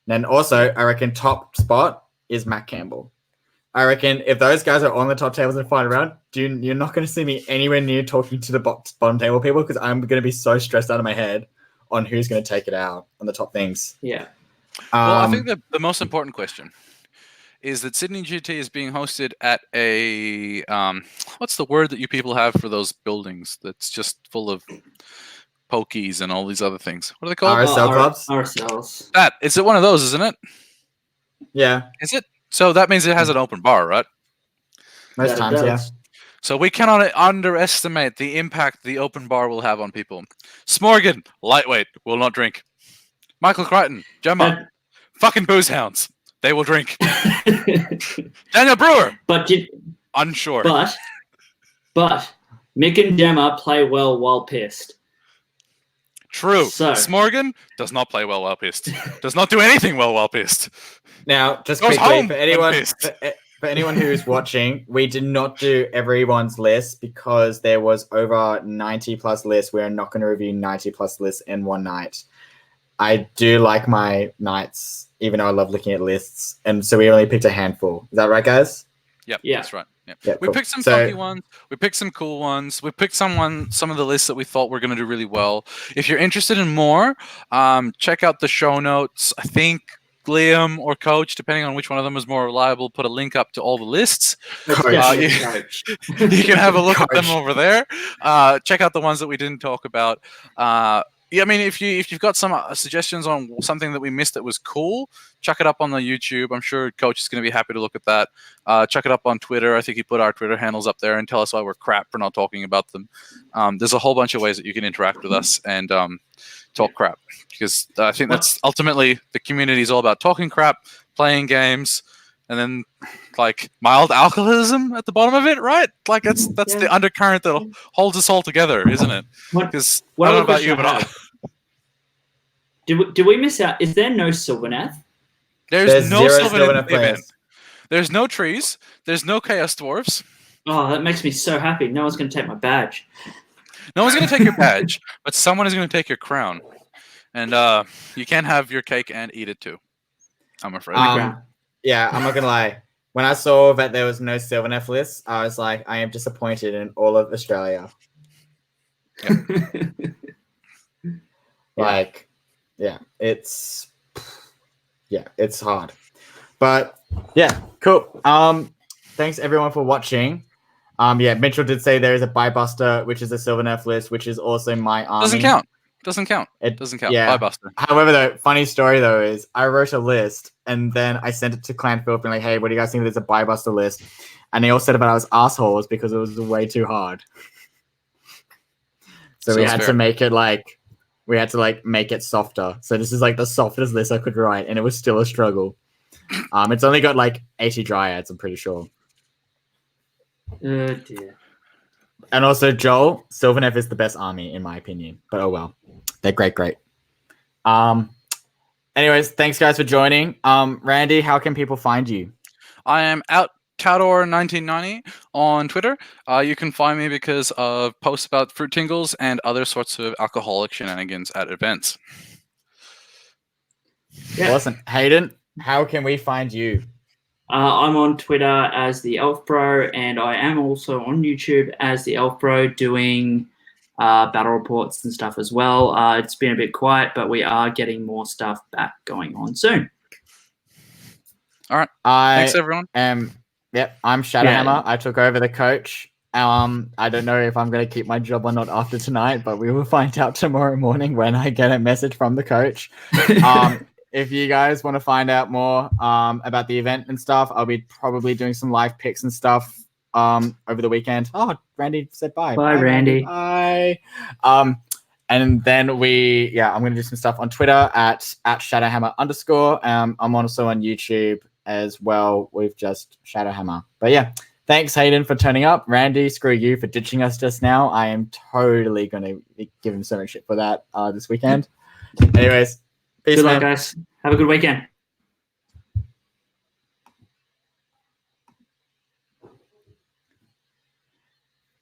And then also, I reckon top spot is Matt Campbell. I reckon if those guys are on the top tables in the final round, you're not going to see me anywhere near talking to the bottom table people because I'm going to be so stressed out of my head on who's going to take it out on the top things. Yeah. Well, I think the most important question is that Sydney GT is being hosted at a what's the word that you people have for those buildings that's just full of pokies and all these other things? What are they called? RSL clubs? RSLs. Is it one of those, isn't it? Yeah. Is it? So that means it has an open bar, right? Most times, yeah. So we cannot underestimate the impact the open bar will have on people. Smorgan, lightweight, will not drink. Michael Crichton, Gemma, fucking booze hounds. They will drink. Daniel Brewer, but unsure. But But Mick and Gemma play well while pissed. True. So- Smorgan does not play well while pissed. Does not do anything well while pissed. Now, just Goes quickly home for when anyone pissed. for anyone who's watching, we did not do everyone's list because there was over 90 plus lists. We're not going to review 90 plus lists in one night. I do like my nights, even though I love looking at lists, and so we only picked a handful. Is that right, guys? Yep, Yeah. that's right. Yep. Yeah, We cool. picked some So- funky ones. We picked some cool ones. We picked some of the lists that we thought were going to do really well. If you're interested in more, check out the show notes. I think Liam or Coach, depending on which one of them is more reliable, put a link up to all the lists. Coach. Definitely you- Coach. You can have a look at them Coach. over there. Check out the ones that we didn't talk about. Yeah, I mean, if you've got some suggestions on something that we missed that was cool, chuck it up on the YouTube. I'm sure Coach is going to be happy to look at that. Chuck it up on Twitter. I think he put our Twitter handles up there and tell us why we're crap for not talking about them. There's a whole bunch of ways that you can interact with us and talk crap, because I think that's ultimately the community is all about talking crap, playing games, and then like mild alcoholism at the bottom of it, right? Like that's Yeah. the undercurrent that holds us all together, isn't it? Because I One don't know other about you, question but I have. Did we miss out? Is there no Sylvaneth? there's no zero Sylvan in Sylvaneth the event. players. There's no trees. There's no chaos dwarves. Oh, that makes me so happy. No one's going to take my badge. No one's going to take your badge, but someone is going to take your crown, and you can't have your cake and eat it too. I'm afraid. Yeah, I'm not gonna lie. When I saw that there was no Sylvaneth list, I was like, I am disappointed in all of Australia. Like, it's hard. But yeah, cool. Thanks everyone for watching. Mitchell did say there is a Buybuster, which is a Sylvaneth list, which is also my army. Doesn't count. Doesn't count. It Doesn't count. yeah. Bye, Buster. However, the funny story though is I wrote a list and then I sent it to Clan Philip and like, hey, what do you guys think? There's a Buybuster list, and they all said about I was assholes because it was way too hard. So we Sounds had fair. to make it like make it softer. So this is like the softest list I could write, and it was still a struggle. It's only got like 80 dryads, I'm pretty sure. Oh dear. And also Joel, Sylvaneth is the best army in my opinion. But oh well. They're great. Anyways, thanks guys for joining. Randy, how can people find you? I am out Tador1990 on Twitter. You can find me because of posts about fruit tingles and other sorts of alcoholic shenanigans at events. Yeah. Awesome. Hayden, how can we find you? I'm on Twitter as the Aelfbro, and I am also on YouTube as the Aelfbro doing battle reports and stuff as well. It's been a bit quiet, but we are getting more stuff back going on soon. All right. I Thanks, everyone. I'm Shadowhammer. I took over the coach. I don't know if I'm going to keep my job or not after tonight, but we will find out tomorrow morning when I get a message from the coach. If you guys want to find out more about the event and stuff, I'll be probably doing some live picks and stuff over the weekend. Oh, Randy said bye. Bye, Randy. Bye. And then I'm going to do some stuff on Twitter at Shadowhammer _. I'm also on YouTube as well with just Shadowhammer. But yeah, thanks Hayden for turning up. Randy, screw you for ditching us just now. I am totally going to give him so much shit for that this weekend. Anyways, peace, Good man. luck, guys. Have a good weekend.